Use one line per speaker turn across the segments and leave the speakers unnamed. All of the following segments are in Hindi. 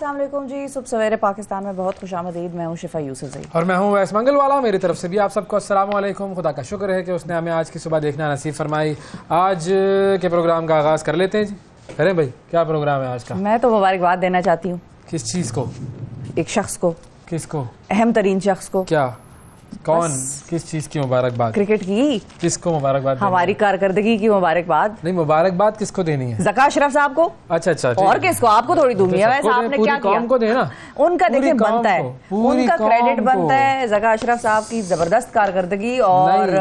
अस्सलाम वालेकुम जी। सुबह सवेरे पाकिस्तान में बहुत खुशामदीद। मैं हूँ शिफा यूसुफ जी
और मैं हूँ वैस मंगलवाला। मेरी तरफ से भी आप सबको अस्सलाम वालेकुम। खुदा का शुक्र है कि उसने हमें आज की सुबह देखना नसीब फरमाई। आज के प्रोग्राम का आगाज़ कर लेते हैं जी। करें भाई, क्या प्रोग्राम है आज का?
मैं तो मुबारकबाद देना चाहती हूँ।
किस चीज़ को?
एक शख्स को।
किसको?
अहम तरीन शख्स को।
क्या? कौन? किस चीज़ की मुबारकबाद?
क्रिकेट की।
किसको मुबारकबाद?
हमारी कारकर्दगी की मुबारकबाद।
नहीं, मुबारकबाद किसको देनी है?
ज़का अशरफ साहब को।
अच्छा,
और किसको? आपको थोड़ी दूनी है। वैसे आपने क्या किया?
को देना।
उनका देखिए बनता है, उनका क्रेडिट बनता है। ज़का अशरफ साहब की जबरदस्त कारकर्दगी। और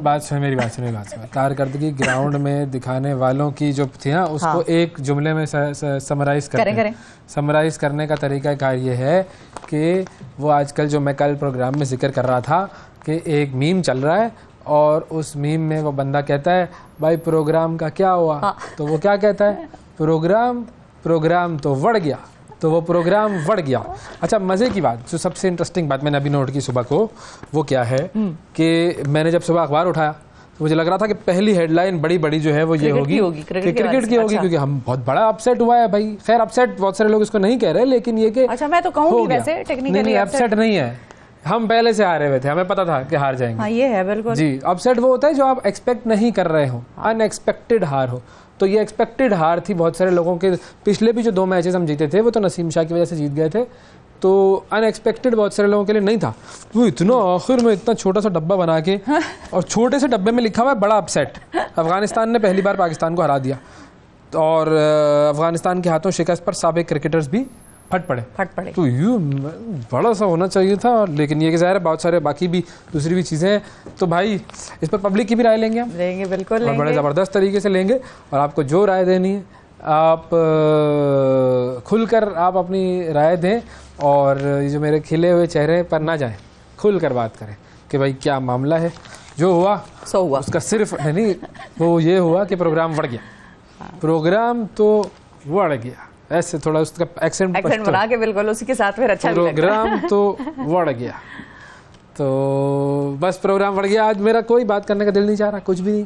बात सुन, मेरी बात सुनिए। कारकर्दगी ग्राउंड में दिखाने वालों की जो थी ना, उसको एक जुमले में समराइज करें। समराइज करने का तरीका कार ये है कि वो आजकल जो मैं कल प्रोग्राम में जिक्र कर रहा था कि एक मीम चल रहा है और उस मीम में वो बंदा कहता है भाई प्रोग्राम का क्या हुआ? तो वो क्या कहता है? प्रोग्राम तो बढ़ गया। तो वो प्रोग्राम बढ़ गया। अच्छा, मज़े की बात, जो सबसे इंटरेस्टिंग बात मैंने अभी नोट की सुबह को, वो क्या है कि मैंने जब सुबह अखबार उठाया तो मुझे लग रहा था कि पहली हेडलाइन बड़ी जो है वो ये होगी क्रिकेट की होगी, क्योंकि हम बहुत बड़ा अपसेट हुआ है भाई। खैर, अपसेट बहुत सारे लोग इसको नहीं कह रहे, लेकिन ये कि
अच्छा, मैं तो कहूँगी वैसे टेक्निकली
नहीं, अपसेट नहीं है। हम पहले से हारे हुए थे, हमें पता था कि हार जाएंगे।
हाँ, ये है बिल्कुल
जी। अपसेट वो होता है जो आप एक्सपेक्ट नहीं कर रहे हो, अनएक्सपेक्टेड हार हो। तो ये एक्सपेक्टेड हार थी बहुत सारे लोगों के। पिछले भी जो 2 मैचेस हम जीते थे वो तो नसीम शाह की वजह से जीत गए थे, तो अनएक्सपेक्टेड बहुत सारे लोगों के लिए नहीं था। वो इतना आखिर में इतना छोटा सा डब्बा बना के और छोटे से डब्बे में लिखा हुआ है बड़ा अपसेट। अफगानिस्तान ने पहली बार पाकिस्तान को हरा दिया और अफगानिस्तान के हाथों शिकस्त पर साबिक क्रिकेटर्स भी फट पड़े। तो ये बड़ा सा होना चाहिए था, लेकिन ये कि ज़ाहिर है बहुत सारे बाकी भी दूसरी भी चीज़ें हैं। तो भाई इस पर पब्लिक की भी राय लेंगे हम।
लेंगे, बिल्कुल
और
लेंगे।
बड़े ज़बरदस्त तरीके से लेंगे। और आपको जो राय देनी है आप खुलकर आप अपनी राय दें, और ये जो मेरे खिले हुए चेहरे पर ना जाए, खुलकर बात करें कि भाई क्या मामला है। जो हुआ
सो हुआ।
उसका सिर्फ नहीं, वो ये हुआ कि प्रोग्राम बढ़ गया। प्रोग्राम तो बढ़ गया, ऐसे थोड़ा उसका एक्सेंट
बना के बिल्कुल उसी के साथ फिर अच्छा
प्रोग्राम तो बढ़ गया। तो बस प्रोग्राम बढ़ गया। आज मेरा कोई बात करने का दिल नहीं चाह रहा, कुछ भी नहीं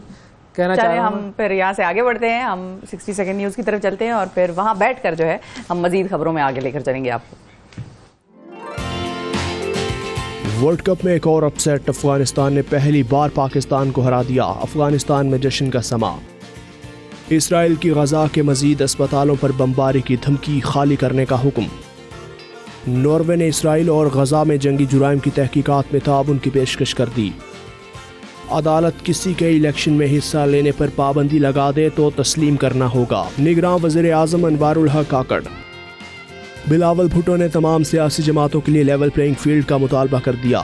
कहना चाह रहा।
हम फिर यहाँ से आगे बढ़ते हैं। हम 60 सेकंड न्यूज़ की तरफ चलते हैं और फिर वहाँ बैठकर जो है हम मजीद खबरों में आगे लेकर चलेंगे आपको।
वर्ल्ड कप में एक और अपसेट। अफगानिस्तान ने पहली बार पाकिस्तान को हरा दिया। अफगानिस्तान में जश्न का समा। इसराइल की गजा के मजीद अस्पतालों पर बमबारी की धमकी, खाली करने का हुक्म। नॉर्वे ने इसराइल और गजा में जंगी जुराइम की तहकीकात में ताउन की पेशकश कर दी। अदालत किसी के इलेक्शन में हिस्सा लेने पर पाबंदी लगा दे तो तस्लीम करना होगा। निगरान वज़ीर आज़म अनवारुल हक काकड़। बिलावल भुट्टो ने तमाम सियासी जमातों के लिए लेवल प्लेइंग फील्ड का मुतालबा कर दिया।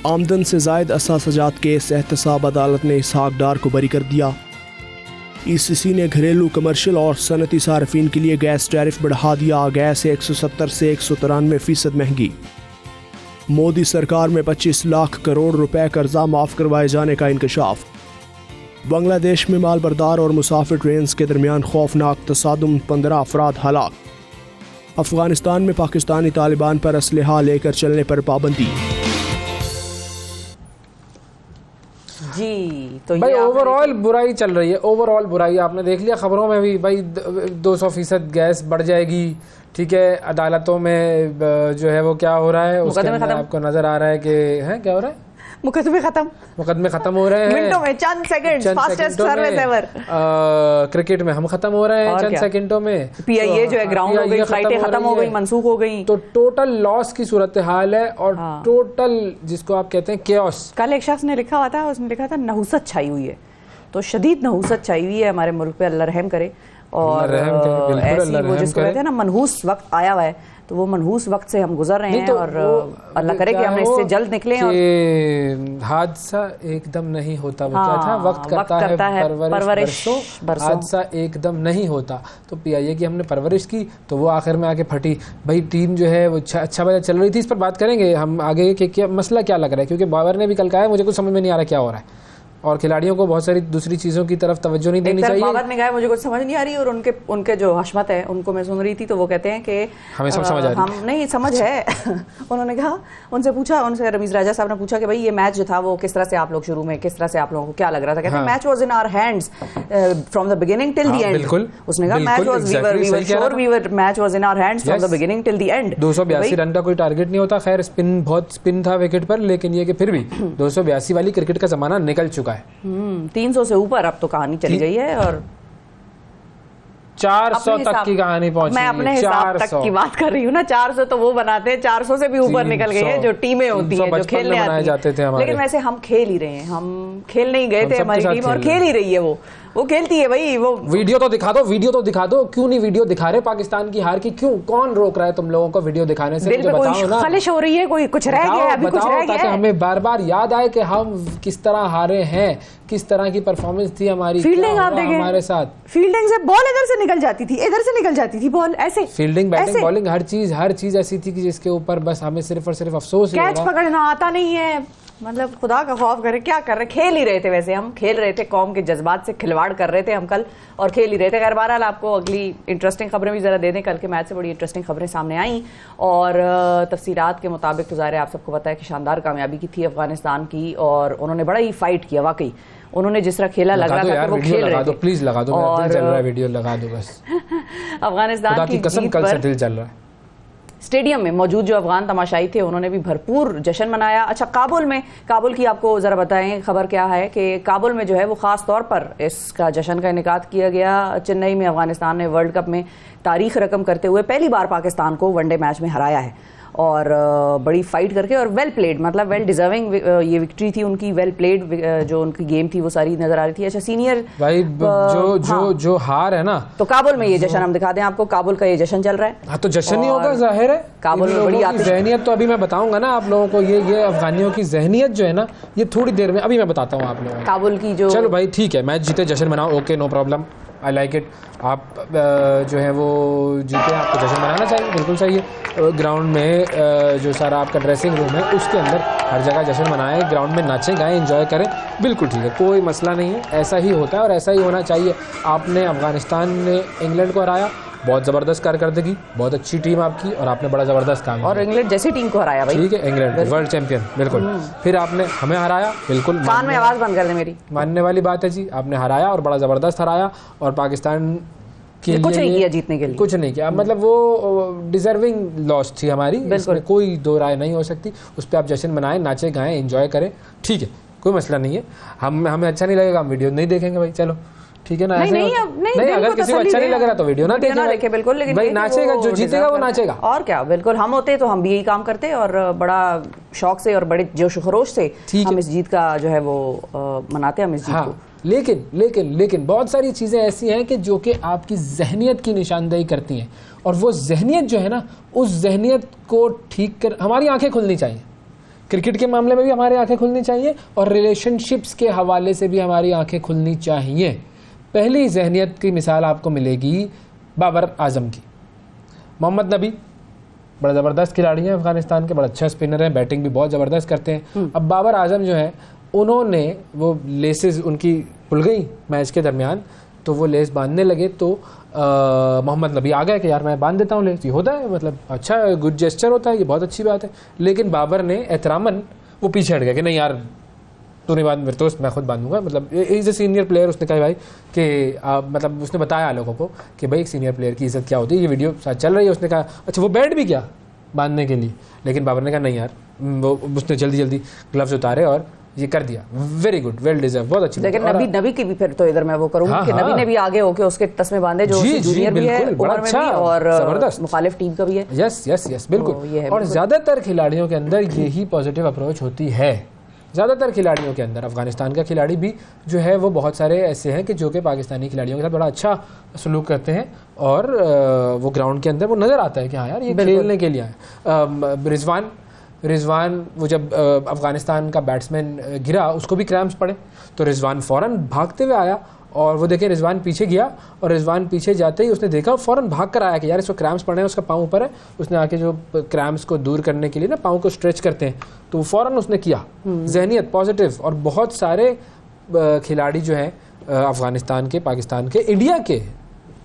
आमदन से जायद असासजात केस एहतसाब अदालत ने इसहाक डार को बरी कर दिया। ईसीसी ने घरेलू, कमर्शियल और सनती सार्फिन के लिए गैस टैरिफ बढ़ा दिया। गैस 170 से 193% महंगी। मोदी सरकार में 25 लाख करोड़ रुपए कर्जा माफ करवाए जाने का इंकशाफ। बांग्लादेश में मालबरदार और मुसाफिर ट्रेन के दरमियान खौफनाक तसादुम, 15 अफराद हलाक। अफगानिस्तान में पाकिस्तानी तालिबान पर असलहा लेकर चलने पर पाबंदी।
जी, तो
भाई ओवरऑल बुराई चल रही है। ओवरऑल बुराई आपने देख लिया खबरों में भी। भाई 200% गैस बढ़ जाएगी, ठीक है। अदालतों में जो है वो क्या हो रहा है उसके अंदर आपको नजर आ रहा है कि है क्या हो रहा है। मुकदमे खत्म हो रहे हैं
मिनटों में, चंद second, fastest service ever.
Cricket में हम खत्म हो रहे हैं चंद सेकंडों में।
पीआईए जो है ग्राउंड हो गई, फ्लाइटें खत्म हो गई, मंसूख हो गई।
तो टोटल लॉस की सूरत हाल है और टोटल जिसको आप कहते हैं केओस।
कल एक शख्स ने लिखा हुआ था, उसने लिखा था नहुसत छाई हुई है। तो शदीद नहुसत छाई हुई है हमारे मुल्क पे, अल्लाह रहम करे। और ऐसी वो जिसको कहते हैं ना मनहूस वक्त आया हुआ है, तो वो मनहूस वक्त से हम गुजर रहे हैं। तो और अल्लाह करे कि हम इससे जल्द निकलें। और
हादसा एकदम नहीं होता, वो क्या था, वक्त करता है परवरिश। हादसा एकदम नहीं होता। तो पीआईए की हमने परवरिश की तो वो आखिर में आके फटी। भाई टीम जो है वो अच्छा वजह चल रही थी। इस पर बात करेंगे हम आगे कि क्या मसला क्या लग रहा है, क्योंकि बाबर ने भी कल कहा है मुझे कुछ समझ में नहीं आ रहा क्या हो रहा है। और खिलाड़ियों को बहुत सारी दूसरी चीजों की तरफ तवज्जो नहीं देनी चाहिए।
बाबर ने कहा मुझे कुछ समझ नहीं आ रही, और उनके जो हशमत है उनको मैं सुन रही थी, तो वो कहते हैं कि
हमें सब समझ आ रही है।
हम नहीं समझ है उन्होंने कहा, उनसे रमीज राजा साहब ने पूछा कि भाई ये मैच जो था वो किस तरह से आप लोग शुरू में, किस तरह से आप लोगों को क्या लग रहा था? कहते हैं match was in our hands from the beginning till the end. उसने कहा match was match was in our hands from the beginning till the end.
282 run का कोई टारगेट नहीं होता, खैर बहुत स्पिन था विकेट पर, लेकिन ये कि फिर भी 282 वाली क्रिकेट का जमाना निकल चुका है।
300 से ऊपर अब तो कहानी चली गई है, और
400 तक की कहानी पहुंची।
मैं अपने हिसाब तक की बात कर रही हूँ ना। 400 तो वो बनाते हैं, 400 से भी ऊपर निकल गए हैं जो टीमें होती हैं, जो खेलने आती
जाते थे हमारे।
लेकिन वैसे हम खेल ही रहे हैं, हम खेल नहीं गए थे, हमारी टीम और खेल ही रही है, वो खेलती है भाई। वो
वीडियो तो दिखा दो, क्यों नहीं वीडियो दिखा रहे पाकिस्तान की हार की? क्यों, कौन रोक रहा है तुम लोगों को वीडियो दिखाने से? मुझे बताओ ना,
खलिश हो रही है, कोई कुछ रह गया है, अभी कुछ रह गया है,
हमें बार बार याद आए कि हम किस तरह हारे हैं, किस तरह की परफॉर्मेंस थी हमारी।
फील्डिंग आप देखें
हमारे साथ,
फील्डिंग से बॉल इधर से निकल जाती थी, इधर से निकल जाती थी बॉल, ऐसे
फील्डिंग, बैटिंग, बॉलिंग, हर चीज ऐसी थी कि जिसके ऊपर बस हमें सिर्फ और सिर्फ अफसोस।
कैच पकड़ना आता नहीं है, मतलब खुदा का खौफ करे, क्या कर रहे? खेल ही रहे थे, वैसे हम खेल रहे थे, कौम के जज्बात से खिलवाड़ कर रहे थे हम कल, और खेल ही रहे थे। खैर बहरहाल आपको अगली इंटरेस्टिंग खबरें भी जरा दे दें। कल के मैच से बड़ी इंटरेस्टिंग खबरें सामने आई, और तफसीलात के मुताबिक तो ज़ाहिर है आप सबको पता है कि शानदार कामयाबी की थी अफगानिस्तान की, और उन्होंने बड़ा ही फाइट किया। वाकई उन्होंने जिस तरह खेला, लग रहा था कि वो खेल रहे थे।
प्लीज लगा दो, दिल चल रहा है, वीडियो लगा दो बस।
अफगानिस्तान की
कसम कल से दिल चल रहा है।
स्टेडियम में मौजूद जो अफगान तमाशाई थे उन्होंने भी भरपूर जश्न मनाया। अच्छा, काबुल की आपको जरा बताएं खबर क्या है कि काबुल में जो है वो खास तौर पर इसका जश्न का इनेकाद किया गया। चेन्नई में अफगानिस्तान ने वर्ल्ड कप में तारीख रकम करते हुए पहली बार पाकिस्तान को वनडे मैच में हराया है, और बड़ी फाइट करके, और वेल प्लेड, मतलब वेल डिजर्विंग ये विक्ट्री थी उनकी। वेल प्लेड जो उनकी गेम थी वो सारी नजर आ रही थी। अच्छा, सीनियर
भाई जो हार है ना,
तो काबुल में ये जश्न हम दिखा दें आपको, काबुल का ये जश्न चल रहा है।
हाँ, तो जश्न ही होगा, जाहिर है।
काबुल में बड़ी
जहनियत तो अभी मैं बताऊंगा ना आप लोगों को, ये अफगानियों की जहनियत जो है ना, ये थोड़ी देर में अभी मैं बताता हूँ आप लोगों को।
काबुल की जो,
चलो भाई ठीक है, मैच जीते जश्न मनाओ, okay, no problem, I like it. आप जो है वो जीते, आपको जश्न मनाना चाहिए, बिल्कुल सही है। ग्राउंड में जो सारा आपका ड्रेसिंग रूम है उसके अंदर हर जगह जश्न मनाएं, ग्राउंड में नाचें गाएं, एंजॉय करें, बिल्कुल ठीक है, कोई मसला नहीं है। ऐसा ही होता है और ऐसा ही होना चाहिए। आपने अफगानिस्तान ने इंग्लैंड को हराया, बहुत ज़बरदस्त कारकर्दगी, बहुत अच्छी टीम आपकी, और आपने बड़ा ज़बरदस्त काम
और इंग्लैंड जैसी टीम को हराया भाई,
ठीक है, इंग्लैंड वर्ल्ड चैंपियन, बिल्कुल। फिर आपने हमें हराया, बिल्कुल,
कान में आवाज़ बंद कर दे मेरी,
मानने वाली बात है जी। आपने हराया और बड़ा ज़बरदस्त हराया, और पाकिस्तान के लिए
कुछ नहीं किया जीतने के लिए,
कुछ नहीं किया, मतलब वो डिजर्विंग लॉस थी हमारी, इसमें कोई दो राय नहीं हो सकती। उस पर आप जश्न मनाएं, नाचें गाएं, एंजॉय करें, ठीक है, कोई मसला नहीं है। हमें अच्छा नहीं लगेगा, हम वीडियो नहीं देखेंगे भाई, चलो ठीक है ना।
नहीं,
अगर किसी को अच्छा नहीं लग रहा तो वीडियो ना
देखे, बिल्कुल। लेकिन
भाई नाचेगा, जो जीतेगा वो नाचेगा,
और क्या, बिल्कुल। हम होते तो हम भी यही काम करते, और बड़ा शौक से और बड़े जोश खरोश से हम इस जीत का जो है वो मनाते हैं, हम इस जीत को।
लेकिन बहुत सारी चीज़ें ऐसी हैं कि जो कि आपकी जहनियत की निशानदेही करती हैं, और वो जहनियत जो है ना, उस जहनियत को ठीक कर हमारी आंखें खुलनी चाहिए। क्रिकेट के मामले में भी हमारी आंखें खुलनी चाहिए, और रिलेशनशिप्स के हवाले से भी हमारी आंखें खुलनी चाहिए। पहली जहनियत की मिसाल आपको मिलेगी बाबर आजम की। मोहम्मद नबी बड़ा ज़बरदस्त खिलाड़ी हैं अफगानिस्तान के, बड़ा अच्छा स्पिनर है, बैटिंग भी बहुत ज़बरदस्त करते हैं। अब बाबर आजम जो है, उन्होंने वो लेसेस उनकी खुल गई मैच के दरमियान, तो वो लेस बांधने लगे, तो मोहम्मद नबी आ गए कि यार मैं बांध देता हूँ लेस, ये होता है, मतलब अच्छा गुड जेस्चर होता है, ये बहुत अच्छी बात है। लेकिन बाबर ने एहतरामन वो पीछे हट गया कि नहीं यार तूने बांध, मेरे दोस्त, मैं खुद बांधूंगा। मतलब इज ए सीनियर प्लेयर, उसने कहा भाई कि मतलब उसने बताया लोगों को कि भाई एक सीनियर प्लेयर की इज्जत क्या होती है, ये वीडियो साथ चल रही है। उसने कहा अच्छा वो बैठ भी गया बांधने के लिए, लेकिन बाबर ने कहा नहीं यार, वो उसने जल्दी ग्लव्स उतारे और ये कर दिया। वेरी गुड, वेल डिजर्व, बहुत अच्छी।
लेकिन नबी की भी फिर तो इधर मैं वो करूंगा कि नबी ने भी आगे होके उसके तस्मे बांधे, जो जूनियर भी है उम्र में भी, और मुखालिफ टीम का भी है।
यस बिल्कुल। और ज्यादातर खिलाड़ियों के अंदर यही पॉजिटिव अप्रोच होती है, ज़्यादातर खिलाड़ियों के अंदर। अफगानिस्तान का खिलाड़ी भी जो है वो बहुत सारे ऐसे हैं कि जो कि पाकिस्तानी खिलाड़ियों के साथ बड़ा अच्छा सलूक करते हैं, और वो ग्राउंड के अंदर वो नज़र आता है कि हाँ यार ये खेलने के लिए आए। रिजवान वो जब अफगानिस्तान का बैट्समैन गिरा, उसको भी क्रैम्प्स पड़े, तो रिजवान फ़ौरन भागते हुए आया, और वो देखे रिजवान पीछे गया, और रिजवान पीछे जाते ही उसने देखा, फ़ौरन भाग कर आया कि यार इसको क्रैम्प्स पड़े हैं, उसका पाँव ऊपर है। उसने आके जो क्रैम्प्स को दूर करने के लिए ना पाँव को स्ट्रेच करते हैं, तो फ़ौरन उसने किया। जहनियत पॉजिटिव, और बहुत सारे खिलाड़ी जो हैं अफ़गानिस्तान के, पाकिस्तान के, इंडिया के,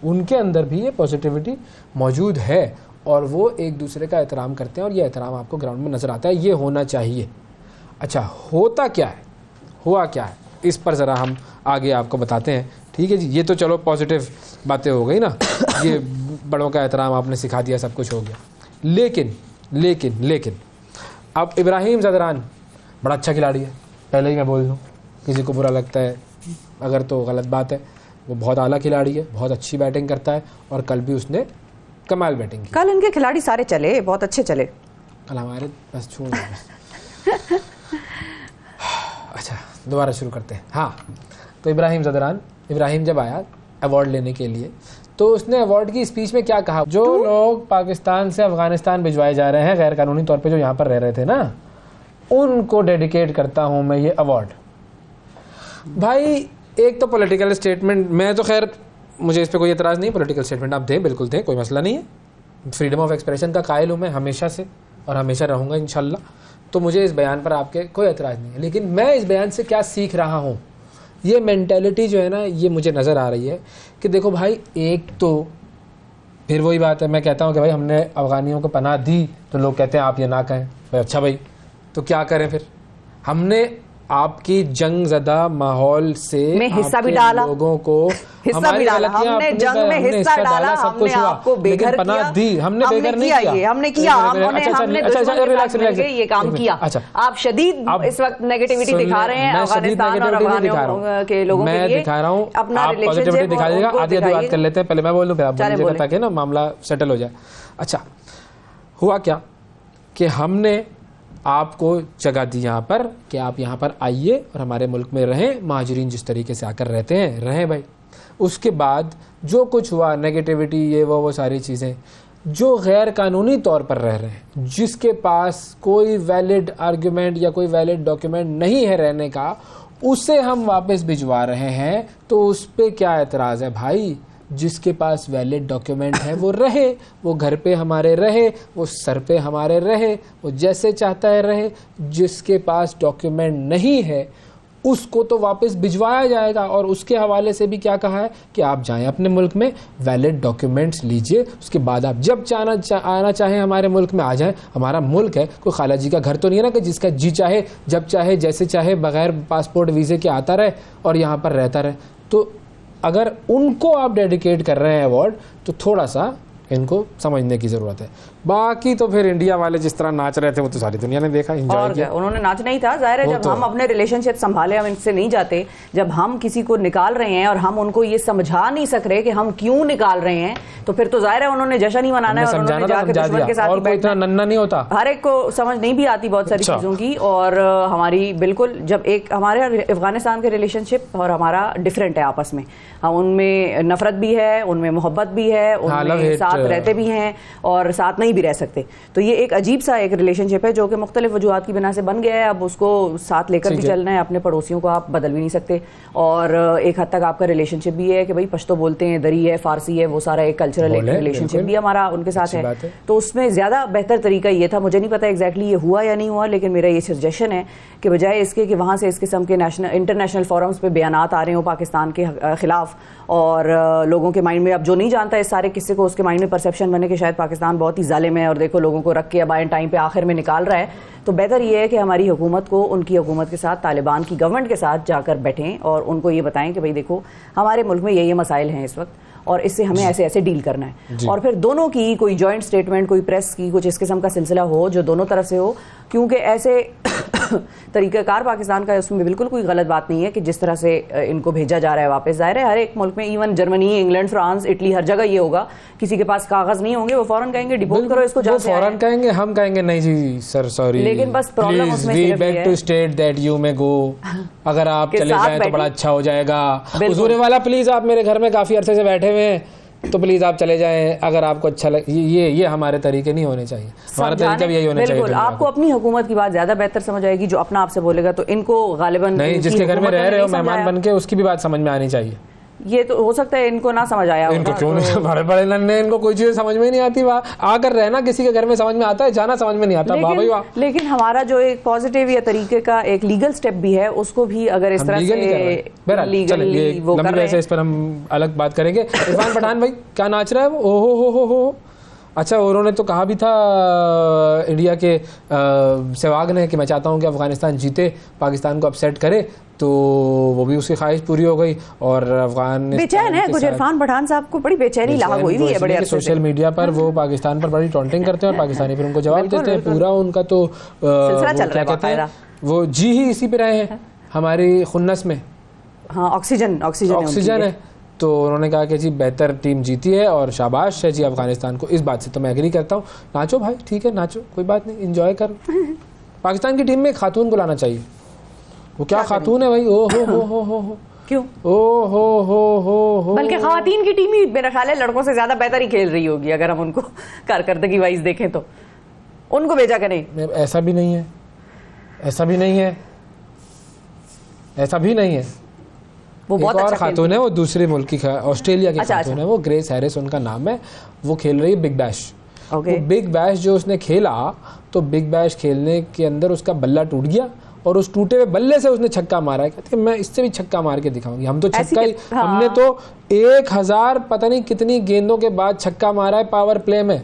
उनके अंदर भी ये पॉजिटिविटी मौजूद है और वो एक दूसरे का एहतराम करते हैं और ये एहतराम आपको ग्राउंड में नज़र आता है। ये होना चाहिए। अच्छा, होता क्या है, हुआ क्या है, इस पर ज़रा हम आगे आपको बताते हैं। ठीक है जी, ये तो चलो पॉजिटिव बातें हो गई ना, ये बड़ों का एहतराम आपने सिखा दिया, सब कुछ हो गया। लेकिन लेकिन लेकिन अब इब्राहिम ज़दरान बड़ा अच्छा खिलाड़ी है, पहले ही मैं बोल दूँ, किसी को बुरा लगता है अगर तो गलत बात है। वो बहुत आला खिलाड़ी है, बहुत अच्छी बैटिंग करता है और कल भी उसने कमाल बैटिंग की।
कल इनके खिलाड़ी सारे चले, बहुत अच्छे चले।
कल हमारे बस छोड़ अच्छा, दोबारा शुरू करते हैं। हाँ, तो इब्राहिम ज़दरान, इब्राहिम जब आया अवार्ड लेने के लिए तो उसने अवार्ड की स्पीच में क्या कहा, जो लोग पाकिस्तान से अफगानिस्तान भिजवाए जा रहे हैं गैर कानूनी तौर पे, जो यहाँ पर रह रहे थे ना, उनको डेडिकेट करता हूँ मैं ये अवार्ड। भाई एक तो पॉलिटिकल स्टेटमेंट, मैं तो खैर मुझे इस पर कोई एतराज़ नहीं, पॉलिटिकल स्टेटमेंट आप दें, बिल्कुल दें, कोई मसला नहीं है। फ्रीडम ऑफ एक्सप्रेशन का कायल हूँ मैं हमेशा से और हमेशा रहूँगा इंशाल्लाह। तो मुझे इस बयान पर आपके कोई एतराज़ नहीं है। लेकिन मैं इस बयान से क्या सीख रहा हूँ, ये मेंटालिटी जो है ना, ये मुझे नज़र आ रही है कि देखो भाई, एक तो फिर वही बात है, मैं कहता हूँ कि भाई हमने अफ़गानियों को पनाह दी तो लोग कहते हैं आप ये ना कहें। भाई अच्छा भाई, तो क्या करें फिर? हमने आपकी जंग ज़दा माहौल से
में हिस्सा भी डाला,
लोगों को
हिस्सा भी डाला, हमने जंग में हिस्सा डाला,
सब कुछ हुआ,
आपको बेघर किया,
दी हमने बेघर नहीं किया,
हमने किया, हमने ये काम किया। आप शदीद इस वक्त नेगेटिविटी दिखा रहे हैं अफगानिस्तान और अफगानियों के लोगों के लिए।
मैं दिखा रहा हूँ,
अपना
आप पॉजिटिविटी दिखा दीजिएगा, आधी आधी बात कर लेते हैं, पहले मैं बोलूँ फिर आप बोलिएगा ताकि ना मामला सेटल हो जाए। अच्छा, हुआ क्या कि हमने आपको जगह दी यहाँ पर कि आप यहाँ पर आइए और हमारे मुल्क में रहें, महाजरीन जिस तरीके से आकर रहते हैं रहें भाई। उसके बाद जो कुछ हुआ, नेगेटिविटी, ये वो सारी चीज़ें, जो गैर कानूनी तौर पर रह रहे हैं, जिसके पास कोई वैलिड आर्ग्यूमेंट या कोई वैलिड डॉक्यूमेंट नहीं है रहने का, उसे हम वापस भिजवा रहे हैं। तो उस पर क्या एतराज़ है भाई? जिसके पास वैलिड डॉक्यूमेंट है वो रहे, वो घर पे हमारे रहे, वो सर पे हमारे रहे, वो जैसे चाहता है रहे। जिसके पास डॉक्यूमेंट नहीं है उसको तो वापस भिजवाया जाएगा। और उसके हवाले से भी क्या कहा है कि आप जाएं अपने मुल्क में, वैलिड डॉक्यूमेंट्स लीजिए, उसके बाद आप जब आना चाहें हमारे मुल्क में आ जाएं। हमारा मुल्क है, कोई खाला जी का घर तो नहीं है ना कि जिसका जी चाहे जब चाहे जैसे चाहे बगैर पासपोर्ट वीज़े के आता रहे और यहाँ पर रहता रहे। तो अगर उनको आप डेडिकेट कर रहे हैं अवार्ड, तो थोड़ा सा इनको समझने की ज़रूरत है। बाकी तो फिर इंडिया वाले जिस तरह नाच रहे थे वो तो सारी दुनिया ने देखा, एंजॉय किया।
उन्होंने नाचना ही था, जाहिर है। जब हम अपने रिलेशनशिप संभाले, हम इनसे नहीं जाते, जब हम किसी को निकाल रहे हैं और हम उनको ये समझा नहीं सक रहे कि हम क्यों निकाल रहे हैं, तो फिर तो जाहिर है उन्होंने जश्न ही मनाना है और उन्होंने जाके दुश्मन के साथ
और कोई इतना नन्ना नहीं होता।
हर एक को समझ नहीं भी आती बहुत सारी चीज़ों की। और हमारी बिल्कुल, जब एक हमारे अफगानिस्तान के रिलेशनशिप और हमारा डिफरेंट है आपस में, हम उनमें नफरत भी है, उनमें मोहब्बत भी है, उनमें साथ रहते भी हैं और साथ नहीं भी रह सकते। तो ये एक अजीब सा एक रिलेशनशिप है जो कि मुख्तलिफ वजूहात की बिना से बन गया है। अब उसको साथ लेकर भी चलना है, अपने पड़ोसियों को आप बदल भी नहीं सकते। और एक हद तक आपका रिलेशनशिप भी है कि भाई पश्तो बोलते हैं, दरी है, फारसी है, वो सारा एक कल्चरल रिलेशनशिप भी हमारा उनके साथ है। तो उसमें ज़्यादा बेहतर तरीका ये था, मुझे नहीं पता एग्जैक्टली ये हुआ या नहीं हुआ, लेकिन मेरा ये सजेशन है कि बजाय इसके कि वहाँ से इस किस्म के इंटरनेशनल फोरम्स पे बयानात आ रहे हो पाकिस्तान के खिलाफ और लोगों के माइंड में, अब जो नहीं जानता इस सारे किस्से को, उसके माइंड में परसेप्शन बने कि शायद पाकिस्तान बहुत ही जालिम है और देखो लोगों को रख के अब आए टाइम पे आखिर में निकाल रहा है। तो बेहतर ये है कि हमारी हुकूमत को उनकी हुकूमत के साथ, तालिबान की गवर्नमेंट के साथ जाकर बैठें और उनको ये बताएं कि भाई देखो हमारे मुल्क में ये मसाइल हैं इस वक्त और इससे हमें ऐसे ऐसे डील करना है। और फिर दोनों की कोई जॉइंट स्टेटमेंट, कोई प्रेस की कुछ इस किस्म का सिलसिला हो जो दोनों तरफ से हो, क्योंकि ऐसे तरीक़ाकार पाकिस्तान का, उसमें बिल्कुल कोई गलत बात नहीं है कि जिस तरह से इनको भेजा जा रहा है वापस। जाहिर है हर एक मुल्क में, even Germany, England, France, Italy, हर जगह ये होगा, किसी के पास कागज नहीं होंगे, वो फौरन कहेंगे डिपोर्ट करो इसको, जहाँ से
फौरन कहेंगे, हम कहेंगे नहीं जी सर सॉरी,
लेकिन बस प्रॉब्लम उसमें सिर्फ ये है,
to state that you may go, अगर आप चले जाएं तो बड़ा अच्छा हो जाएगा। हुजूर वाला प्लीज आप मेरे घर में काफी अरसे से बैठे हुए हैं तो प्लीज आप चले जाएं अगर आपको अच्छा लगे। ये हमारे तरीके नहीं होने चाहिए, हमारा तरीका भी यही होना चाहिए।
बिल्कुल, आपको अपनी हुकूमत की बात ज्यादा बेहतर समझ आएगी, जो अपना आपसे बोलेगा तो इनको गालिबन
नहीं, जिसके घर में रह रहे हो मेहमान बन के, उसकी भी बात समझ में आनी चाहिए।
ये तो हो सकता है इनको ना समझ आया,
इनको क्यों नहीं, बड़े बड़े नन्हे, इनको कोई चीज समझ में नहीं आती, वहाँ आकर रहना किसी के घर में समझ में आता है, जाना समझ में नहीं आता। वाह भाई वाह।
लेकिन हमारा जो एक पॉजिटिव या तरीके का एक लीगल स्टेप भी है, उसको भी अगर इस तरह से लीगली वो कर रहे हैं,
इस पर हम अलग बात करेंगे। इरफान पठान भाई क्या नाच रहा है वो, ओहो हो। अच्छा, उन्होंने तो कहा भी था इंडिया के सहवाग ने कि मैं चाहता हूं कि अफगानिस्तान जीते, पाकिस्तान को अपसेट करे, तो वो भी उसकी ख्वाहिश पूरी हो गई। और अफगान
बेचैन है कुछ, इरफान पठान साहब को बड़ी बेचैनी लाग हुई है बड़े अरसे से।
सोशल मीडिया पर वो पाकिस्तान पर बड़ी टॉन्टिंग करते हैं और पाकिस्तानी फिर उनको जवाब देते हैं। पूरा उनका तो क्या कहते हैं, वो जी ही इसी पे रहे हैं हमारी खुन्नस में।
हाँ, ऑक्सीजन है।
तो उन्होंने कहा कि जी बेहतर टीम जीती है और शाबाश है जी अफगानिस्तान को। इस बात से तो मैं एग्री करता हूँ, नाचो भाई, ठीक है नाचो, कोई बात नहीं, एंजॉय करो। पाकिस्तान की टीम में खातून को लाना चाहिए। वो क्या खातून है भाई, ओ हो
क्यों,
ओ हो।
बल्कि खातून की टीम ही मेरा ख्याल है लड़कों से ज्यादा बेहतर ही खेल रही होगी, अगर हम उनको कारकर्दगी वाइज देखें तो। उनको भेजा करें,
ऐसा भी नहीं है, ऐसा भी नहीं है। वो बहुत अच्छा खातून है, वो दूसरे मुल्क की, ऑस्ट्रेलिया की खातून है, वो ग्रेस हैरिस उनका नाम है। वो खेल रही है बिग बैश। वो बिग बैश जो उसने खेला, तो बिग बैश खेलने के अंदर उसका बल्ला टूट गया और उस टूटे हुए बल्ले से उसने छक्का मारा है। कहते मैं इससे भी छक्का मार के दिखाऊंगी। हम तो छक्का ही, हमने तो 1000 पता नहीं कितनी गेंदों के बाद छक्का मारा है पावर प्ले में।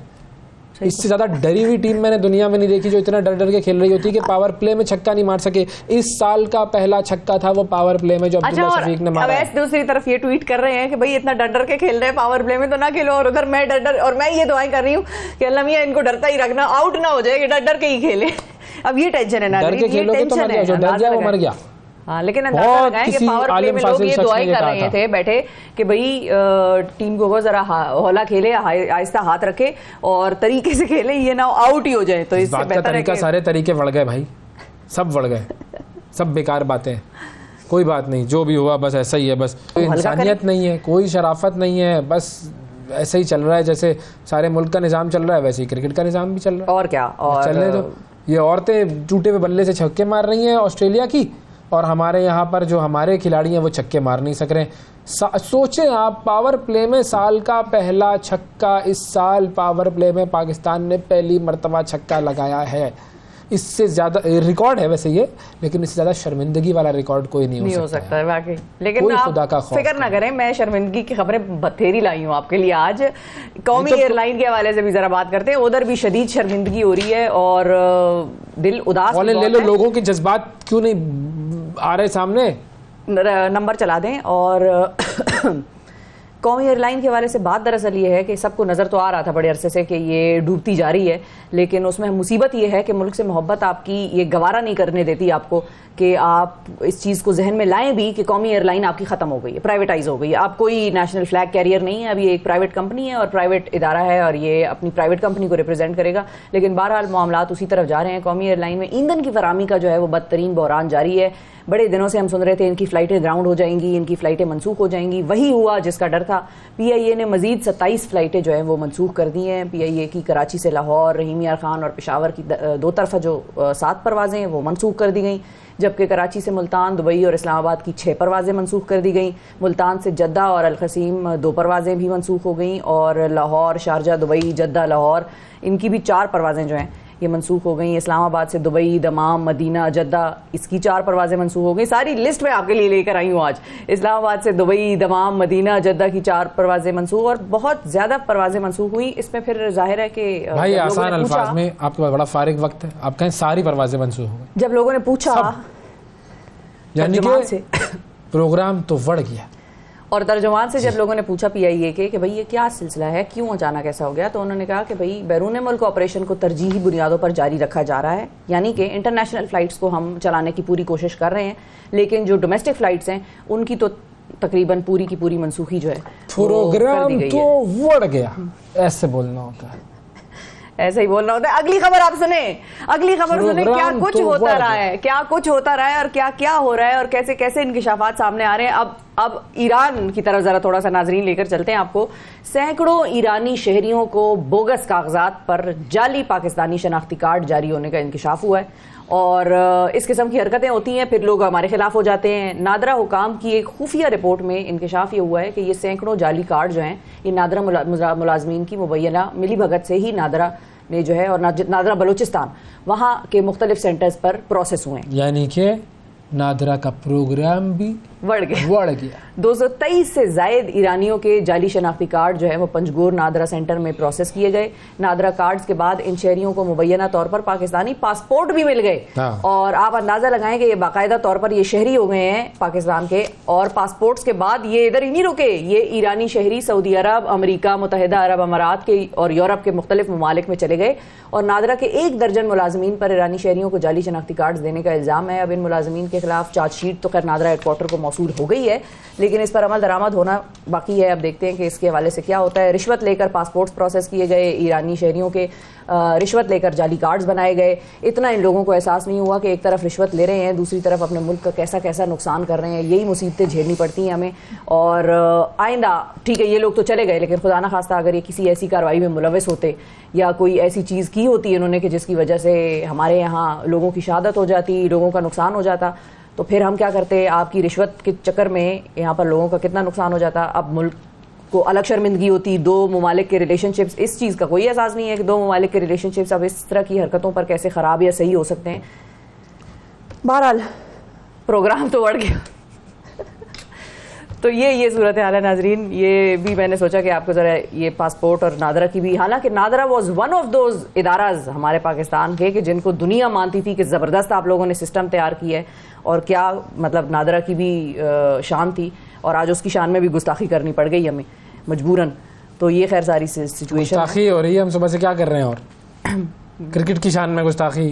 इससे ज्यादा डरी हुई टीम मैंने दुनिया में नहीं देखी जो इतना डर के खेल रही होती है कि पावर प्ले में छक्का नहीं मार सके। इस साल का पहला छक्का था वो पावर प्ले में जो अब्दुल्ला शफीक ने मारा।
दूसरी तरफ ये ट्वीट कर रहे हैं कि भाई इतना डर के खेल रहे हैं पावर प्ले में तो ना खेलो, और उधर मैं डर और मैं ये दुआएं कर रही हूँ कि अल्लाह मियां इनको डरता ही रखना, आउट ना हो जाए, डर के ही खेले। अब ये टेंशन है ना,
डर के खेलोगे तो मर गया, डर गया वो मर गया।
हाँ, लेकिन अंदाजा लगाएं कि पावर प्ले में लोग ये दुआएं कर रहे थे बैठे कि भाई टीम को वो जरा हौला खेले, आहिस्ता हाथ रखे और तरीके से खेले, ये ना आउट ही हो जाए। तो इससे बेहतर है कि
सारे तरीके बढ़ गए भाई, सब बढ़ गए, सब बेकार बातें, कोई बात नहीं, जो भी हुआ बस ऐसा ही है। बस कोई इंसानियत नहीं है, कोई शराफत नहीं है, बस ऐसे ही चल रहा है। जैसे सारे मुल्क का निजाम चल रहा है वैसे ही क्रिकेट का निजाम भी चल रहा है।
और क्या, और
चलने दो। ये औरतें टूटे हुए बल्ले से छक्के मार रही हैं ऑस्ट्रेलिया की, और हमारे यहाँ पर जो हमारे खिलाड़ी हैं वो छक्के मार नहीं सक रहे। सोचें आप, पावर प्ले में साल का पहला छक्का, इस साल पावर प्ले में पाकिस्तान ने पहली मर्तबा छक्का लगाया है। इससे ज्यादा रिकॉर्ड है वैसे ये, लेकिन इससे ज्यादा शर्मिंदगी वाला रिकॉर्ड कोई नहीं हो सकता
है वाकई। लेकिन आप फिक्र ना करें, मैं शर्मिंदगी की खबरें बथेरी लाई हूँ आपके लिए आज। कौमी एयरलाइन के हवाले से भी जरा बात करते हैं। उधर भी शदीद शर्मिंदगी हो रही है और दिल उदास
ले लो। लोगों के जज्बात क्यों नहीं आ रहे सामने?
नंबर चला दें। और कौमी एयरलाइन के हवाले से बात दरअसल ये है कि सबको नज़र तो आ रहा था बड़े अरसे से कि ये डूबती जा रही है, लेकिन उसमें मुसीबत ये है कि मुल्क से मोहब्बत आपकी ये गवारा नहीं करने देती आपको कि आप इस चीज़ को जहन में लाएं भी कि कौमी एयरलाइन आपकी ख़त्म हो गई है, प्राइवेटाइज हो गई है। आप कोई नेशनल फ्लैग कैरियर नहीं है, अब ये एक प्राइवेट कंपनी है और प्राइवेट इदारा है और ये अपनी प्राइवेट कंपनी को रिप्रेजेंट करेगा। लेकिन बहरहाल मामलात उसी तरफ जा रहे हैं। कौमी एयरलाइन में ईंधन की फराहमी का जो है वो बदतरीन बहरान जारी है। बड़े दिनों से हम सुन रहे थे इनकी फ़्लाइटें ग्राउंड हो जाएंगी, इनकी फ़्लाइटें मनसूख हो जाएंगी। वही हुआ जिसका डर था। PIA ने मजीद 27 फ़्लाइटें जो हैं वो मनसूख कर दी हैं। PIA की कराची से लाहौर, रहीम यार खान और पेशावर की दो तरफा जो 7 परवाज़ें हैं वो मनसूख कर दी गई, जबकि कराची से मुल्तान, दुबई और इस्लामाबाद की 6 परवाज़ें मनसूख कर दी गई। मुल्तान से जद्दा और अल-क़सीम 2 परवाज़ें भी मनसूख हो गई, और लाहौर, शारजा, दुबई, जद्दा, लाहौर, इनकी भी 4 परवाज़ें जो हैं ये मनसूख हो गई। इस्लामाबाद से दुबई, दमाम, मदीना, जद्दा, इसकी 4 परवाज़ें मनसूख हो गई। सारी लिस्ट में आपके लिए लेकर आई हूँ आज। इस्लामाबाद से दुबई, दमाम, मदीना, जद्दा की 4 परवाज़ें मनसूख, और बहुत ज़्यादा परवाज़ें मनसूख हुई। इसमें फिर जाहिर है कि
भाई आसान अल्फाज में आपके पास बड़ा फारिग वक्त है, आप कहें सारी परवाज़ें मनसूख हो गई।
जब लोगों ने पूछा,
यानी कि प्रोग्राम तो बढ़ गया।
और तर्जुमान से जब लोगों ने पूछा PIA के कि भाई ये क्या सिलसिला है, क्यों अचानक ऐसा हो गया, तो उन्होंने कहा कि भाई बैरून मुल्क ऑपरेशन को तरजीही बुनियादों पर जारी रखा जा रहा है। यानी कि इंटरनेशनल फ़्लाइट्स को हम चलाने की पूरी कोशिश कर रहे हैं, लेकिन जो डोमेस्टिक फ़्लाइट्स हैं उनकी तो तकरीबन पूरी की पूरी मनसूखी जो है
प्रोग्राम तो बढ़ गया। ऐसे बोलना होता है,
ऐसे ही बोलना होता है। अगली खबर आप सुने, अगली खबर सुने, क्या कुछ होता रहा है, क्या कुछ होता रहा है और क्या क्या हो रहा है और कैसे कैसे इंकिशाफात सामने आ रहे हैं। अब ईरान की तरफ जरा थोड़ा सा नाजरीन लेकर चलते हैं आपको। सैकड़ों ईरानी शहरियों को बोगस कागजात पर जाली पाकिस्तानी शनाख्ती कार्ड जारी होने का इंकिशाफ हुआ है, और इस किस्म की हरकतें होती हैं, फिर लोग हमारे खिलाफ हो जाते हैं। नादरा हुकाम की एक खुफिया रिपोर्ट में इंकशाफ ये हुआ है कि ये सैकड़ों जाली कार्ड जो हैं ये नादरा मुलाजमीन की मुबैना मिली भगत से ही नादरा ने जो है और नादरा बलूचिस्तान वहाँ के मुख्तलिफ सेंटर्स पर प्रोसेस हुए हैं।
यानी कि नादरा का प्रोग्राम भी
बढ़ गया। 223 से जायद ईरानियों के जाली शनाख्ती कार्ड जो है वो पंजगोर नादरा सेंटर में प्रोसेस किए गए। नादरा कार्ड्स के बाद इन शहरियों को मुबैना तौर पर पाकिस्तानी पासपोर्ट भी मिल गए। और आप अंदाजा लगाएं कि ये बाकायदा तौर पर ये शहरी हो गए हैं पाकिस्तान के, और पासपोर्ट्स के बाद ये इधर ही नहीं रुके, ये ईरानी शहरी सऊदी अरब, अमरीका, मुत्तहिदा अरब अमारात के और यूरोप के मुख्तलिफ ममालिक में चले गए। और नादरा के 1 दर्जन मुलाजमीन पर ईरानी शहरियों को जाली शनाख्ती कार्ड देने का इल्ज़ाम है। अब इन मुलाजमीन के खिलाफ चार्जशीट तो खैर नादरा हेडक्वार्टर को मौसूल हो गई है, लेकिन इस पर अमल दरामद होना बाकी है। अब देखते हैं कि इसके हवाले से क्या होता है। रिश्वत लेकर पासपोर्ट्स प्रोसेस किए गए ईरानी शहरियों के, रिश्वत लेकर जाली कार्ड्स बनाए गए। इतना इन लोगों को एहसास नहीं हुआ कि एक तरफ रिश्वत ले रहे हैं, दूसरी तरफ अपने मुल्क का कैसा कैसा नुकसान कर रहे हैं। यही मुसीबतें झेलनी पड़ती हैं हमें। और आइंदा ठीक है ये लोग तो चले गए, लेकिन खुदा ना खास्ता अगर ये किसी ऐसी कार्रवाई में मुलविस होते या कोई ऐसी चीज़ की होती इन्होंने कि जिसकी वजह से हमारे यहाँ लोगों की शहादत हो जाती, लोगों का नुकसान हो जाता, तो फिर हम क्या करते। आपकी रिश्वत के चक्कर में यहाँ पर लोगों का कितना नुकसान हो जाता। अब मुल्क को अलग शर्मिंदगी होती। 2 ममालिक के रिलेशनशिप्स, इस चीज़ का कोई एहसास नहीं है कि 2 ममालिक के रिलेशनशिप्स अब इस तरह की हरकतों पर कैसे ख़राब या सही हो सकते हैं। बहरहाल प्रोग्राम तो बढ़ गया। तो ये सूरत हाल है नाजरीन। ये भी मैंने सोचा कि आपको ज़रा ये पासपोर्ट और नादरा की भी, हालांकि NADRA was one of those इदाराज हमारे पाकिस्तान के कि जिनको दुनिया मानती थी कि ज़बरदस्त आप लोगों ने सिस्टम तैयार किया है, और क्या मतलब नादरा की भी शान थी, और आज उसकी शान में भी गुस्ताखी करनी पड़ गई हमें मजबूरन। तो ये खैर सारी सिचुएशन
गुस्ताखी हो रही है। हम सुबह से क्या कर रहे हैं, और क्रिकेट की शान में गुस्ताखी,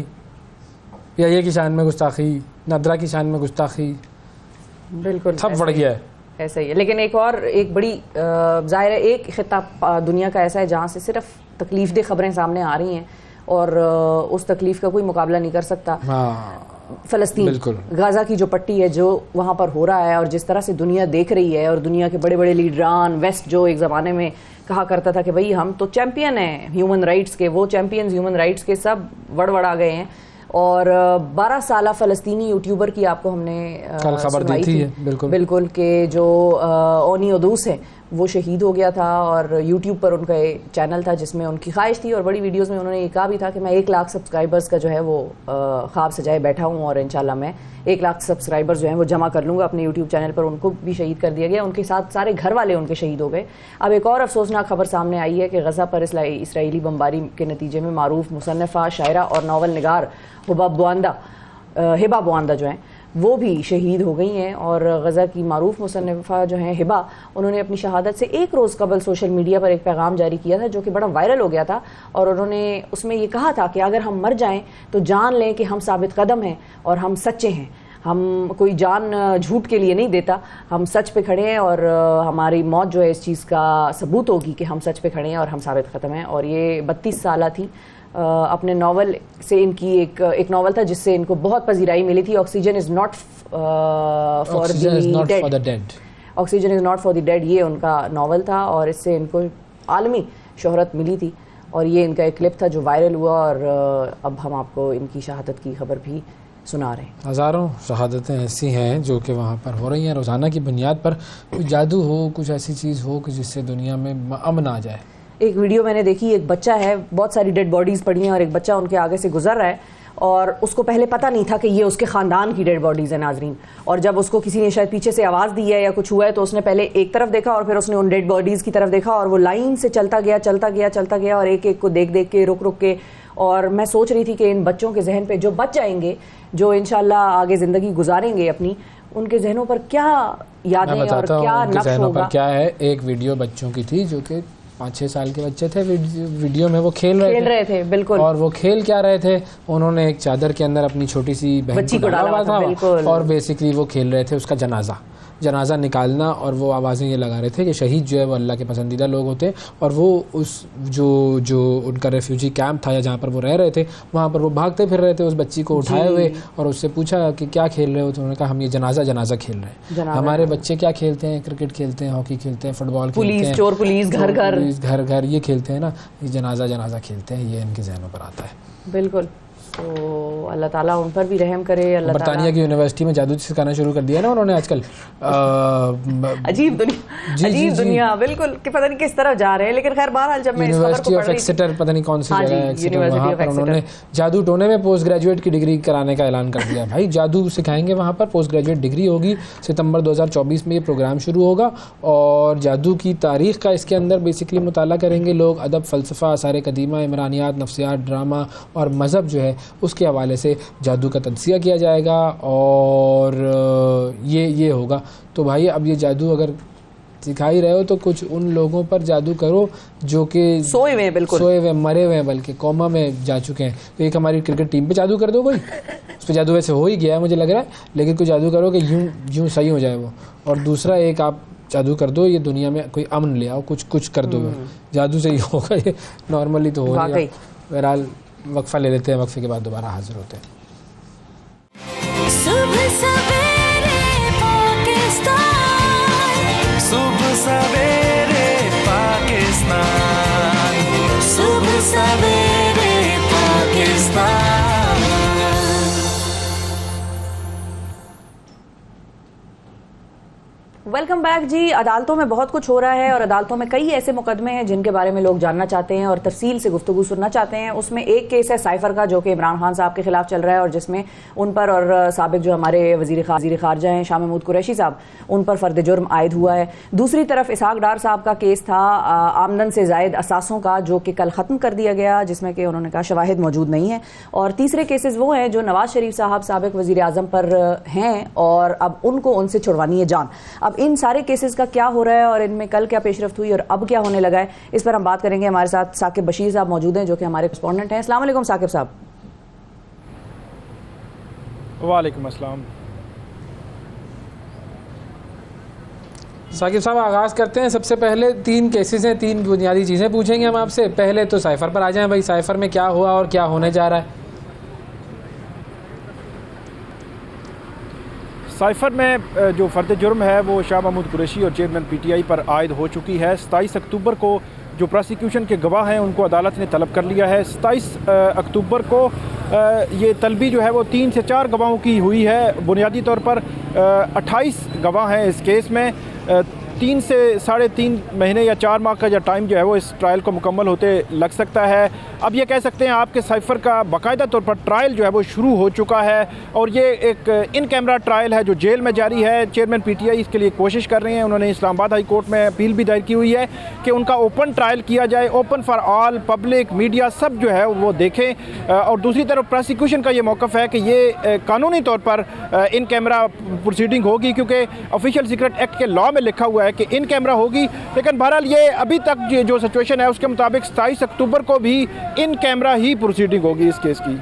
या ये की शान में गुस्ताखी, नादरा की शान में गुस्ताखी,
बिल्कुल
सब बढ़ गया है,
ऐसा ही है। लेकिन एक बड़ी ज़ाहिर है एक खिता दुनिया का ऐसा है जहाँ से सिर्फ तकलीफदेह खबरें सामने आ रही हैं, और उस तकलीफ का कोई मुकाबला नहीं कर सकता। फ़लस्तीन, गाज़ा की जो पट्टी है, जो वहाँ पर हो रहा है, और जिस तरह से दुनिया देख रही है, और दुनिया के बड़े बड़े लीडरान, वेस्ट जो एक ज़माने में कहा करता था कि भाई हम तो चैम्पियन हैं ह्यूमन राइट्स के, वो चैम्पियंस ह्यूमन राइट्स के सब वड़ आ गए हैं। और 12 साला फ़लस्तीनी यूट्यूबर की आपको हमने
कल खबर दी थी,
बिल्कुल कि जो ओनी ओदूस है वो शहीद हो गया था, और यूट्यूब पर उनका चैनल था जिसमें उनकी ख्वाहिश थी, और बड़ी वीडियोस में उन्होंने ये कहा भी था कि मैं 1 लाख सब्सक्राइबर्स का जो है वो ख्वाब सजाए बैठा हूँ, और इंशाल्लाह मैं 1 लाख सब्सक्राइबर्स जो हैं वो जमा कर लूँगा अपने यूट्यूब चैनल पर। उनको भी शहीद कर दिया गया, उनके साथ सारे घर वाले उनके शहीद हो गए। अब एक और अफसोसनाक खबर सामने आई है कि गज़ा पर इसराइली बमबारी के नतीजे में मारूफ मुसन्निफ़ा, शायरा और नावल निगार हिबा बुआंदा जो हैं वो भी शहीद हो गई हैं। और गज़ा की मारूफ मुसन्निफ़ा जो हैं हिबा, उन्होंने अपनी शहादत से 1 रोज़ कबल सोशल मीडिया पर एक पैगाम जारी किया था जो कि बड़ा वायरल हो गया था, और उन्होंने उसमें ये कहा था कि अगर हम मर जाएं तो जान लें कि हम साबित कदम हैं और हम सच्चे हैं। हम कोई जान झूठ के लिए नहीं देता, हम सच पे खड़े हैं, और हमारी मौत जो है इस चीज़ का सबूत होगी कि हम सच पे खड़े हैं और हम साबित कदम हैं। और ये 32 साला थी। अपने नावल से इनकी एक नावल था जिससे इनको बहुत पजीराई मिली थी, oxygen is not for the dead. Oxygen is not for the dead, ये उनका नावल था, और इससे इनको आलमी शोहरत मिली थी। और ये इनका एक क्लिप था जो वायरल हुआ, और अब हम आपको इनकी शहादत की खबर भी सुना रहे हैं।
हज़ारों शहादतें ऐसी हैं जो कि वहाँ पर हो रही हैं रोज़ाना की बुनियाद पर। कुछ जादू हो, कुछ ऐसी चीज़ हो कि जिससे दुनिया में अमन आ जाए।
एक वीडियो मैंने देखी, एक बच्चा है, बहुत सारी डेड बॉडीज़ पड़ी हैं, और एक बच्चा उनके आगे से गुजर रहा है, और उसको पहले पता नहीं था कि ये उसके ख़ानदान की डेड बॉडीज़ हैं नाजरीन। और जब उसको किसी ने शायद पीछे से आवाज़ दी है या कुछ हुआ है, तो उसने पहले एक तरफ देखा, और फिर उसने उन डेड बॉडीज़ की तरफ देखा, और वो लाइन से चलता गया, और एक एक को देख के रुक के। और मैं सोच रही थी कि इन बच्चों के जहन पे जो बच जाएंगे, जो इंशाल्लाह आगे ज़िंदगी गुजारेंगे अपनी, उनके जहनों पर क्या यादें और क्या नक्श होगा।
क्या है, एक वीडियो बच्चों की थी जो कि 5-6 साल के बच्चे थे, वीडियो में वो खेल रहे थे
बिल्कुल।
और वो खेल क्या रहे थे, उन्होंने एक चादर के अंदर अपनी छोटी सी बहन को डाला हुआ था, और बेसिकली वो खेल रहे थे उसका जनाजा निकालना, और वो आवाज़ें ये लगा रहे थे कि शहीद जो है वो अल्लाह के पसंदीदा लोग होते हैं। और वो उस जो उनका रेफ्यूजी कैंप था या जहाँ पर वो रह रहे थे, वहाँ पर वो भागते फिर रहे थे उस बच्ची को उठाए हुए, और उससे पूछा कि क्या खेल रहे हो, तो उन्होंने कहा हम ये जनाजा खेल रहे हैं। हमारे बच्चे क्या खेलते हैं, क्रिकेट खेलते हैं, हॉकी खेलते हैं, फुटबॉल खेलते हैं,
चोर पुलिस घर
घर ये खेलते हैं ना, ये जनाजा खेलते हैं, ये इनके जहनों पर आता है।
बिल्कुल तो अल्लाह ताला उन पर भी रहम करे। अल्लाह
बरतानिया की यूनिवर्सिटी में जादू सिखाना शुरू कर दिया ना उन्होंने आजकल।
अजीब दुनिया बिल्कुल कि पता नहीं किस तरफ जा रहे हैं, लेकिन खैर बहरहाल जब मैं
यूनिवर्सिटी ऑफ एक्सेटर पता नहीं कौन सी जगह है, वहाँ पर उन्होंने जादू टोने में पोस्ट ग्रेजुएट की डिग्री कराने का ऐलान कर दिया। भाई जादू सिखाएंगे वहाँ पर, पोस्ट ग्रेजुएट डिग्री होगी। सितंबर 2024 में ये प्रोग्राम शुरू होगा और जादू की तारीख का इसके अंदर बेसिकली मुताला करेंगे लोग। अदब, फ़लसफ़ा, आसार कदीमा, इमरानियात, नफ्सियात, ड्रामा और मज़हब जो है उसके हवाले से जादू का तज्ज़िया किया जाएगा और ये होगा। तो भाई अब ये जादू अगर सिखा ही रहे हो तो कुछ उन लोगों पर जादू करो जो कि
सोए हुए, बिल्कुल
सोए हुए, मरे हुए हैं, बल्कि कोमा में जा चुके हैं। तो एक हमारी क्रिकेट टीम पे जादू कर दो कोई, उस पर जादू वैसे हो ही गया है मुझे लग रहा है, लेकिन कोई जादू करो कि यूं सही हो जाए वो। और दूसरा एक आप जादू कर दो ये दुनिया में कोई अमन ले आओ, कुछ कर दो, जादू से ही होगा ये, नॉर्मली तो हो जाएगा। बहरहाल वक्फा ले लेते हैं, वक्फे के बाद दोबारा हाजिर होते हैं।
सुबह सवेरे पाकिस्तान, सुबह सवेरे पाकिस्तान, सुबह सवेरे पाकिस्तान।
वेलकम बैक जी। अदालतों में बहुत कुछ हो रहा है और अदालतों में कई ऐसे मुकदमे हैं जिनके बारे में लोग जानना चाहते हैं और तफसील से गुफ्तगू सुनना चाहते हैं। उसमें एक केस है साइफर का जो कि इमरान खान साहब के खिलाफ चल रहा है और जिसमें उन पर और साबिक जो हमारे वजीर खारजा हैं शाह महमूद कुरैशी साहब, उन पर फर्द जुर्म आयद हुआ है। दूसरी तरफ इसहाक डार साहब का केस था आमदन से जायद असासों का, जो कि कल ख़त्म कर दिया गया, जिसमें कि उन्होंने कहा शवाहिद मौजूद नहीं है। और तीसरे केसेस वो हैं जो नवाज शरीफ साहब साबिक वजीर आज़म पर हैं और अब उनको उनसे छुड़वानी है जान। अब इन सारे केसेस का क्या हो रहा है और इनमें कल क्या पेशरफ्त हुई और अब क्या होने लगा है, इस पर हम बात करेंगे। हमारे साथ साकिब बशीर साहब मौजूद हैं जो कि हमारे करेस्पॉन्डेंट हैं। अस्सलाम वालेकुम साकिब साहब।
वालेकुम अस्सलाम।
साकिब साहब आगाज़ करते हैं। सबसे पहले 3 केसेस हैं, 3 बुनियादी चीज़ें पूछेंगे हम आपसे। पहले तो साइफर पर आ जाएं भाई, साइफर में क्या हुआ और क्या होने जा रहा है?
साइफर में जो फ़र्द जुर्म है वो शाह महमूद कुरैशी और चेयरमैन PTI पर आयद हो चुकी है। 27 अक्टूबर को जो प्रोसिक्यूशन के गवाह हैं उनको अदालत ने तलब कर लिया है। 27 अक्टूबर को ये तलबी जो है वो 3 से 4 गवाहों की हुई है। बुनियादी तौर पर 28 गवाह हैं इस केस में। 3 से 3.5 महीने या 4 माह का जो टाइम जो है वो इस ट्रायल को मुकम्मल होते लग सकता है। अब ये कह सकते हैं आपके साइफर का बाकायदा तौर पर ट्रायल जो है वो शुरू हो चुका है और ये एक इन कैमरा ट्रायल है जो जेल में जारी है। चेयरमैन PTI इसके लिए कोशिश कर रहे हैं। उन्होंने इस्लामाबाद हाई कोर्ट में अपील भी दायर की हुई है कि उनका ओपन ट्रायल किया जाए, open for all, public, media सब जो है वो देखें। और दूसरी तरफ प्रोसिक्यूशन का ये मौक़िफ़ है कि ये कानूनी तौर पर इन कैमरा प्रोसीडिंग होगी, क्योंकि ऑफिशियल सीक्रेट एक्ट के लॉ में लिखा हुआ है कि इन कैमरा होगी। लेकिन बहरहाल ये अभी तक जो सिचुएशन है उसके मुताबिक 27 अक्टूबर को भी इन कैमरा ही प्रोसीडिंग होगी इस केस की।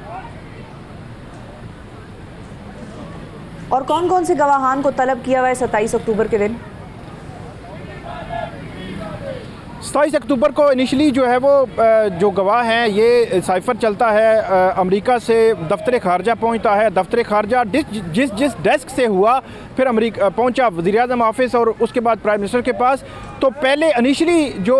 और कौन कौन से गवाहान को तलब किया हुआ है 27 अक्टूबर के दिन?
27 अक्टूबर को इनिशली जो है वो जो गवाह हैं, ये साइफर चलता है अमेरिका से दफ्तर खारजा पहुंचता है। दफ्तर खारजा जिस डेस्क से हुआ फिर अमेरिका पहुंचा वज़ीर-ए-आज़म ऑफिस और उसके बाद प्राइम मिनिस्टर के पास। तो पहले इनिशली जो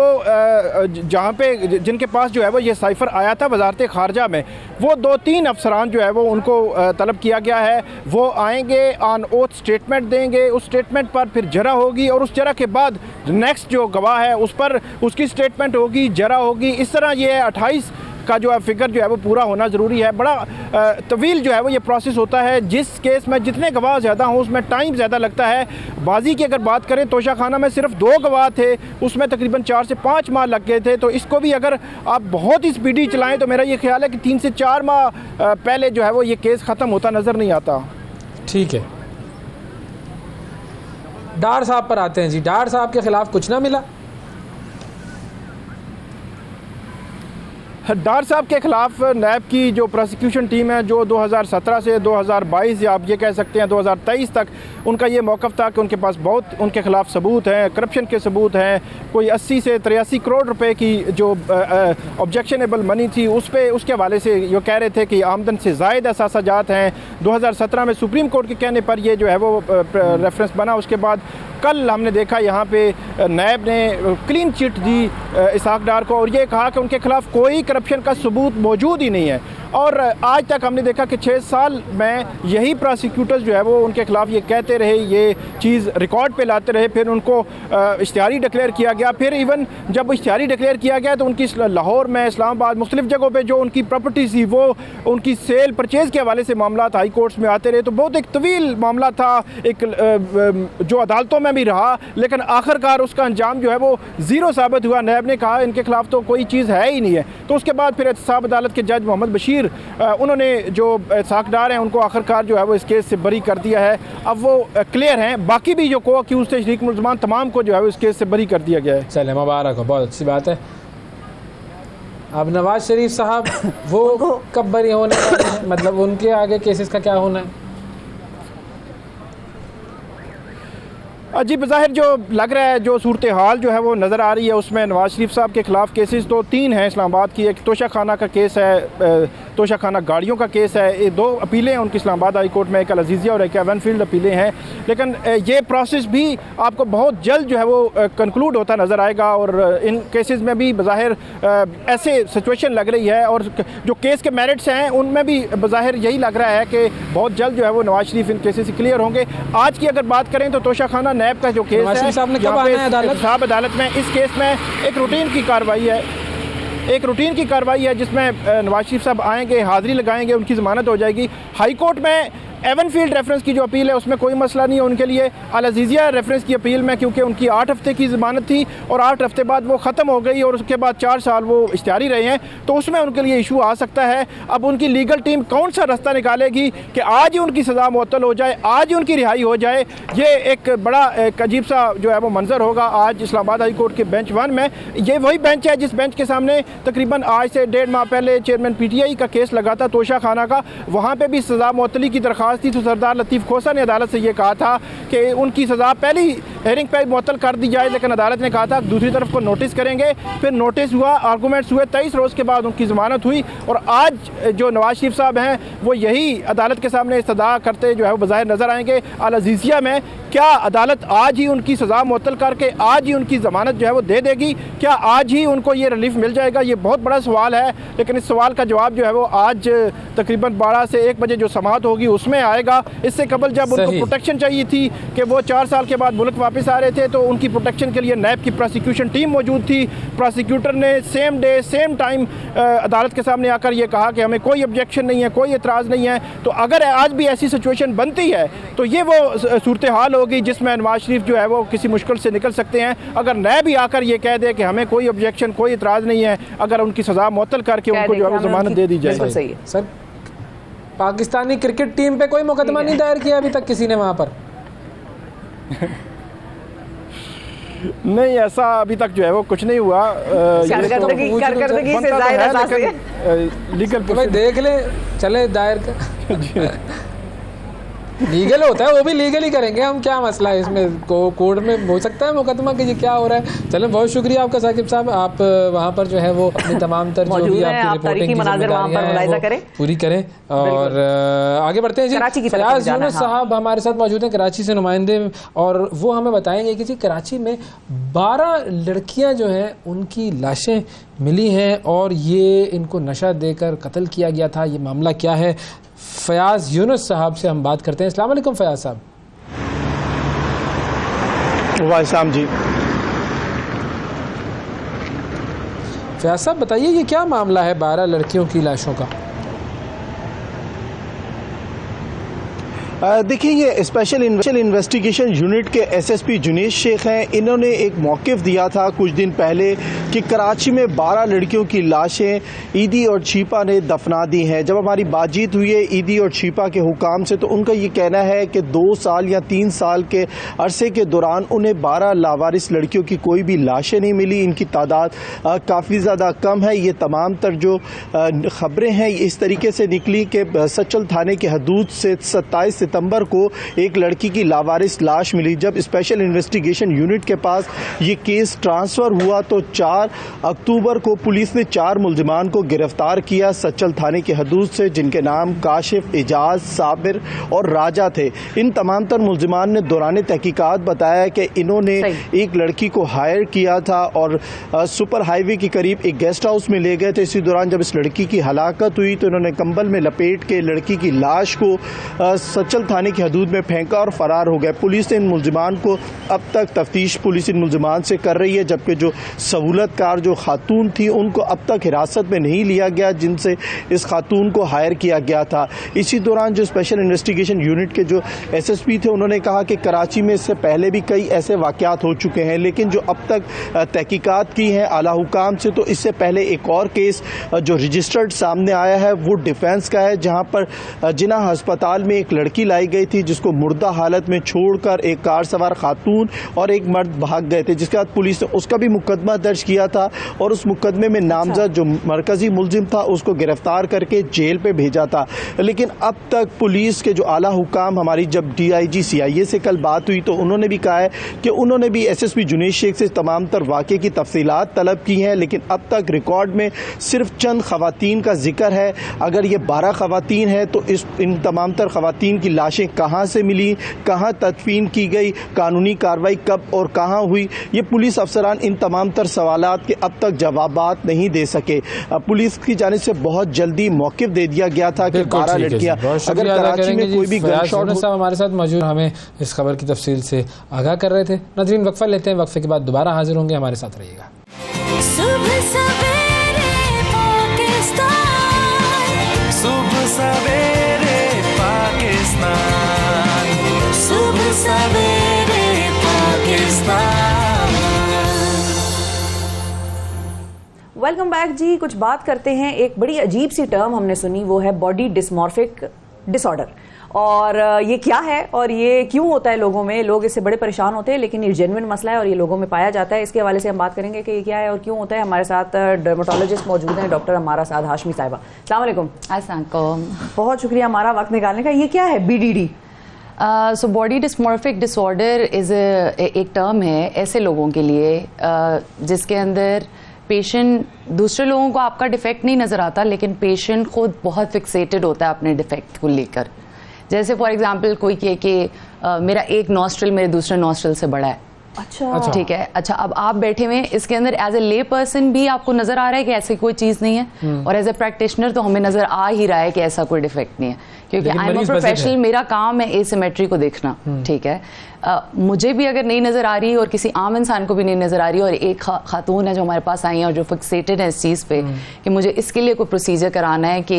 जहाँ पे जिनके पास जो है वो ये साइफर आया था वजारत खारजा में, वो 2-3 अफसरान जो है वो उनको तलब किया गया है। वो आएंगे, ऑन ओथ स्टेटमेंट देंगे, उस स्टेटमेंट पर फिर जरा होगी और उस जरा के बाद नेक्स्ट जो गवाह है उस पर उसकी स्टेटमेंट होगी, जरा होगी। इस तरह ये 28 का जो है फिगर जो है वो पूरा होना ज़रूरी है। बड़ा तवील जो है वो ये प्रोसेस होता है। जिस केस में जितने गवाह ज़्यादा हों उसमें टाइम ज़्यादा लगता है। बाजी की अगर बात करें तोशा खाना में सिर्फ 2 गवाह थे, उसमें तकरीबन 4 से 5 माह लग गए थे। तो इसको भी अगर आप बहुत ही स्पीडी चलाएं तो मेरा ये ख्याल है कि 3 से 4 माह पहले जो है वो ये केस ख़त्म होता नज़र नहीं आता।
ठीक है, डार साहब पर आते हैं जी। डार साहब के खिलाफ कुछ ना मिला?
डार साहब के खिलाफ नैब की जो प्रोसिक्यूशन टीम है जो 2017 से 2022 या आप ये कह सकते हैं 2023 तक उनका ये मौक़िफ़ था कि उनके पास बहुत उनके ख़िलाफ़ सबूत हैं, करप्शन के सबूत हैं। कोई 80 से 83 करोड़ रुपए की जो ऑब्जेक्शनेबल मनी थी उसके हवाले से ये कह रहे थे कि आमदन से ज़ायद असासाजात हैं। 2017 में सुप्रीम कोर्ट के कहने पर ये जो है वो रेफरेंस बना। उसके बाद कल हमने देखा यहाँ पे नैब ने क्लीन चिट दी इसहाक डार को और ये कहा कि उनके खिलाफ कोई करप्शन का सबूत मौजूद ही नहीं है। और आज तक हमने देखा कि 6 साल में यही प्रोसिक्यूटर्स जो है वो उनके खिलाफ ये कहते रहे, ये चीज़ रिकॉर्ड पे लाते रहे, फिर उनको इश्तिहारी डिक्लेयर किया गया। फिर इवन जब इश्तिहारी डिक्लेयर किया गया तो उनकी लाहौर में, इस्लामाबाद, मुख्तलिफ जगहों पे जो उनकी प्रॉपर्टी थी वो उनकी सेल परचेज़ के हवाले से मामला हाई कोर्ट्स में आते रहे। तो बहुत एक तवील मामला था, एक जो अदालतों में भी रहा, लेकिन आखिरकार उसका अंजाम जो है वो ज़ीरो साबित हुआ। नैब ने कहा इनके खिलाफ तो कोई चीज़ है ही नहीं है। तो उसके बाद फिर एहतसाब अदालत के जज मोहम्मद बशीर उन्होंने जो साखदार हैं उनको आखिरकार जो है वो इस केस से बरी कर दिया है। अब वो क्लियर हैं, बाकी भी जो को अक्यूज़ थे शरीक मुल्ज़मान तमाम को जो है वो इस केस से बरी कर दिया गया है।
चले मुबारक हो, बहुत अच्छी बात है। अब नवाज शरीफ साहब वो कब बरी होने वाले हैं, मतलब उनके आगे केसेस का क्या होना है?
जी बज़ाहिर जो लग रहा है, जो सूरत हाल जो है वो नज़र आ रही है, उसमें नवाज शरीफ साहब के ख़िलाफ़ केसेस तो 3 हैं इस्लामाबाद की। एक तोशा खाना का केस है, तोशा खाना गाड़ियों का केस है, ये 2 अपीलें हैं उनकी इस्लामाबाद हाई कोर्ट में, एक अल-अज़ीज़िया और एक एवनफील्ड अपीलें हैं। लेकिन ये प्रोसेस भी आपको बहुत जल्द जो है वो कंक्लूड होता नज़र आएगा और इन केसेस में भी बज़ाहिर ऐसे सिचुएशन लग रही है और जो केस के मेरिट्स हैं उनमें भी बज़ाहिर यही लग रहा है कि बहुत जल्द जो है वो नवाज शरीफ इन केसेस से क्लियर होंगे। आज की अगर बात करें तो तोशा खाना नैब का जो केस है, साहब अदालत में, इस केस में एक रूटीन की कार्रवाई है जिसमें नवाज शरीफ साहब आएंगे, हाज़िरी लगाएंगे, उनकी ज़मानत हो जाएगी। हाई कोर्ट में एवनफील्ड रेफरेंस की जो अपील है उसमें कोई मसला नहीं है उनके लिए। अल-अज़ीज़िया रेफरेंस की अपील में क्योंकि उनकी 8 हफ्ते की ज़मानत थी और 8 हफ्ते बाद वो ख़त्म हो गई और उसके बाद 4 साल वो इश्तिहारी रहे हैं, तो उसमें उनके लिए इशू आ सकता है। अब उनकी लीगल टीम कौन सा रास्ता निकालेगी कि आज ही उनकी सज़ा मुअत्तल हो जाए, आज ही उनकी रिहाई हो जाए, ये एक बड़ा एक अजीब सा जो है वो मंजर होगा आज इस्लामाबाद हाई कोर्ट के बेंच 1 में। ये वही बेंच है जिस बेंच के सामने तकरीबन आज से 1.5 माह पहले चेयरमैन PTI का केस लगा था तोशा खाना का। वहाँ पर भी सज़ा मुअत्तली की दरख्वास्त थी, तो सरदार लतीफ़ खोसा ने अदालत से ये कहा था कि उनकी सज़ा पहली हेयरिंग पे मुअत्तल कर दी जाए, लेकिन अदालत ने कहा था दूसरी तरफ को नोटिस करेंगे। फिर नोटिस हुआ, आर्गूमेंट्स हुए, 23 रोज़ के बाद उनकी ज़मानत हुई और आज जो नवाज शरीफ साहब हैं वो यही अदालत के सामने इस्तदा करते जो है वो बज़ाहिर नज़र आएंगे। अल-अज़ीज़िया में क्या अदालत आज ही उनकी सज़ा मुअत्तल करके आज ही उनकी ज़मानत जो है वो दे देगी? क्या आज ही उनको ये रिलीफ मिल जाएगा? ये बहुत बड़ा सवाल है, लेकिन इस सवाल का जवाब जो है वो आज तकरीबन 12 से 1 बजे जो समाअत होगी उसमें आएगा। इससे कबल जब उनको प्रोटेक्शन चाहिए थी कि वो 4 साल के बाद मुल्क वापस आ रहे थे, तो उनकी प्रोटेक्शन के लिए नैब की प्रोसिक्यूशन टीम मौजूद थी। प्रोसिक्यूटर ने सेम डे सेम टाइम अदालत के सामने आकर ये कहा कि हमें कोई ऑब्जेक्शन नहीं है, कोई एतराज़ नहीं है। तो अगर आज भी ऐसी सिचुएशन बनती है तो ये वो सूरत हाल होगी जिसमें नवाज शरीफ जो है वो किसी मुश्किल से निकल सकते हैं। अगर नैब भी आकर ये कह दे कि हमें कोई ऑब्जेक्शन, कोई एतराज़ नहीं है, अगर उनकी सज़ा मुअत्तल करके उनको जो है ज़मानत दे दी जाए।
सर, पाकिस्तानी क्रिकेट टीम पे कोई मुकदमा नहीं दायर किया अभी तक किसी ने वहाँ पर?
नहीं, ऐसा अभी तक जो है वो कुछ नहीं हुआ। लीगल
भाई देख ले, चले दायर कर लीगल होता है, वो भी लीगल ही करेंगे हम, क्या मसला है इसमें? कोर्ट में हो सकता है मुकदमा कि ये क्या हो रहा है। चलें, बहुत शुक्रिया आपका साकिब साहब, आप वहाँ पर जो है वो अपनी तमाम तर जो भी आपकी रिपोर्टिंग की जिम्मेदारियां हैं पूरी करें और आगे बढ़ते हैं जी। फयाज यूनुस साहब हमारे साथ मौजूद हैं, कराची से नुमाइंदे, और वो हमें बताएंगे कि जी कराची में 12 लड़कियाँ जो हैं उनकी लाशें मिली हैं और ये इनको नशा देकर कत्ल किया गया था। ये मामला क्या है? फयाज यूनुस साहब से हम बात करते हैं। अस्सलाम वालेकुम फयाज साहब।
वालेकुम जी।
फयाज साहब बताइए ये क्या मामला है 12 लड़कियों की लाशों का?
देखिए, ये स्पेशल इन्वेस्टिगेशन यूनिट के SSP जुनेद शेख हैं। इन्होंने एक मौक़िफ़ दिया था कुछ दिन पहले कि कराची में 12 लड़कियों की लाशें ईदी और छिपा ने दफना दी हैं। जब हमारी बातचीत हुई है ईदी और छिपा के हुकाम से, तो उनका ये कहना है कि 2 साल या 3 साल के अरसे के दौरान उन्हें 12 लावारिस लड़कियों की कोई भी लाशें नहीं मिली। इनकी तादाद काफ़ी ज़्यादा कम है। ये तमाम तर जो ख़बरें हैं इस तरीके से निकली कि सचल थाने के हदूद से 27 सितंबर को एक लड़की की लावारिस लाश मिली। जब स्पेशल इन्वेस्टिगेशन यूनिट के पास ये केस ट्रांसफ़र हुआ तो 4 अक्टूबर को पुलिस ने 4 मुलजिमान को गिरफ्तार किया सच्चल थाने की हदूद से, जिनके नाम काशिफ, एजाज, साबिर और राजा थे। इन तमाम तर मुलजिमान ने दौरान तहकीकात बताया कि इन्होंने एक लड़की को हायर किया था और सुपर हाईवे के करीब एक गेस्ट हाउस में ले गए थे। इसी दौरान जब इस लड़की की हलाकत हुई तो इन्होंने कंबल में लपेट के लड़की की लाश को सच्चल थाने की हदूद में फेंका और फरार हो गए। पुलिस ने इन मुलजिमान को अब तक तफ्तीश पुलिस इन मुलजिमान से कर रही है, जबकि जो सहूलतकार जो खातून थी उनको अब तक हिरासत में नहीं लिया गया जिनसे इस खातून को हायर किया गया था। इसी दौरान जो स्पेशल इन्वेस्टिगेशन यूनिट के जो SSP थे उन्होंने कहा कि कराची में इससे पहले भी कई ऐसे वाक़यात हो चुके हैं, लेकिन जो अब तक तहकीकात की हैं आला हुकाम से, तो इससे पहले एक और केस जो रजिस्टर्ड सामने आया है वो डिफेंस का है, जहां पर जिन्ना अस्पताल में एक लड़की लाई गई थी जिसको मुर्दा हालत में छोड़कर एक कार सवार खातून और एक मर्द भाग गए थे, जिसके बाद पुलिस ने उसका भी मुकदमा दर्ज किया था और उस मुकदमे में नामजद जो मरकजी मुलजिम था उसको गिरफ्तार करके जेल पे भेजा था। लेकिन अब तक पुलिस के जो आला हुकाम, हमारी जब DIG CIA से कल बात हुई तो उन्होंने भी कहा है कि उन्होंने भी SSP जुनेद शेख से तमाम तर वाक़े की तफसीलात तलब की हैं, लेकिन अब तक रिकॉर्ड में सिर्फ चंद खवातीन का जिक्र है। अगर ये 12 खवातीन है तो इन तमाम तर खवातीन की लाशें कहाँ से मिली, कहाँ तदफीन की गई, कानूनी कार्रवाई कब और कहाँ हुई, ये पुलिस अफसरान इन तमाम तर सवालात के अब तक जवाबात नहीं दे सके। पुलिस की जानिब से बहुत जल्दी मौक़िफ़ दे दिया गया था कि 12 लड़कियाँ, अगर कराची में कोई भी गन शॉट
साहब हमारे साथ मौजूद हमें इस खबर की तफसील से आगाह कर रहे थे। नाज़रीन वक्फा लेते हैं, वक्फे के बाद दोबारा हाजिर होंगे, हमारे साथ रहिएगा।
सुबह सवेरे पाकिस्तान, सुबह सवेरे पाकिस्तान, सुबह सवेरे पाकिस्तान।
वेलकम बैक जी। कुछ बात करते हैं, एक बड़ी अजीब सी टर्म हमने सुनी, वो है बॉडी डिस्मॉर्फिक डिसऑर्डर। और ये क्या है और ये क्यों होता है लोगों में, लोग इससे बड़े परेशान होते हैं, लेकिन ये जेन्युइन मसला है और ये लोगों में पाया जाता है। इसके हवाले से हम बात करेंगे कि ये क्या है और क्यों होता है। हमारे साथ डर्मेटोलॉजिस्ट मौजूद हैं, डॉक्टर अमारा साद हाशमी साहिबा। अस्सलाम वालेकुम। बहुत शुक्रिया हमारा वक्त निकालने का। ये क्या है BDD?
So body dysmorphic disorder एक टर्म है ऐसे लोगों के लिए जिसके अंदर पेशेंट, दूसरे लोगों को आपका डिफेक्ट नहीं नज़र आता, लेकिन पेशेंट खुद बहुत फिक्सेटेड होता है अपने डिफेक्ट को लेकर। जैसे फॉर एग्जांपल कोई कहे कि मेरा एक नॉस्ट्रल मेरे दूसरे नॉस्ट्रल से बड़ा है। अच्छा ठीक है। अच्छा, अब आप बैठे हुए इसके अंदर एज ए ले पर्सन भी आपको नजर आ रहा है कि ऐसी कोई चीज नहीं है, और एज ए प्रैक्टिशनर तो हमें नजर आ ही रहा है कि ऐसा कोई डिफेक्ट नहीं है, क्योंकि आई एम अ प्रोफेशनल, मेरा काम है एसिमेट्री को देखना। ठीक है, मुझे भी अगर नहीं नजर आ रही और किसी आम इंसान को भी नहीं नजर आ रही, और एक खातून है जो हमारे पास आई है और जो फिक्सेटेड है इस चीज पे कि मुझे इसके लिए कोई प्रोसीजर कराना है कि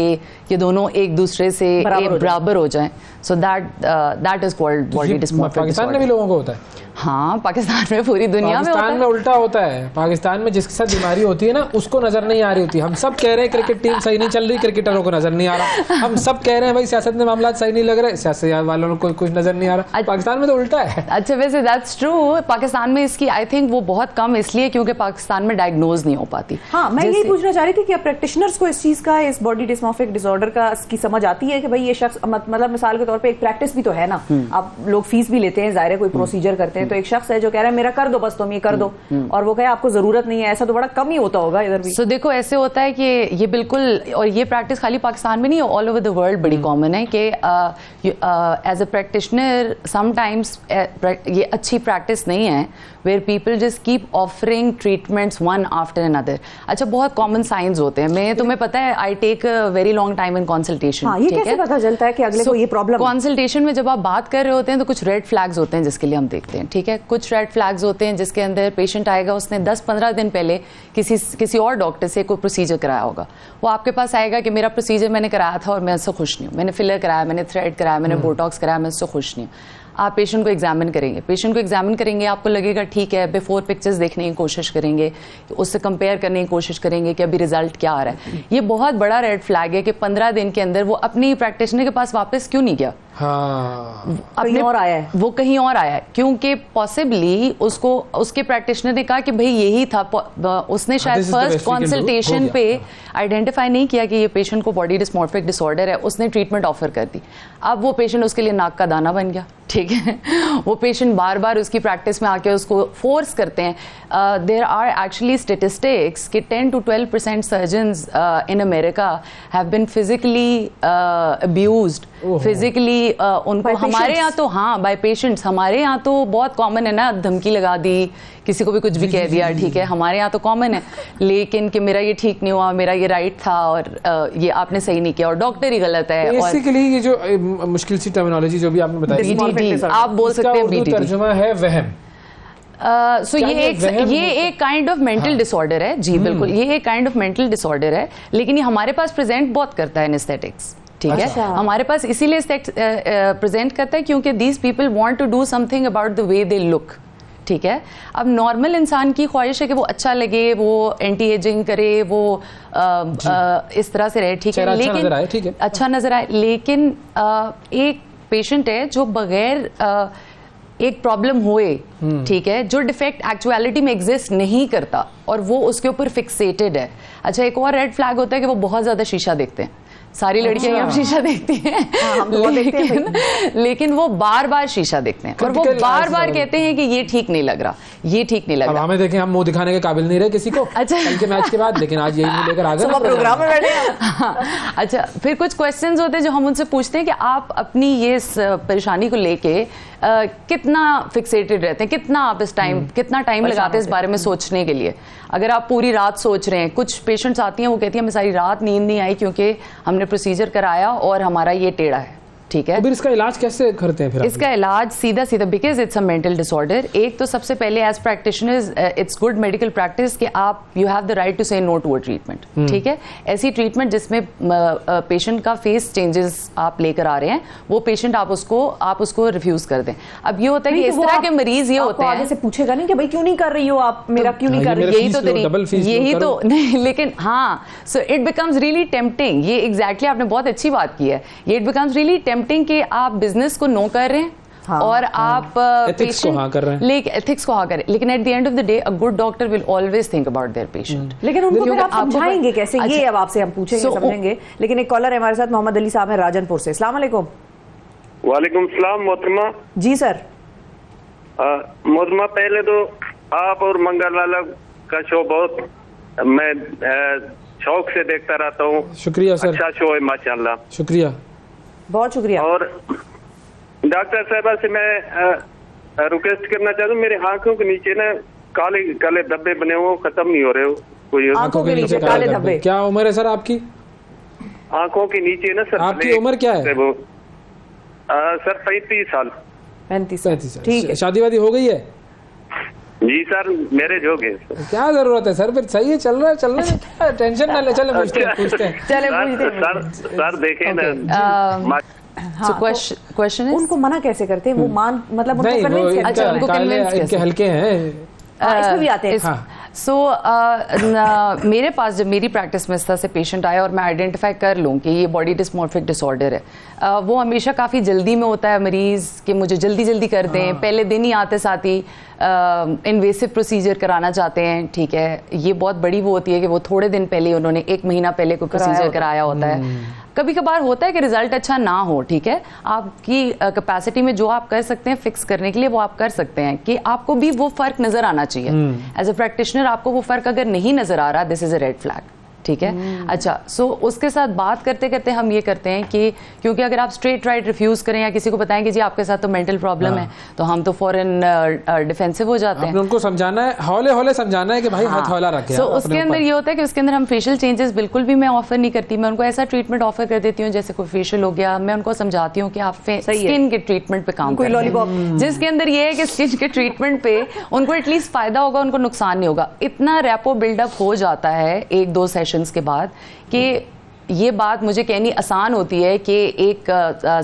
ये दोनों एक दूसरे से बराबर हो जाएं, so that is called body dysmorphic.
Pakistan में भी लोगों को होता है?
हाँ, पाकिस्तान में, पूरी दुनिया में होता है।
पाकिस्तान में उल्टा होता है। पाकिस्तान में जिसके साथ बीमारी होती है ना उसको नजर नहीं आ रही होती। हम सब कह रहे हैं क्रिकेट टीम सही नहीं चल रही, क्रिकेटरों को नजर नहीं आ रहा। हम सब कह रहे हैं भाई सियासत में मामला सही नहीं लग रहे, सियासत वालों को कुछ नजर नहीं आ रहा। पाकिस्तान में तो उल्टा है।
अच्छा, वैसे दैट्स ट्रू। पाकिस्तान में इसकी आई थिंक वो बहुत कम इसलिए क्योंकि पाकिस्तान में डायग्नोज नहीं हो पाती।
हाँ, मैं यही पूछना चाह रही थी कि प्रैक्टिशनर्स को इस चीज का, इस बॉडी डिस्मॉर्फिक डिसऑर्डर का की समझ आती है कि भाई ये शख्स, मतलब मिसाल के तौर पे एक प्रैक्टिस भी तो है ना, आप लोग फीस भी लेते हैं, जाहिर है कोई प्रोसीजर करते हैं, तो एक शख्स है जो कह रहा है मेरा कर दो बस, तुम ये कर दो, और वो कहे आपको जरूरत नहीं है, ऐसा तो बड़ा कम ही होता होगा इधर भी।
So, देखो ऐसे होता है कि ये बिल्कुल, और ये प्रैक्टिस खाली पाकिस्तान में नहीं, ऑल ओवर द वर्ल्ड बड़ी कॉमन है कि एज अ प्रैक्टिशनर समटाइम्स ये अच्छी प्रैक्टिस नहीं है where people just keep offering treatments one after another. अच्छा, बहुत कॉमन साइंस होते हैं, मैं तुम्हें पता है I take very long time in consultation.
हाँ, ये कैसे पता चलता है कि अगले को ये प्रॉब्लम?
कंसल्टेशन में जब आप बात कर रहे होते हैं तो कुछ रेड फ्लैग्स होते हैं जिसके लिए हम देखते हैं। ठीक है, कुछ रेड फ्लैग्स होते हैं जिसके अंदर पेशेंट आएगा, उसने 10-15 दिन पहले किसी और डॉक्टर से कोई प्रोसीजर कराया होगा, वो आपके पास आएगा कि मेरा प्रोसीजर मैंने कराया था और मैं उससे खुश नहीं हूँ, मैंने फिलर कराया, मैंने थ्रेड कराया, मैंने बोटॉक्स कराया, मैं उससे खुश नहीं हूँ। आप पेशेंट को एग्जामिन करेंगे, आपको लगेगा ठीक है, बिफोर पिक्चर्स देखने की कोशिश करेंगे, उससे कंपेयर करने की कोशिश करेंगे कि अभी रिजल्ट क्या आ रहा है। ये बहुत बड़ा रेड फ्लैग है कि 15 दिन के अंदर वो अपनी प्रैक्टिशनर के पास वापस क्यों नहीं गया।
हाँ,
कहीं और आया है,
वो कहीं और आया है, क्योंकि पॉसिबली उसको उसके प्रैक्टिशनर ने कहा कि भाई यही था, उसने शायद फर्स्ट कंसल्टेशन पे आइडेंटिफाई नहीं किया कि ये पेशेंट को बॉडी डिस्मॉर्फिक डिसऑर्डर है, उसने ट्रीटमेंट ऑफर कर दी। अब वो पेशेंट उसके लिए नाक का दाना बन गया, ठीक है। वो पेशेंट बार बार उसकी प्रैक्टिस में आके उसको फोर्स करते हैं। देयर आर एक्चुअली स्टेटिस्टिक्स कि 10 to 12% surgeons in America have been physically abused, physically उनको, हमारे यहाँ तो हाँ बाय पेशेंट्स, हमारे यहाँ तो बहुत कॉमन है ना, धमकी लगा दी, किसी को भी कुछ भी कह दिया, ठीक है, हमारे यहाँ तो कॉमन है। लेकिन कि मेरा ये ठीक नहीं हुआ, मेरा ये राइट था और ये आपने सही नहीं किया और डॉक्टर ही गलत है।
बेसिकली ये जो मुश्किल सी टर्मिनोलॉजी जो भी आपने बताई,
आप बोल सकते हैं BDD,
तर्जुमा है वहम।
सो ये एक काइंड ऑफ मेंटल डिसऑर्डर है जी, बिल्कुल, ये एक काइंड ऑफ मेंटल डिसऑर्डर है, लेकिन ये हमारे पास प्रेजेंट बहुत करता है एनेस्थेटिक्स, ठीक है। हमारे पास इसीलिए प्रेजेंट करता है क्योंकि these people want to do something about the way they look, ठीक है। अब नॉर्मल इंसान की ख्वाहिश है कि वो अच्छा लगे, वो एंटी एजिंग करे, वो इस तरह से रहे, ठीक है, लेकिन अच्छा नजर आए, लेकिन एक पेशेंट है जो बगैर एक प्रॉब्लम हुए, ठीक है, जो डिफेक्ट एक्चुअलिटी में एग्जिस्ट नहीं करता और वो उसके ऊपर फिक्सेटेड है। अच्छा, एक और रेड फ्लैग होता है कि वो बहुत ज्यादा शीशा देखते हैं। सारी लड़कियां यहाँ शीशा देखती हैं, लेकिन वो बार बार शीशा देखते हैं और वो बार बार कहते हैं कि ये ठीक नहीं लग रहा, ये ठीक नहीं लग रहा।
हमें देखें, हम मुंह दिखाने के काबिल नहीं रहे किसी को, अच्छा, कल के मैच के बाद, लेकिन आज यही लेकर आ गए
प्रोग्राम में बैठे।
अच्छा, फिर कुछ क्वेश्चंस होते हैं जो हम उनसे पूछते हैं कि आप अपनी ये परेशानी को लेके कितना फिक्सेटेड रहते हैं, कितना आप इस टाइम कितना टाइम लगाते हैं इस बारे में सोचने के लिए। अगर आप पूरी रात सोच रहे हैं, कुछ पेशेंट्स आती हैं वो कहती हैं हमें सारी रात नींद नहीं आई क्योंकि हमने प्रोसीजर कराया और हमारा ये टेढ़ा है, ठीक है।
फिर इसका इलाज कैसे करते हैं? फिर
इसका इलाज सीधा because it's a mental disorder, एक तो सबसे पहले as practitioners it's good medical practice कि आप you have the right to say no to a treatment, ठीक है। ऐसी ट्रीटमेंट जिसमें पेशेंट का फेस चेंजेस आप लेकर आ रहे हैं, वो पेशेंट आप उसको रिफ्यूज कर दें। अब ये होता है कि इस तरह के मरीज ये होते हैं,
आगे से पूछेगा नहीं कि भाई क्यों नहीं कर रही हो आप, मेरा क्यों नहीं कर रही,
यही तो नहीं, लेकिन हाँ, so it becomes really tempting. ये एग्जैक्टली आपने बहुत अच्छी बात की है, ये इट बिकम्स रियली टेम्पटिंग कि आप बिजनेस को नो कर रहे हैं, हाँ, और आप
एथिक्स को हाँ कर रहे हैं,
एथिक्स को हाँ कर रहे हैं, लेकिन at the end of the day a good doctor will always think about their patient.
लेकिन उनको फिर आप समझाएंगे कैसे? ये अब आपसे हम पूछेंगे, समझेंगे। लेकिन एक कॉलर है हमारे साथ, मोहम्मद अली साहब है राजनपुर से। अस्सलाम वालेकुम।
वालेकुम सलाम मोहतरमा
जी सर।
मोहतरमा, पहले तो आप और मंगल लाला का शो बहुत मैं शौक से देखता रहता हूँ।
शुक्रिया सर,
अच्छा शो है माशाल्लाह।
शुक्रिया,
बहुत शुक्रिया।
और डॉक्टर साहबा से मैं रिक्वेस्ट करना चाहता हूँ, मेरे आंखों के नीचे ना काले काले धब्बे बने हुए, खत्म नहीं हो रहे। कोई
आंखों के नीचे काले धब्बे?
क्या उम्र है सर आपकी?
आंखों के नीचे ना सर।
आपकी उम्र क्या है?
वो सर 35 साल।
35 साल, ठीक है।
शादी वादी हो गई है?
जी सर, मैरिज हो गए।
क्या जरूरत है सर, फिर सही है, चल रहा है, चलने में क्या टेंशन ना ले। चले पूछते हैं
सर देखें ना।
क्वेश्चन है
उनको मना कैसे करते हैं? वो मान मतलब उनको
कन्विंस कैसे? हल्के हैं,
इसमें भी आते हैं।
सो मेरे पास जब मेरी प्रैक्टिस में इस तरह से पेशेंट आया और मैं आइडेंटिफाई कर लूँ कि ये बॉडी डिस्मॉर्फिक डिसऑर्डर है, वो हमेशा काफ़ी जल्दी में होता है मरीज़ कि मुझे जल्दी कर दें, पहले दिन ही आते साथ ही इन्वेसिव प्रोसीजर कराना चाहते हैं, ठीक है। ये बहुत बड़ी वो होती है कि वो थोड़े दिन पहले उन्होंने 1 महीना पहले कोई प्रोसीजर कराया होता है। कभी कभार होता है कि रिजल्ट अच्छा ना हो, ठीक है। आपकी कैपेसिटी में जो आप कर सकते हैं फिक्स करने के लिए वो आप कर सकते हैं कि आपको भी वो फर्क नजर आना चाहिए। एज अ प्रैक्टिशनर आपको वो फर्क अगर नहीं नजर आ रहा, this is a red flag, ठीक है। अच्छा, सो उसके साथ बात करते करते हम ये करते हैं कि क्योंकि अगर आप स्ट्रेट राइट रिफ्यूज करें या किसी को बताएं कि जी आपके साथ तो मेंटल प्रॉब्लम है, तो हम तो फौरन डिफेंसिव हो जाते हैं।
उनको समझाना है, हौले हौले समझाना है कि भाई हाथ हौला रखें।
सो उसके अंदर ये होता है कि उसके अंदर हम फेशियल चेंजेस बिल्कुल भी मैं ऑफर नहीं करती। मैं उनको ऐसा ट्रीटमेंट ऑफर कर देती हूँ जैसे कोई फेशियल हो गया। मैं उनको समझाती हूँ कि आप स्किन के ट्रीटमेंट पे काम करें, जिसके अंदर ये है कि स्किन के ट्रीटमेंट पे उनको एटलीस्ट फायदा होगा, उनको नुकसान नहीं होगा। इतना रैपो बिल्डअप हो जाता है 1-2 सेशंस के बाद कि ये बात मुझे कहनी आसान होती है कि एक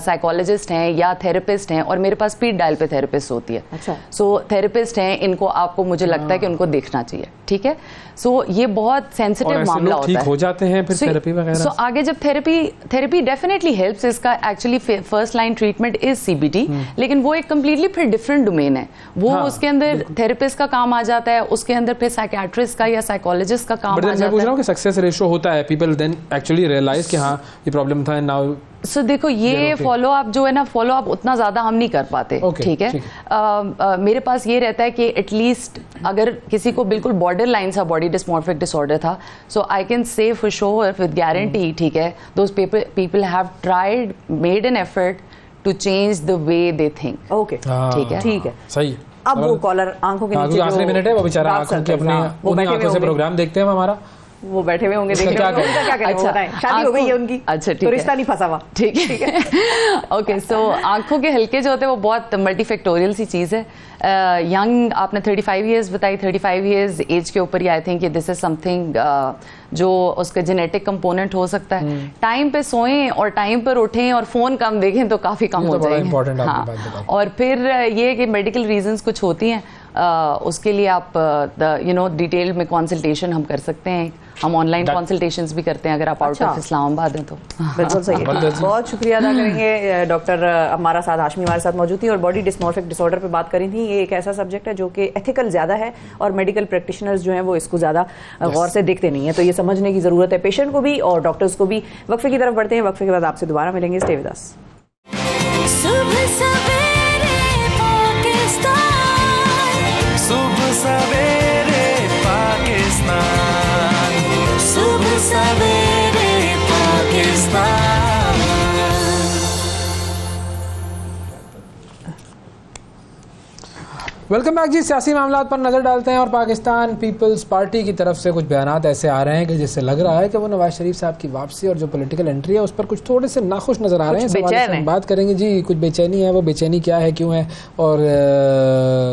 साइकोलॉजिस्ट हैं या थेरेपिस्ट हैं और मेरे पास स्पीड डायल पे थेरेपिस्ट होती है।
अच्छा।
सो थेरेपिस्ट हैं, इनको आपको मुझे लगता है कि उनको देखना चाहिए, ठीक है। सो ये बहुत सेंसिटिव मामला होता है।
ठीक हो जाते हैं फिर थेरेपी वगैरह।
सो आगे जब थेरेपी डेफिनेटली हेल्प्स। इसका actually first line treatment is CBT, लेकिन वो एक कंप्लीटली फिर डिफरेंट डोमेन है। वो उसके अंदर थेरेपिस्ट का काम आ जाता है, उसके अंदर फिर साइकियाट्रिस्ट का या साइकोलॉजिस्ट का काम आ जाता है।
मैं पूछ रहा हूँ कि सक्सेस रेशियो होता है, पीपल देन एक्चुअली रियलाइज कि हाँ ये प्रॉब्लम था एंड नाउ।
सो देखो ये फॉलो अप जो है ना, फॉलो अप उतना ज्यादा हम नहीं कर पाते, ठीक है। मेरे पास ये रहता है कि एटलीस्ट अगर किसी को बिल्कुल बॉर्डर लाइन सा बॉडी डिस्मॉर्फिक डिसऑर्डर था, so I can say for sure with guarantee, ठीक है, those people have tried, made an effort to change the way they think.
Okay,
ठीक है,
ठीक है,
सही।
अब वो कॉलर आंखों के नीचे
आखिरी मिनट है, वो बेचारा आंखों के अपनी आंखों से प्रोग्राम देखते हैं हमारा,
वो बैठे हुए होंगे, देख रहे होंगे उनका क्या करें।
अच्छा,
बताएं, शादी हो गई है उनकी,
अच्छा ठीक
तो
है,
रिश्ता नहीं फंसा हुआ,
ठीक है। ओके, सो आंखों के हल्के जो होते हैं वो बहुत मल्टीफैक्टोरियल सी चीज़ है। यंग आपने 35 इयर्स बताई, 35 इयर्स एज के ऊपर ही I think this is something जो उसका जेनेटिक कंपोनेंट हो सकता है। टाइम पे सोएं और टाइम पर उठें और फोन कम देखें तो काफी कम हो जाएंगे। हाँ, और फिर ये कि मेडिकल रीजंस कुछ होती हैं, उसके लिए आप डिटेल में कंसल्टेशन हम कर सकते हैं। हम ऑनलाइन कंसल्टेशंस भी करते हैं अगर आप आउट ऑफ इस्लामाबाद हैं तो।
बिल्कुल सही है, बहुत शुक्रिया अदा करेंगे। डॉक्टर हमारा साथ हाशमी हमारे साथ मौजूद थी और बॉडी डिस्मॉर्फिक डिसऑर्डर पे बात करी थी। ये एक ऐसा सब्जेक्ट है जो कि एथिकल ज़्यादा है और मेडिकल प्रैक्टिशनर्स जो हैं वो इसको ज़्यादा गौर से देखते नहीं है, तो ये समझने की ज़रूरत है पेशेंट को भी और डॉक्टर्स को भी। वक्फे की तरफ बढ़ते हैं, वक्फे के बाद आपसे दोबारा मिलेंगे। Stay with us.
सुबह सवेरे पाकिस्तान, सुबह सवेरे पाकिस्तान, सुबह सवेरे पाकिस्तान।
वेलकम बैक जी। सियासी मामला पर नजर डालते हैं और पाकिस्तान पीपल्स पार्टी की तरफ से कुछ बयानात ऐसे आ रहे हैं कि जिससे लग रहा है कि वो नवाज शरीफ साहब की वापसी और जो पॉलिटिकल एंट्री है उस पर कुछ थोड़े से नाखुश नजर आ रहे हैं। हम बात करेंगे जी, कुछ बेचैनी है, वो बेचैनी क्या है, क्यों है, और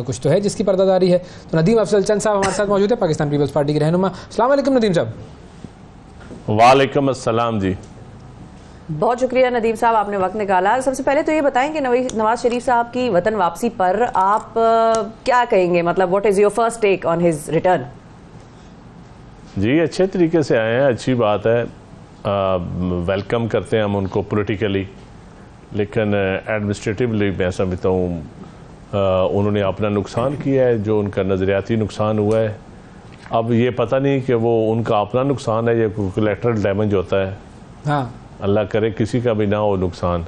कुछ तो है जिसकी पर्दादारी है। तो नदीम अफजल चंद साहब हमारे साथ मौजूद है, पाकिस्तान पीपल्स पार्टी के रहनुमा। अस्सलाम वालेकुम नदीम साहब।
वालेकुम अस्सलाम जी।
बहुत शुक्रिया नदीम साहब, आपने वक्त निकाला। सबसे पहले तो ये बताएं कि नवाज शरीफ साहब की वतन वापसी पर आप क्या कहेंगे, मतलब what is your first take on his return?
जी अच्छे तरीके से आए हैं, अच्छी बात है, वेलकम करते हैं हम उनको पॉलिटिकली, लेकिन एडमिनिस्ट्रेटिवली मैं समझता हूँ उन्होंने अपना नुकसान किया है, जो उनका नज़रियाती नुकसान हुआ है। अब ये पता नहीं कि वो उनका अपना नुकसान है या कोलैटरल डैमेज होता है। हाँ, अल्लाह करे किसी का भी ना हो नुकसान,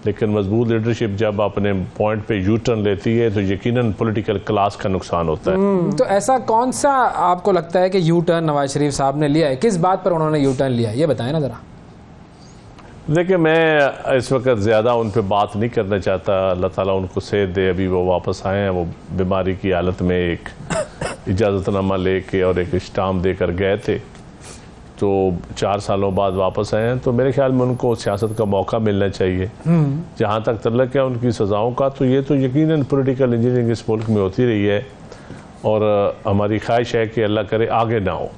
लेकिन मजबूत लीडरशिप जब अपने पॉइंट पे यू टर्न लेती है तो यकीनन पॉलिटिकल क्लास का नुकसान होता है।
तो ऐसा कौन सा आपको लगता है कि यू टर्न नवाज शरीफ साहब ने लिया है, किस बात पर उन्होंने यू टर्न लिया, ये बताएं ना जरा।
देखिए मैं इस वक्त ज़्यादा उन पर बात नहीं करना चाहता, अल्लाह ताला उनको सेहत दे। अभी वो वापस आए हैं, वो बीमारी की हालत में एक इजाज़तनामा लेके और एक स्टाम्प देकर गए थे, तो 4 सालों बाद वापस आए हैं। तो मेरे ख्याल में उनको सियासत का मौका मिलना चाहिए। जहाँ तक तल्लक है उनकी सज़ाओं का, तो ये तो यकीनन पॉलिटिकल इंजीनियरिंग इस मुल्क में होती रही है और हमारी ख्वाहिश है कि अल्लाह करे आगे ना हो।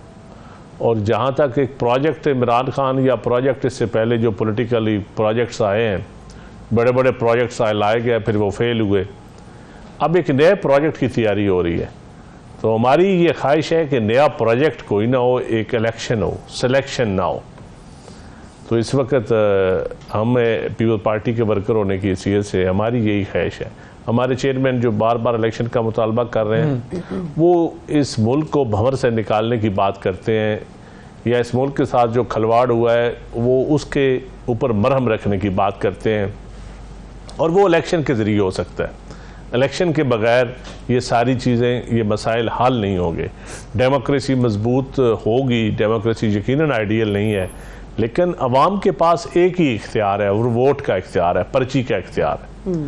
और जहाँ तक एक प्रोजेक्ट इमरान खान या प्रोजेक्ट इससे पहले जो पॉलिटिकली प्रोजेक्ट्स आए हैं, बड़े बड़े प्रोजेक्ट्स लाए गए, फिर वो फेल हुए, अब एक नए प्रोजेक्ट की तैयारी हो रही है। तो हमारी ये ख्वाहिश है कि नया प्रोजेक्ट कोई ना हो, एक इलेक्शन हो, सिलेक्शन ना हो। तो इस वक्त हम पीपल पार्टी के वर्कर होने की हैसियत से हमारी यही ख्वाहिश है। हमारे चेयरमैन जो बार बार इलेक्शन का मुतालबा कर रहे हैं, वो इस मुल्क को भंवर से निकालने की बात करते हैं, या इस मुल्क के साथ जो खलवाड़ हुआ है वो उसके ऊपर मरहम रखने की बात करते हैं, और वो इलेक्शन के ज़रिए हो सकता है। इलेक्शन के बगैर ये सारी चीज़ें, ये मसाइल हल नहीं होंगे। डेमोक्रेसी मजबूत होगी, डेमोक्रेसी यकीनन आइडियल नहीं है, लेकिन अवाम के पास एक ही इख्तियार है और वोट का इख्तियार है, पर्ची का इख्तियार है।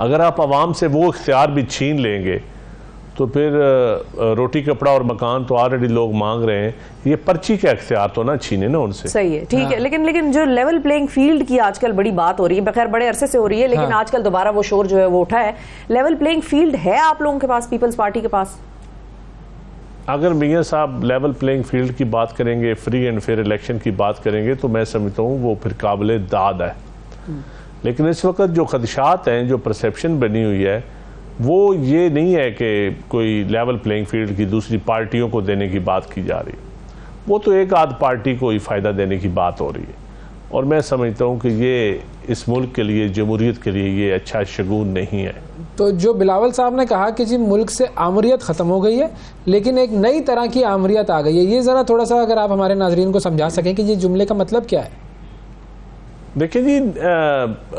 अगर आप अवाम से वो इख्तियार भी छीन लेंगे तो फिर रोटी कपड़ा और मकान तो ऑलरेडी लोग मांग रहे हैं, ये पर्ची का इख्तियार तो ना छीने ना उनसे।
सही है, ठीक है, लेकिन जो लेवल प्लेइंग फील्ड की आजकल बड़ी बात हो रही है, बखैर बड़े अरसे से हो रही है, लेकिन आजकल दोबारा वो शोर जो है वो उठा है। लेवल प्लेइंग फील्ड है आप लोगों के पास, पीपल्स पार्टी के पास?
अगर मियाँ साहब लेवल प्लेइंग फील्ड की बात करेंगे, फ्री एंड फेयर इलेक्शन की बात करेंगे, तो मैं समझता हूँ वो फिर काबिल दाद है। लेकिन इस वक्त जो खदशात हैं, जो परसेप्शन बनी हुई है, वो ये नहीं है कि कोई लेवल प्लेइंग फील्ड की दूसरी पार्टियों को देने की बात की जा रही है, वो तो एक आध पार्टी को ही फ़ायदा देने की बात हो रही है। और मैं समझता हूँ कि ये इस मुल्क के लिए, जमहूरियत के लिए ये अच्छा शगुन नहीं है।
तो जो बिलावल साहब ने कहा कि जी मुल्क से आमरियत ख़त्म हो गई है लेकिन एक नई तरह की आमरियत आ गई है, ये ज़रा थोड़ा सा अगर आप हमारे नाजरीन को समझा सकें कि ये जुमले का मतलब क्या है?
देखिए जी,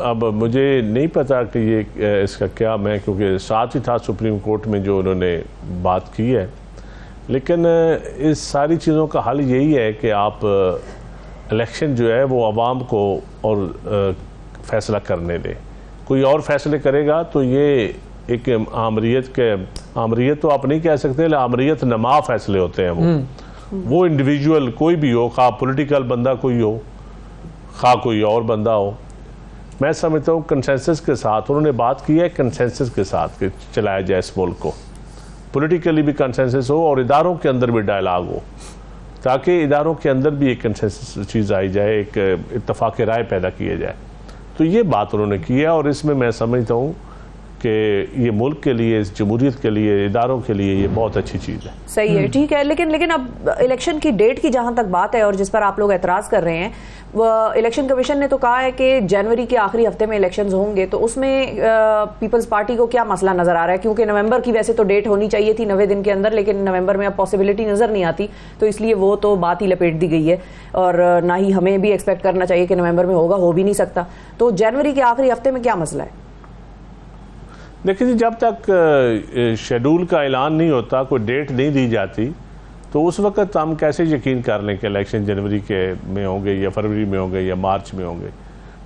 अब मुझे नहीं पता कि ये इसका क्या, मैं क्योंकि साथ ही था सुप्रीम कोर्ट में जो उन्होंने बात की है, लेकिन इस सारी चीज़ों का हल यही है कि आप इलेक्शन जो है वो आवाम को और फैसला करने दें। कोई और फैसले करेगा तो ये एक आमरियत तो आप नहीं कह सकते, आमरियत नमा फैसले होते हैं वो इंडिविजुअल कोई भी हो, खा पॉलिटिकल बंदा कोई हो, खा कोई और बंदा हो। मैं समझता हूँ कंसेंसस के साथ उन्होंने बात की है, कंसेंसस के साथ कि चलाया जाए इस मुल्क को, पॉलिटिकली भी कंसेंसस हो और इदारों के अंदर भी डायलॉग हो, ताकि इदारों के अंदर भी एक कंसेंसस चीज़ आई जाए, एक इत्तफाक राय पैदा किया जाए। तो ये बात उन्होंने की है और इसमें मैं समझता हूँ कि ये मुल्क के लिए, इस जमहूरियत के लिए, इदारों के लिए ये बहुत अच्छी चीज़ है।
सही है, ठीक है। लेकिन अब इलेक्शन की डेट की जहां तक बात है और जिस पर आप लोग एतराज़ कर रहे हैं, इलेक्शन कमीशन ने तो कहा है कि जनवरी के आखिरी हफ्ते में इलेक्शंस होंगे, तो उसमें पीपल्स पार्टी को क्या मसला नजर आ रहा है? क्योंकि नवंबर की वैसे तो डेट होनी चाहिए थी 90 दिन के अंदर, लेकिन नवंबर में अब पॉसिबिलिटी नजर नहीं आती, तो इसलिए वो तो बात ही लपेट दी गई है और ना ही हमें भी एक्सपेक्ट करना चाहिए कि नवंबर में होगा, हो भी नहीं सकता। तो जनवरी के आखिरी हफ्ते में क्या मसला है?
देखिए जी, जब तक शेड्यूल का ऐलान नहीं होता, कोई डेट नहीं दी जाती, तो उस वक्त हम कैसे यकीन कर लें कि इलेक्शन जनवरी के में होंगे या फरवरी में होंगे या मार्च में होंगे?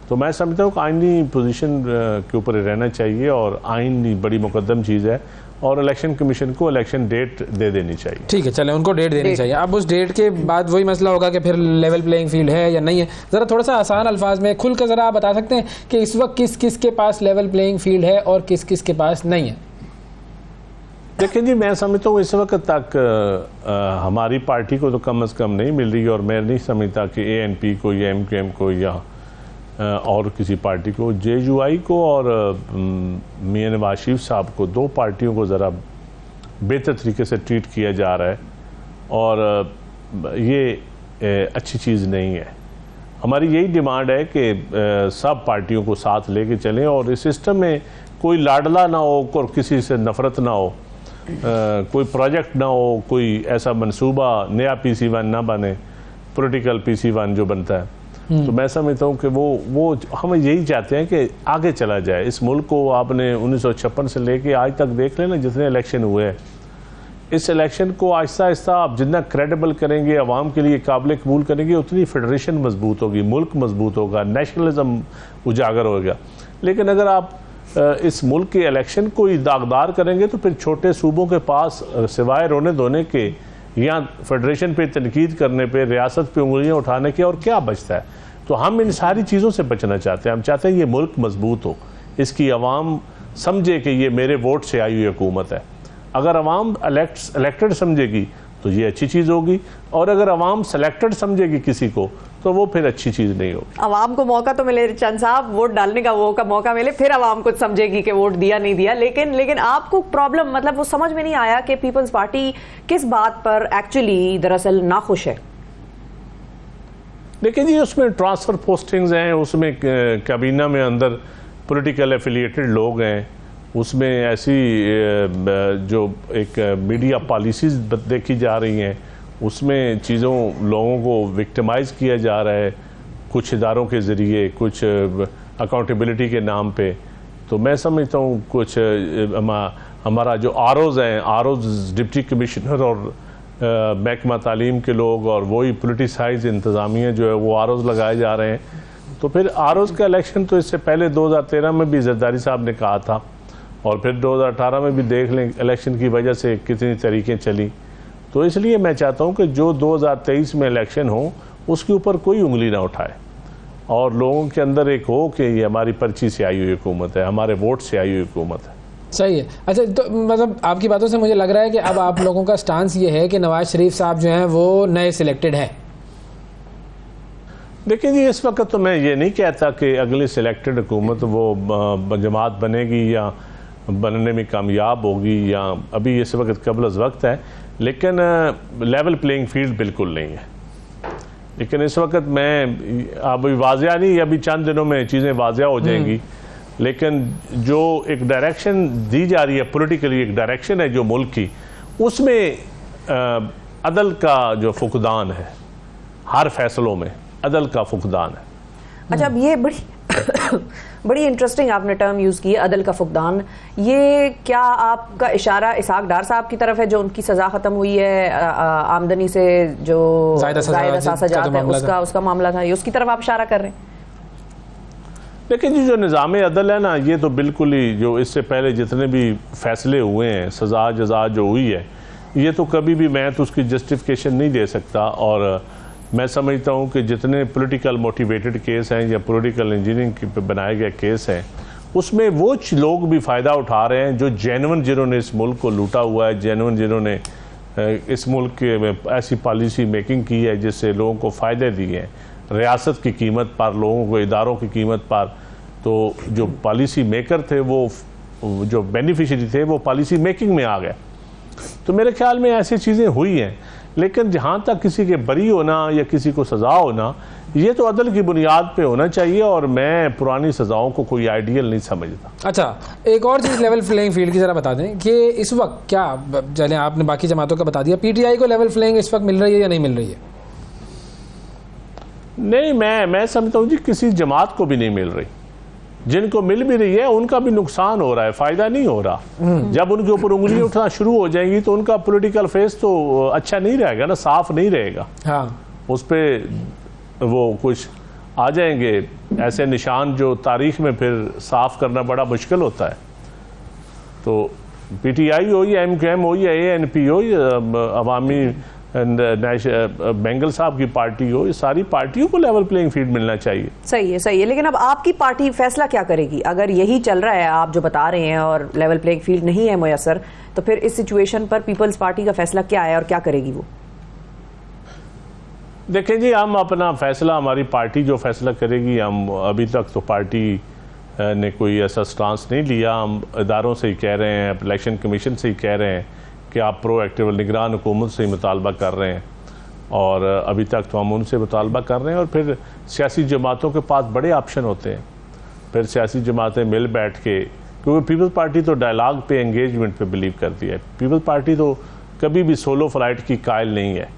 तो मैं समझता हूँ कि आइनी पोजीशन के ऊपर रहना चाहिए और आइन बड़ी मुकद्दम चीज़ है और इलेक्शन कमीशन को इलेक्शन डेट दे देनी चाहिए।
ठीक है, चलें, उनको डेट देनी चाहिए। अब उस डेट के बाद वही मसला होगा कि फिर लेवल प्लेइंग फील्ड है या नहीं है। ज़रा थोड़ा सा आसान अल्फाज में खुल कर ज़रा आप बता सकते हैं कि इस वक्त किस किस के पास लेवल प्लेइंग फील्ड है और किस किस के पास नहीं है?
देखिए जी, मैं समझता हूँ इस वक्त तक हमारी पार्टी को तो कम से कम नहीं मिल रही और मैं नहीं समझता कि ANP को या MQM को या और किसी पार्टी को, JUI को और मियां नवाज शरीफ साहब को, दो पार्टियों को ज़रा बेहतर तरीके से ट्रीट किया जा रहा है और ये अच्छी चीज़ नहीं है। हमारी यही डिमांड है कि सब पार्टियों को साथ लेके चलें और इस सिस्टम में कोई लाडला ना हो और किसी से नफ़रत ना हो, कोई प्रोजेक्ट ना हो, कोई ऐसा मंसूबा नया PC1 ना बने, पॉलिटिकल PC1 जो बनता है। तो मैं समझता हूँ कि वो हम यही चाहते हैं कि आगे चला जाए इस मुल्क को। आपने 1956 से लेके आज तक देख लेना जितने इलेक्शन हुए हैं, इस इलेक्शन को आहिस्ता आहिस्ता आप जितना क्रेडिबल करेंगे, आवाम के लिए काबिल कबूल करेंगे, उतनी फेडरेशन मजबूत होगी, मुल्क मजबूत होगा, नेशनलिज्म उजागर होगा। लेकिन अगर आप इस मुल्क के इलेक्शन को ही दागदार करेंगे तो फिर छोटे सूबों के पास सिवाय रोने धोने के या फेडरेशन पे तनकीद करने पे, रियासत पे उंगलियां उठाने के और क्या बचता है? तो हम इन सारी चीज़ों से बचना चाहते हैं। हम चाहते हैं ये मुल्क मजबूत हो, इसकी आवाम समझे कि ये मेरे वोट से आई हुई हुकूमत है। अगर आवाम इलेक्टेड समझेगी तो ये अच्छी चीज़ होगी और अगर आवाम सेलेक्टेड समझेगी किसी को तो वो फिर अच्छी चीज़ नहीं होगी।
आवाम को मौका तो मिले, चंद साहब, वोट डालने का वो का मौका मिले, फिर आवाम कुछ समझेगी कि वोट दिया नहीं दिया। लेकिन आपको प्रॉब्लम, मतलब वो समझ में नहीं आया कि पीपल्स पार्टी किस बात पर एक्चुअली दरअसल नाखुश है।
देखिए जी, उसमें ट्रांसफ़र पोस्टिंग्स हैं, उसमें कैबिना में अंदर पॉलिटिकल एफिलिएटेड लोग हैं, उसमें ऐसी जो एक मीडिया पॉलिसीज़ देखी जा रही हैं, उसमें चीज़ों लोगों को विक्टिमाइज़ किया जा रहा है कुछ इदारों के ज़रिए, कुछ अकाउंटेबिलिटी के नाम पे। तो मैं समझता हूँ कुछ हमारा जो आरओज़ हैं, आरओज़ डिप्टी कमिश्नर और महकमा तालीम के लोग और वही पोलिटिसाइज इंतज़ामिया जो है वो आरओज़ लगाए जा रहे हैं। तो फिर आरओज़ का इलेक्शन तो इससे पहले 2013 में भी जरदारी साहब ने कहा था और फिर 2018 में भी देख लें इलेक्शन की वजह से कितनी तरीक़ें चली। तो इसलिए मैं चाहता हूं कि जो 2023 में इलेक्शन हो उसके ऊपर कोई उंगली ना उठाए और लोगों के अंदर एक हो कि ये हमारी पर्ची से आई हुई हुकूमत है, हमारे वोट से आई हुई हुकूमत है।
सही है। अच्छा, तो मतलब आपकी बातों से मुझे लग रहा है कि अब आप लोगों का स्टांस ये है कि नवाज शरीफ साहब जो हैं वो नए सिलेक्टेड हैं।
देखिए जी, इस वक्त तो मैं ये नहीं कहता कि अगली सिलेक्टेड हुकूमत वो जमात बनेगी या बनने में कामयाब होगी, या अभी इस वक्त कबल अज़ वक्त है, लेकिन लेवल प्लेइंग फील्ड बिल्कुल नहीं है। लेकिन इस वक्त मैं अभी वाज़िया नहीं, अभी चंद दिनों में चीज़ें वाज़िया हो जाएंगी, लेकिन जो एक डायरेक्शन दी जा रही है पॉलिटिकली, एक डायरेक्शन है जो मुल्क की, उसमें अदल का जो फुकदान है, हर फैसलों में अदल का फुकदान है।
अच्छा, अब ये बड़ी इंटरेस्टिंग आपने टर्म यूज़ की है, अदल का फुकदान। ये क्या आपका इशारा इसहाक डार साहब की तरफ है, जो उनकी सज़ा ख़त्म हुई है आमदनी से, जो ज़ायदा सजात है, उसका मामला था, ये उसकी तरफ आप इशारा कर रहे हैं?
लेकिन जी जो निज़ाम अदल है ना, ये तो बिल्कुल ही जो इससे पहले जितने भी फैसले हुए हैं, सज़ा जज़ा जो हुई है, ये तो कभी भी मैं तो उसकी जस्टिफिकेशन नहीं दे सकता। और मैं समझता हूँ कि जितने पॉलिटिकल मोटिवेटेड केस हैं या पॉलिटिकल इंजीनियरिंग पे बनाए गए केस हैं, उसमें वो लोग भी फ़ायदा उठा रहे हैं जो जेन्युइन, जिन्होंने इस मुल्क को लूटा हुआ है, जेन्युइन जिन्होंने इस मुल्क के ऐसी पॉलिसी मेकिंग की है जिससे लोगों को फ़ायदे दिए हैं, रियासत की कीमत पर, लोगों को इदारों की कीमत पर। तो जो पॉलिसी मेकर थे, वो जो बेनिफिशरी थे, वो पॉलिसी मेकिंग में आ गए। तो मेरे ख्याल में ऐसी चीज़ें हुई हैं, लेकिन जहाँ तक किसी के बरी होना या किसी को सज़ा होना, ये तो अदल की बुनियाद पे होना चाहिए, और मैं पुरानी सज़ाओं को कोई आइडियल नहीं समझता।
अच्छा, एक और चीज़ लेवल प्लेइंग फील्ड की ज़रा बता दें कि इस वक्त क्या, चलें आपने बाकी जमातों का बता दिया, पीटीआई को लेवल प्लेइंग इस वक्त मिल रही है या नहीं मिल रही है?
नहीं, मैं समझता हूँ जी किसी जमात को भी नहीं मिल रही। जिनको मिल भी रही है उनका भी नुकसान हो रहा है, फ़ायदा नहीं हो रहा। जब उनके ऊपर उंगली उठना शुरू हो जाएंगी तो उनका पॉलिटिकल फेस तो अच्छा नहीं रहेगा ना, साफ नहीं रहेगा।
हाँ,
उस पर वो कुछ आ जाएंगे ऐसे निशान जो तारीख में फिर साफ करना बड़ा मुश्किल होता है। तो पीटीआई हो या एमक्यूएम हो या एएनपी हो या अवामी बेंगल साहब की पार्टी हो, ये सारी पार्टियों को लेवल प्लेइंग फील्ड मिलना चाहिए।
सही है, सही है। लेकिन अब आपकी पार्टी फैसला क्या करेगी अगर यही चल रहा है आप जो बता रहे हैं और लेवल प्लेइंग फील्ड नहीं है मुयसर? तो फिर इस सिचुएशन पर पीपल्स पार्टी का फैसला क्या है और क्या करेगी वो?
देखें जी, हम अपना फैसला, हमारी पार्टी जो फैसला करेगी, हम अभी तक तो पार्टी ने कोई ऐसा स्टांस नहीं लिया। हम इदारों से ही कह रहे हैं, इलेक्शन कमीशन से ही कह रहे हैं कि आप प्रोएक्टिव निगरान हुकूमत से ही मुतालबा कर रहे हैं, और अभी तक तो हम उनसे मुतालबा कर रहे हैं। और फिर सियासी जमातों के पास बड़े ऑप्शन होते हैं, फिर सियासी जमातें मिल बैठ के, क्योंकि पीपल्स पार्टी तो डायलॉग पे, एंगेजमेंट पे बिलीव करती है। पीपल्स पार्टी तो कभी भी सोलो फ्लाइट की कायल नहीं है।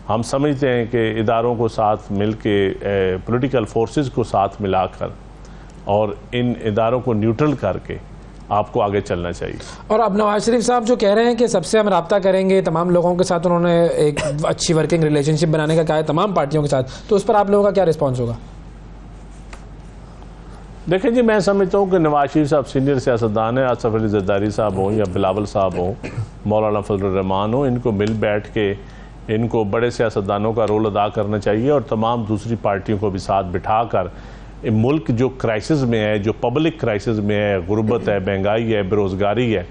हम समझते हैं कि इदारों को साथ मिल के, पोलिटिकल फोर्सेस को साथ मिलाकर और इन इदारों को न्यूट्रल करके आपको आगे चलना चाहिए।
और अब नवाज शरीफ साहब जो कह रहे हैं कि सबसे हम राब्ता करेंगे तमाम लोगों के साथ, उन्होंने एक अच्छी वर्किंग रिलेशनशिप बनाने का कहा है तमाम पार्टियों के साथ, तो उस पर आप लोगों का क्या रिस्पॉन्स होगा?
देखें जी, मैं समझता हूँ कि नवाज शरीफ साहब सीनियर सियासतदान है, आसफ अली जरदारी साहब हों या बिलावल साहब हों, मौलाना फजलुर रहमान हो, इनको मिल बैठ के इनको बड़े सियासतदानों का रोल अदा करना चाहिए, और तमाम दूसरी पार्टियों को भी साथ बिठा कर मुल्क जो क्राइसिस में है, जो पब्लिक क्राइसिस में है, गुर्बत है, महंगाई है, बेरोज़गारी है,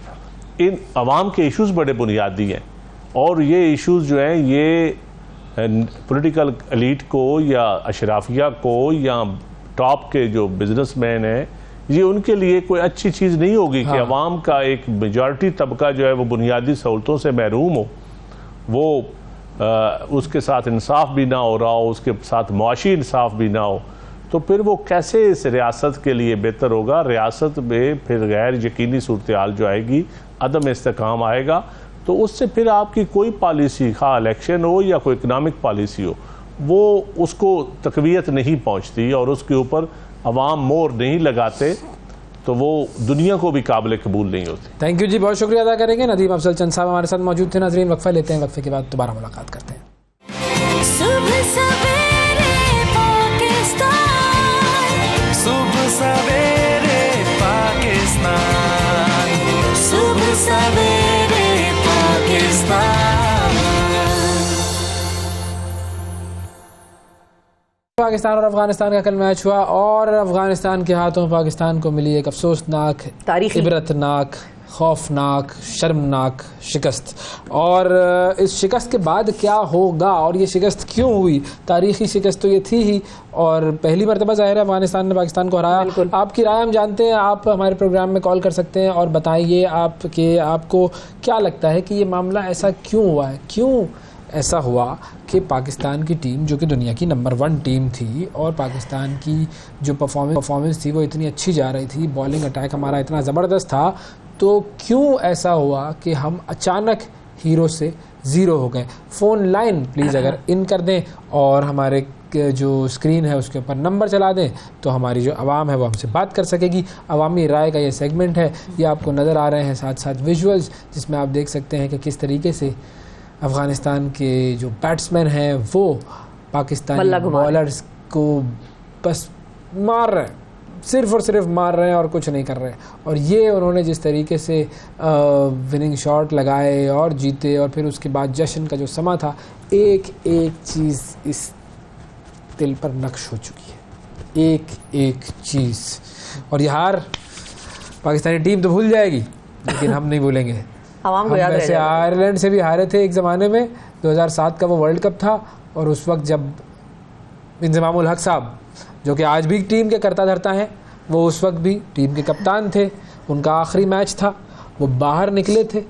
इन अवाम के इश्यूज़ बड़े बुनियादी हैं। और ये इश्यूज़ जो हैं, ये पॉलिटिकल एलीट को या अशराफिया को या टॉप के जो बिजनेसमैन हैं, ये उनके लिए कोई अच्छी चीज़ नहीं होगी कि अवाम का एक मेजॉरिटी तबका जो है वो बुनियादी सहूलतों से महरूम हो, वो उसके साथ इंसाफ भी ना हो रहा हो, उसके साथ मुआशी इंसाफ भी ना हो, तो फिर वो कैसे इस रियासत के लिए बेहतर होगा? रियासत में फिर गैर यकीनी सूरत हाल जो आएगी, अदम इस्तेकाम आएगा, तो उससे फिर आपकी कोई पॉलिसी, खा इलेक्शन हो या कोई इकनॉमिक पॉलिसी हो, वो उसको तकवीयत नहीं पहुँचती और उसके ऊपर अवाम मोहर नहीं लगाते, तो वो दुनिया को भी काबिल कबूल नहीं होती।
थैंक यू जी, बहुत शुक्रिया अदा करेंगे। नदीम अफजल चंद साहब हमारे साथ मौजूद थे। नाज़रीन, वक्फा लेते हैं, वक्फे के बाद दोबारा मुलाकात करते हैं।
सुबह सवेरे पाकिस्तान, सुबह सवेरे पाकिस्तान।
पाकिस्तान और अफगानिस्तान का कल मैच हुआ और अफगानिस्तान के हाथों पाकिस्तान को मिली एक अफसोसनाक, इबरतनाक, खौफनाक, शर्मनाक शिकस्त। और इस शिकस्त के बाद क्या होगा और ये शिकस्त क्यों हुई? तारीखी शिकस्त तो ये थी ही और पहली मरतबा ज़ाहिर है अफगानिस्तान ने पाकिस्तान को हराया। आपकी राय हम जानते हैं, आप हमारे प्रोग्राम में कॉल कर सकते हैं और बताइए आपको क्या लगता है कि ये मामला ऐसा क्यों हुआ है? क्यों ऐसा हुआ कि पाकिस्तान की टीम जो कि दुनिया की नंबर 1 टीम थी और पाकिस्तान की जो परफॉर्मेंस थी वो इतनी अच्छी जा रही थी, बॉलिंग अटैक हमारा इतना ज़बरदस्त था, तो क्यों ऐसा हुआ कि हम अचानक हीरो से ज़ीरो हो गए? फ़ोन लाइन प्लीज़ अगर इन कर दें और हमारे जो स्क्रीन है उसके ऊपर नंबर चला दें तो हमारी जो आवाम है वो हमसे बात कर सकेगी। अवामी राय का ये सेगमेंट है, ये आपको नज़र आ रहे हैं साथ साथ विजुअल्स जिसमें आप देख सकते हैं कि किस तरीके से अफ़गानिस्तान के जो बैट्समैन हैं वो पाकिस्तानी बॉलर्स को बस मार रहे हैं, सिर्फ और सिर्फ मार रहे हैं और कुछ नहीं कर रहे हैं। और ये उन्होंने जिस तरीके से विनिंग शॉट लगाए और जीते और फिर उसके बाद जश्न का जो समा था, एक एक चीज़ इस दिल पर नक्श हो चुकी है, एक एक चीज़। और ये हार पाकिस्तानी टीम तो भूल जाएगी लेकिन हम नहीं भूलेंगे। हम वैसे आयरलैंड से भी हारे थे एक ज़माने में, 2007 का वो वर्ल्ड कप था और उस वक्त जब इंज़माम उल हक साहब जो कि आज भी टीम के करता धरता हैं, वो उस वक्त भी टीम के कप्तान थे, उनका आखिरी मैच था, वो बाहर निकले थे,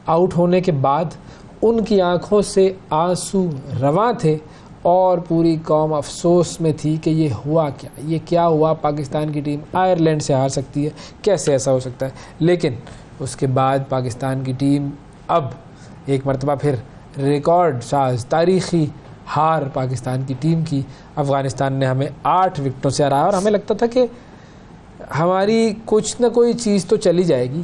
आउट होने के बाद उनकी आंखों से आंसू रवां थे और पूरी कौम अफसोस में थी कि ये हुआ क्या, ये क्या हुआ, पाकिस्तान की टीम आयरलैंड से हार सकती है, कैसे ऐसा हो सकता है। लेकिन उसके बाद पाकिस्तान की टीम अब एक मरतबा फिर रिकॉर्ड साज तारीख़ी हार पाकिस्तान की टीम की, अफ़गानिस्तान ने हमें 8 विकेटों से हराया और हमें लगता था कि हमारी कुछ न कोई चीज़ तो चली जाएगी।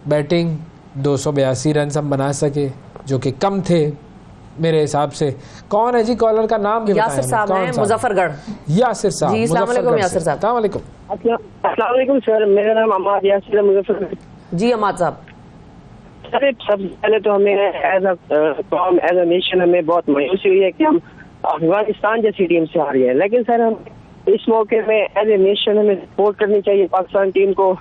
बैटिंग 282 रन हम बना सके जो कि कम थे मेरे हिसाब से। कौन है जी कॉलर का नाम भी
यासिर साहब हैं, मुजफ्फरगढ़।
यासिर साहब जी,
अस्सलाम वालेकुम यासिर साहब।
अस्सलाम वालेकुम।
अस्सलाम वालेकुम सर, मेरा नाम अमाद यासिर है, मुजफ्फरगढ़।
जी अमाद साहब।
सर सबसे पहले तो हमें एज अ नेशन हमें बहुत मायूसी हुई है कि हम अफगानिस्तान जैसी टीम से हार गए। लेकिन सर हम इस मौके में एज ए नेशन हमें सपोर्ट करनी चाहिए पाकिस्तान टीम को।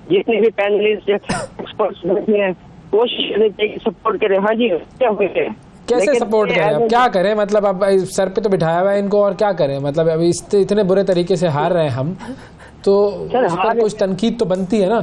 जितने भी पैनलिस्ट एक्सपर्ट्स बैठे हैं कोशिश करनी चाहिए सपोर्ट करें। हाँ जी, क्या हुए
कैसे सपोर्ट करें, अब क्या करें? मतलब अब सर पे तो बिठाया हुआ है इनको और क्या करें? मतलब अभी इतने बुरे तरीके से हार रहे हैं हम, तो उस पर कुछ तनकीद तो बनती है ना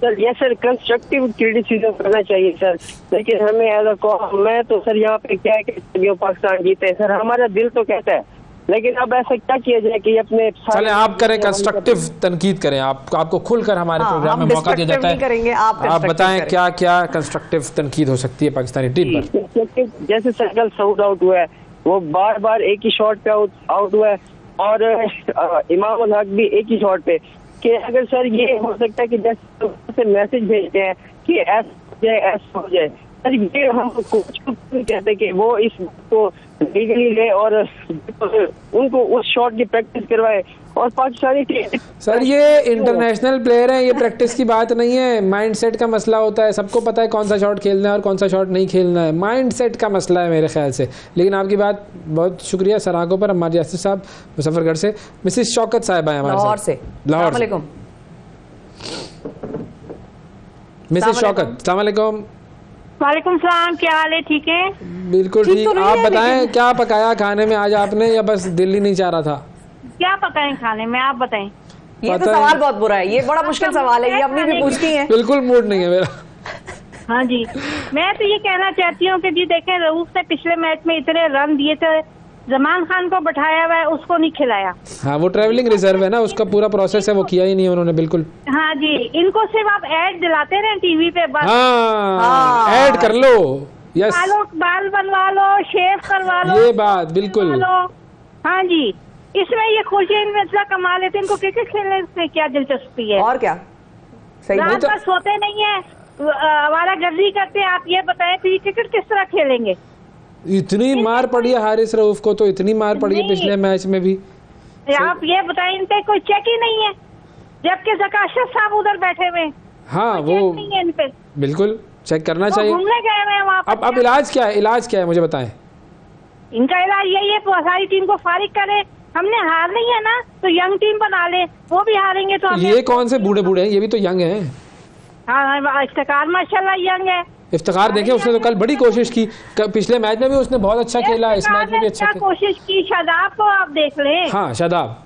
सर। ये सर कंस्ट्रक्टिव क्रिटिसिज्म करना चाहिए सर, लेकिन हमें एज अ मैं तो सर यहाँ पे क्या है कि पाकिस्तान जीते सर, हमारा दिल तो कहता है, लेकिन अब ऐसा क्या किया जाए कि अपने
चले आप करें कंस्ट्रक्टिव तनकीद करें, आपको खुलकर हमारे प्रोग्राम में मौका दिया जाता है। आप बताएं क्या क्या कंस्ट्रक्टिव तनकीद हो सकती है पाकिस्तानी टीम पर?
जैसे सर कल साउथ आउट हुआ है, वो बार बार एक ही शॉट पे आउट हुआ है और इमाम उल हक भी एक ही शॉट पे। कि अगर सर ये हो सकता है कि जैसे मैसेज भेजते हैं कि ऐसा हो जाए सर, ये हम कोच को कहते हैं कि वो इस को लीगली ले और उनको उस शॉट की प्रैक्टिस करवाए। और पाकिस्तानी
सर ये इंटरनेशनल प्लेयर हैं, ये प्रैक्टिस की बात नहीं है, माइंडसेट का मसला होता है। सबको पता है कौन सा शॉट खेलना है और कौन सा शॉट नहीं खेलना है, माइंडसेट का मसला है मेरे ख्याल से। लेकिन आपकी बात बहुत शुक्रिया सर। आंखों पर हमारे यासिर साहब मुजफ्फरगढ़ से। मिसिस शौकत साहिबा है हमारे
लाहौर से।
लाहौर। मिसिस शौकत, अस्सलाम वालेकुम।
वालेकुम सलाम, क्या हाल है? ठीक है,
बिल्कुल ठीक। तो आप बताएं क्या पकाया खाने में आज आपने, या बस दिल ही नहीं चाह रहा था?
क्या पकाएं खाने में, आप बताएं।
ये तो सवाल बहुत बुरा है, ये बड़ा मुश्किल सवाल है, ये अम्मी भी पूछती हैं।
बिल्कुल मूड नहीं है मेरा।
हाँ जी, मैं तो ये कहना चाहती हूँ कि जी देखें, रऊफ ने पिछले मैच में इतने रन दिए थे, जमान खान को बैठाया हुआ है, उसको नहीं खिलाया।
हाँ, वो ट्रैवलिंग रिजर्व है ना, उसका पूरा प्रोसेस है, वो किया ही नहीं उन्होंने बिल्कुल।
हाँ जी, इनको सिर्फ आप ऐड दिलाते रहे टीवी पे बस।
हाँ, ऐड कर लो, यस,
बाल बनवा लो, शेव करवा लो,
ये बात बिल्कुल।
हाँ जी, इसमें ये खुशी इतना कमा लेते, इनको क्रिकेट खेलने में क्या दिलचस्पी है?
और क्या, सही
रात भर सोते नहीं है, हमारा गर्दी करते हैं। आप ये बताएं कि क्रिकेट किस तरह खेलेंगे?
इतनी मार पड़ी है हारिस रऊफ को, तो इतनी मार पड़ी है पिछले मैच में भी।
आप ये बताएं, इन पे कोई चेक ही नहीं है, जबकि ज़काशत साहब उधर बैठे हुए।
हाँ, वो
नहीं है इन पे,
बिल्कुल चेक करना चाहिए।
घूमने गए हुए वहाँ।
अब इलाज क्या है, इलाज क्या है मुझे बताएं।
इनका इलाज यही है, सारी टीम को फारिग करे। हमने हार नहीं है ना, तो यंग टीम बना ले, वो भी हारेंगे तो
ये कौन से बूढ़े बूढ़े हैं, ये भी तो यंग हैं।
हाँ, इफ्तिकार माशाल्लाह यंग है।
इफ्तिकार देखें, उसने तो कल बड़ी कोशिश की, पिछले मैच में भी उसने बहुत अच्छा खेला, इस मैच में भी अच्छा
कोशिश की। शादाब को आप देख लें।
हाँ, शादाब,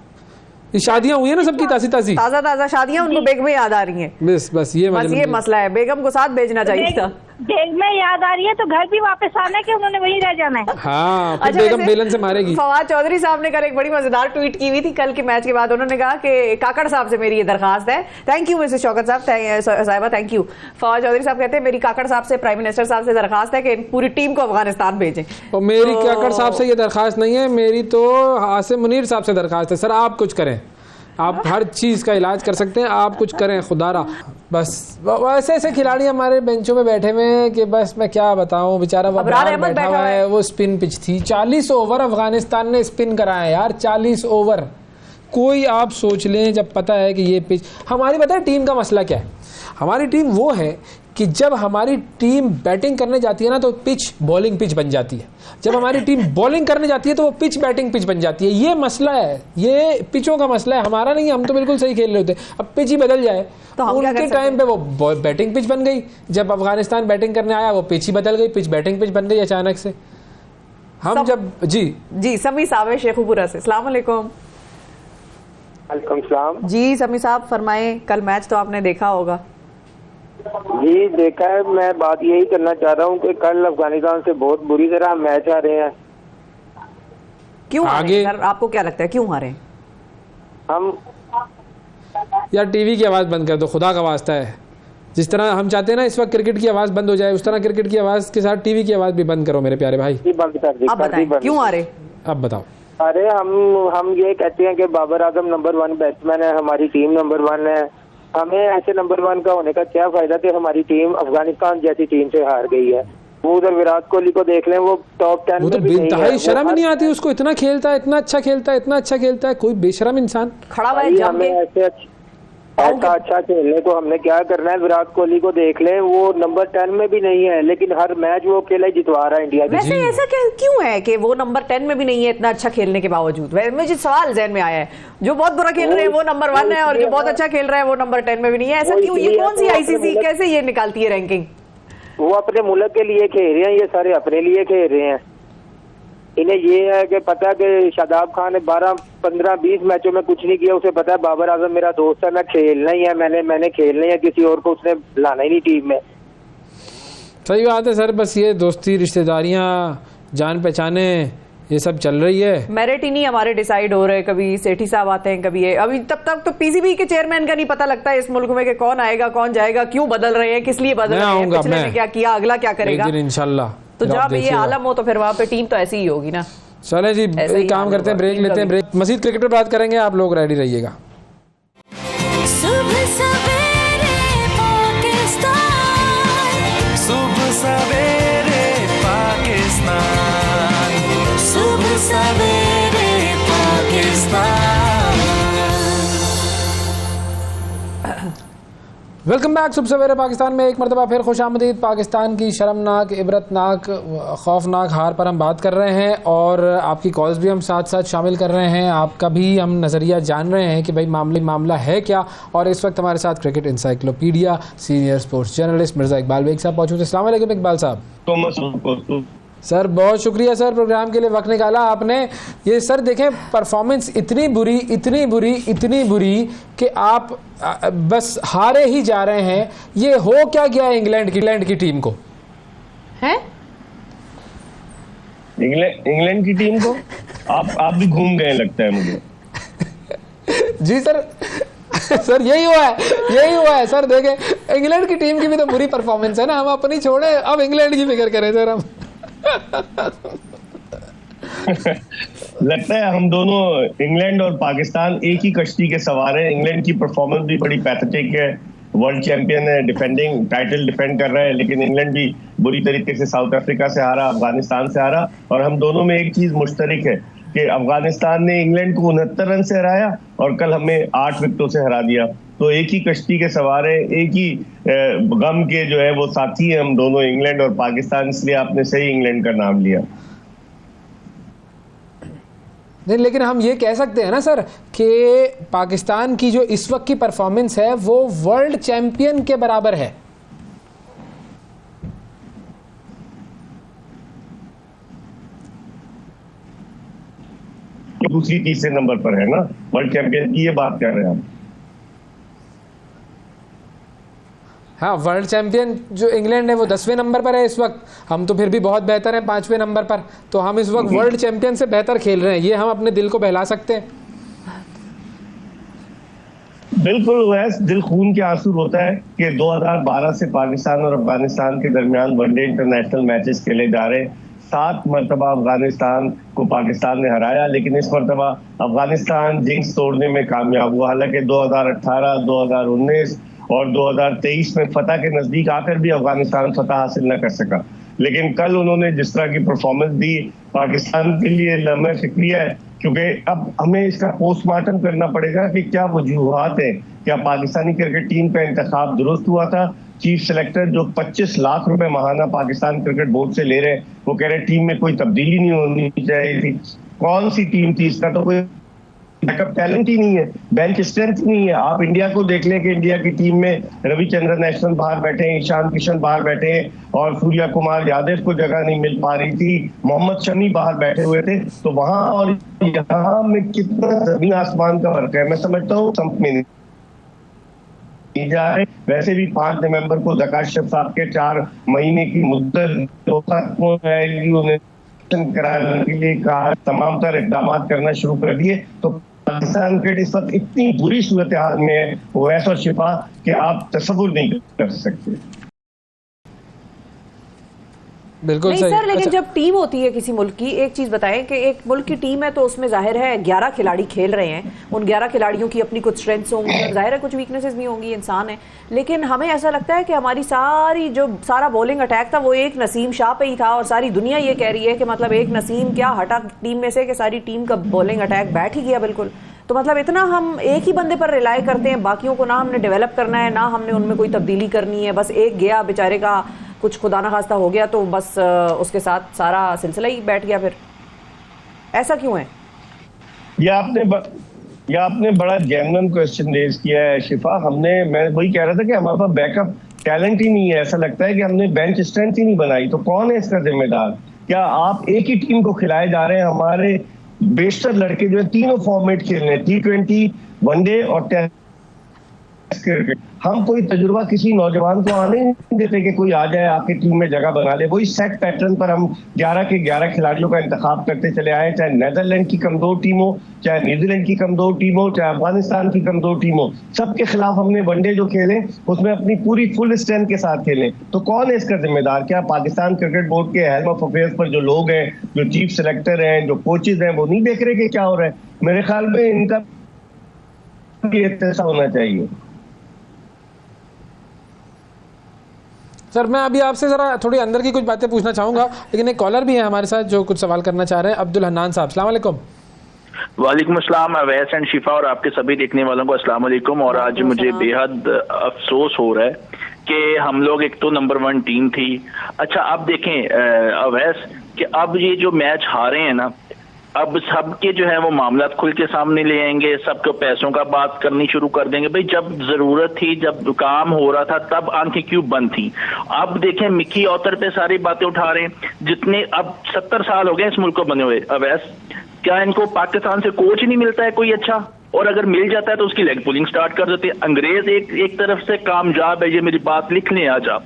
शादियां हुई है ना सबकी, ताजा
शादियां उनको बेग में याद आ रही हैं।
बस ये
मसला है, बेगम को साथ भेजना चाहिए था।
बेग में याद आ रही है तो घर भी वापस आना है कि उन्होंने वहीं रह जाना है।
हाँ, अच्छा, बेगम बेलन से मारेगी।
फवाद चौधरी साहब ने कल एक बड़ी मजेदार ट्वीट की हुई थी कल के मैच के बाद। उन्होंने कहा कि काकड़ साहब से मेरी ये दरखास्त है। थैंक यू मिसेस शौकत साहब, थैंक यू। फवाद चौधरी साहब कहते हैं मेरी काकड़ साहब से, प्राइम मिनिस्टर साहब से दरखास्त है कि पूरी टीम को अफगानिस्तान भेजें।
और मेरी काकड़ साहब से ये दरखास्त नहीं है, मेरी तो आसिम मुनीर साहब से दरखास्त है। सर आप कुछ करें, आप हर चीज़ का इलाज कर सकते हैं, आप कुछ करें खुदारा। बस ऐसे ऐसे खिलाड़ी हमारे बेंचों में बैठे हुए हैं कि बस मैं क्या बताऊं, बेचारा वो बैठा हुआ है। वो स्पिन पिच थी, 40 ओवर अफगानिस्तान ने स्पिन कराया यार, 40 ओवर। कोई आप सोच लें, जब पता है कि ये पिच हमारी, पता है टीम का मसला क्या है? हमारी टीम वो है कि जब हमारी टीम बैटिंग करने जाती है ना तो पिच बॉलिंग पिच बन जाती है, जब हमारी टीम बॉलिंग करने जाती है तो वो पिच बैटिंग पिच बन जाती है। ये मसला है, ये पिचों का मसला है, हमारा नहीं। हम तो बिल्कुल सही खेल रहे होते, अब पिच ही बदल जाए तो उनके टाइम पे वो बैटिंग पिच बन गई, जब अफगानिस्तान बैटिंग करने आया वो पिच ही बदल गई, पिच बैटिंग पिच बन गई अचानक से। हम जब जी
समी साहब शेखुपुरा से, अस्सलाम वालेकुम।
वालेकुम सलाम
जी समी साहब फरमाएं, कल मैच तो आपने देखा होगा।
जी देखा है। मैं बात यही करना चाह रहा हूँ कि कल अफगानिस्तान से बहुत बुरी तरह मैच हारे हैं।
क्यों हारे सर, आपको क्या लगता है क्यों हारे?
हम
यार टीवी की आवाज़ बंद कर दो, खुदा का वास्ता है। जिस तरह हम चाहते हैं ना इस वक्त क्रिकेट की आवाज़ बंद हो जाए, उस तरह क्रिकेट की आवाज़ के साथ टीवी की आवाज़ भी बंद करो मेरे प्यारे भाई।
बंद कर दी।
अब बताएं क्यों हारे?
अब बताओ।
अरे हम ये कहते हैं कि बाबर आजम नंबर 1 बैट्समैन है, हमारी टीम नंबर 1 है। हमें ऐसे नंबर 1 का होने का क्या फायदा कि हमारी टीम अफगानिस्तान जैसी टीम से हार गई है। वो उधर विराट कोहली को देख लें, वो टॉप 10
वो तो बेइंतहाई शर्म नहीं आती उसको, इतना खेलता है, इतना अच्छा खेलता है, इतना अच्छा खेलता है, कोई बेशरम इंसान
खड़ा हुआ है।
हमें ऐसा अच्छा खेलने को हमने क्या करना है? विराट कोहली को देख लें, वो नंबर 10 में भी नहीं है, लेकिन हर मैच वो अकेला ही जितवा रहा है इंडिया की।
वैसे ऐसा क्यों है कि वो नंबर 10 में भी नहीं है इतना अच्छा खेलने के बावजूद? मुझे सवाल ज़हन में आया है, जो बहुत बुरा खेल रहे हैं वो नंबर 1 है और जो बहुत अच्छा खेल रहा है वो नंबर 10 में भी नहीं है। ऐसा क्यों? ये कौन सी आईसीसी कैसे ये निकालती है रैंकिंग?
वो अपने मुल्क के लिए खेल रहे हैं, ये सारे अपने लिए खेल रहे हैं। इन्हें ये है कि पता कि शादाब खान ने 12, 15, 20 मैचों में कुछ नहीं किया। उसे पता है बाबर आजम मेरा दोस्त है, मैं खेलना ही है, मैंने खेलना ही है, किसी और को उसने लाना ही नहीं टीम में।
सही बात है सर, बस ये दोस्ती रिश्तेदारियां जान पहचाने ये सब चल रही है।
मेरिट ही नहीं हमारे डिसाइड हो रहे, कभी सेठी साहब आते हैं, कभी ये। अभी तब तक तो पीसीबी के चेयरमैन का नहीं पता लगता है इस मुल्क में कि कौन आएगा कौन जाएगा, क्यों बदल रहे हैं, किस लिए बदल रहे हैं, पिछले में क्या किया, अगला क्या करेगा
इंशाल्लाह।
तो जब ये आलम हो तो फिर वहाँ पे टीम तो ऐसी ही होगी ना।
चले जी एक काम करते हैं, ब्रेक लेते हैं, ब्रेक मजीद क्रिकेट पे बात करेंगे, आप लोग रेडी रहिएगा।
सुबह सवेरे पाकिस्तान, सुबह सवेरे पाकिस्तान, सुबह सवेरे पाकिस्तान।
वेलकम बैक सुबह सवेरे पाकिस्तान में एक मरतबा फिर खुशामदीद। पाकिस्तान की शर्मनाक, इबरतनाक, खौफनाक हार पर हम बात कर रहे हैं और आपकी कॉल्स भी हम साथ साथ शामिल कर रहे हैं, आपका भी हम नज़रिया जान रहे हैं कि भाई मामला है क्या। और इस वक्त हमारे साथ cricket encyclopaedia senior sports journalist Mirza Iqbal Baig साहब मौजूद हैं। अस्सलाम वालेकुम इकबाल साहब। सर बहुत शुक्रिया सर, प्रोग्राम के लिए वक्त निकाला आपने। ये सर देखें परफॉर्मेंस इतनी बुरी कि आप बस हारे ही जा रहे हैं। ये हो क्या गया इंग्लैंड की टीम को?
हैं
इंग्लैंड की टीम को आप भी घूम गए लगता है मुझे।
जी सर सर यही हुआ है सर। देखें इंग्लैंड की टीम की भी तो बुरी परफॉर्मेंस है ना, हम अपनी छोड़े अब इंग्लैंड की फिक्र करें सर हम।
लगता है हम दोनों इंग्लैंड और पाकिस्तान एक ही कश्ती के सवार हैं। इंग्लैंड की परफॉर्मेंस भी बड़ी पैथेटिक है, वर्ल्ड चैंपियन है, डिफेंडिंग टाइटल डिफेंड कर रहा है, लेकिन इंग्लैंड भी बुरी तरीके से साउथ अफ्रीका से हारा, अफगानिस्तान से हारा। और हम दोनों में एक चीज मुश्तरक है कि अफगानिस्तान ने इंग्लैंड को 69 रन से हराया और कल हमें 8 विकेटों से हरा दिया। तो एक ही कश्ती के सवार है, एक ही गम के जो है वो साथी है हम दोनों, इंग्लैंड और पाकिस्तान। इसलिए आपने सही इंग्लैंड का नाम लिया।
नहीं, लेकिन हम ये कह सकते हैं ना सर कि पाकिस्तान की जो इस वक्त की परफॉर्मेंस है वो वर्ल्ड चैंपियन के बराबर है।
दूसरी तीसरे नंबर पर है ना, वर्ल्ड चैंपियन की ये बात कर रहे हैं हम।
हाँ, वर्ल्ड चैंपियन जो इंग्लैंड है वो 10वें नंबर पर है इस वक्त, हम तो फिर भी बहुत बेहतर हैं 5वें नंबर पर, तो हम इस वक्त वर्ल्ड चैंपियन से बेहतर खेल रहे हैं, ये हम अपने दिल को बहला सकते हैं।
बिल्कुल वैसे दिल खून के आंसू होता है कि 2012 से पाकिस्तान और अफगानिस्तान के दरमियान वनडे इंटरनेशनल मैचेस खेले जा रहे हैं। 7 मरतबा अफगानिस्तान को पाकिस्तान ने हराया, लेकिन इस मरतबा अफगानिस्तान जिंक्स तोड़ने में कामयाब हुआ। हालांकि 2018, 2019 और 2023 में फतह के नजदीक आकर भी अफगानिस्तान फतह हासिल न कर सका, लेकिन कल उन्होंने जिस तरह की परफॉर्मेंस दी पाकिस्तान के लिए लम्हा शुक्रिया है, क्योंकि अब हमें इसका पोस्टमार्टम करना पड़ेगा कि क्या वजूहात है, क्या पाकिस्तानी क्रिकेट टीम का इंतखाब दुरुस्त हुआ था। चीफ सेलेक्टर जो 25 लाख रुपए माहाना पाकिस्तान क्रिकेट बोर्ड से ले रहे हैं, वो कह रहे टीम में कोई तब्दीली नहीं होनी चाहिए थी। कौन सी टीम थी? इसका तो कोई बैकअप टैलेंट ही नहीं है, बेंच स्ट्रेंथ नहीं है। आप इंडिया को देख लें कि इंडिया की टीम में रविचंद्रन अश्विन बाहर बैठे हैं, ईशान किशन बाहर बैठे हैं और सूर्या कुमार यादव को जगह नहीं मिल पा रही थी, मोहम्मद शमी बाहर बैठे हुए थे। तो वहां और यहाँ में कितना जमीन आसमान का फर्क है। मैं समझता हूँ संप में नहीं जा रहे। वैसे भी 5 नवंबर को ज़का अशरफ साहब के 4 महीने की मुद्दत कराने के लिए कहा, तमाम तरह इक़दाम करना शुरू कर दिए। तो पाकिस्तान क्रिकेट इस वक्त इतनी बुरी सूरत हाल में है ओवैस और शिफा कि आप तसव्वुर नहीं कर सकते।
बिल्कुल
नहीं सर, लेकिन जब टीम होती है किसी मुल्क की, एक चीज बताएं कि एक मुल्क की टीम है तो उसमें जाहिर है 11 खिलाड़ी खेल रहे हैं, उन 11 खिलाड़ियों की अपनी कुछ स्ट्रेंथ्स होंगी और जाहिर है कुछ वीकनेसेस भी होंगी, इंसान है। लेकिन हमें ऐसा लगता है कि हमारी सारा बॉलिंग अटैक था वो एक नसीम शाह पे ही था, और सारी दुनिया ये कह रही है कि मतलब एक नसीम क्या हटा टीम में से कि सारी टीम का बॉलिंग अटैक बैठ ही गया बिल्कुल। तो मतलब इतना हम एक ही बंदे पर रिलाई करते हैं, बाकियों को ना हमने डेवलप करना है ना हमने उनमें कोई तब्दीली करनी है। बस एक गया बेचारे का कुछ खुदा न खास्ता हो गया तो बस उसके साथ सारा सिलसिला ही बैठ गया। फिर ऐसा क्यों है?
या आपने बड़ा जेन्युइन क्वेश्चन रेज किया है शिफा। मैं वही कह रहा था कि हमारे पास बैकअप टैलेंट ही नहीं है। ऐसा लगता है कि हमने बेंच स्ट्रेंथ ही नहीं बनाई। तो कौन है इसका जिम्मेदार? क्या आप एक ही टीम को खिलाए जा रहे हैं? हमारे बेशतर लड़के जो है तीनों फॉर्मेट खेल रहे हैं, T20, वनडे और टेस्ट क्रिकेट। हम कोई तजुर्बा किसी नौजवान को आने नहीं देते कि कोई आ जाए आपकी टीम में जगह बना ले। वही सेट पैटर्न पर हम 11 के 11 खिलाड़ियों का इंतखाब करते चले आए, चाहे नेदरलैंड की कमजोर टीम हो, चाहे न्यूजीलैंड की कमजोर टीम हो, चाहे अफगानिस्तान की कमजोर टीम हो। सबके खिलाफ हमने वनडे जो खेले उसमें अपनी पूरी फुल स्ट्रेंथ के साथ खेले। तो कौन है इसका जिम्मेदार? क्या पाकिस्तान क्रिकेट बोर्ड के हेल्म ऑफ अफेयर्स पर जो लोग हैं, जो चीफ सेलेक्टर हैं, जो कोचेज हैं, वो नहीं देख रहे कि क्या हो रहा है? मेरे ख्याल में इनका ऐसा होना चाहिए।
सर मैं अभी आपसे ज़रा थोड़ी अंदर की कुछ बातें पूछना चाहूँगा, लेकिन एक कॉलर भी है हमारे साथ जो कुछ सवाल करना चाह रहे हैं। अब्दुल हन्नान साहब, अस्सलाम वालेकुम।
वालेकुम अस्सलाम अवैस एंड शिफा और आपके सभी देखने वालों को अस्सलाम वालेकुम। और आज मुझे बेहद अफसोस हो रहा है कि हम लोग एक तो नंबर 1 टीम थी। अच्छा अब देखें अवैस कि अब ये जो मैच हारे हैं ना, अब सबके जो है वो मामला खुल के सामने ले आएंगे, सबको पैसों का बात करनी शुरू कर देंगे। भाई जब जरूरत थी, जब काम हो रहा था, तब आंखें क्यों बंद थी? अब देखें मिकी औतर पे सारी बातें उठा रहे हैं। जितने अब 70 साल हो गए इस मुल्क को बने हुए अवैस, क्या इनको पाकिस्तान से कोच ही नहीं मिलता है कोई अच्छा? और अगर मिल जाता है तो उसकी लेग पुलिंग स्टार्ट कर देते हैं। अंग्रेज एक तरफ से कामयाब है, ये मेरी बात लिख लें आज आप,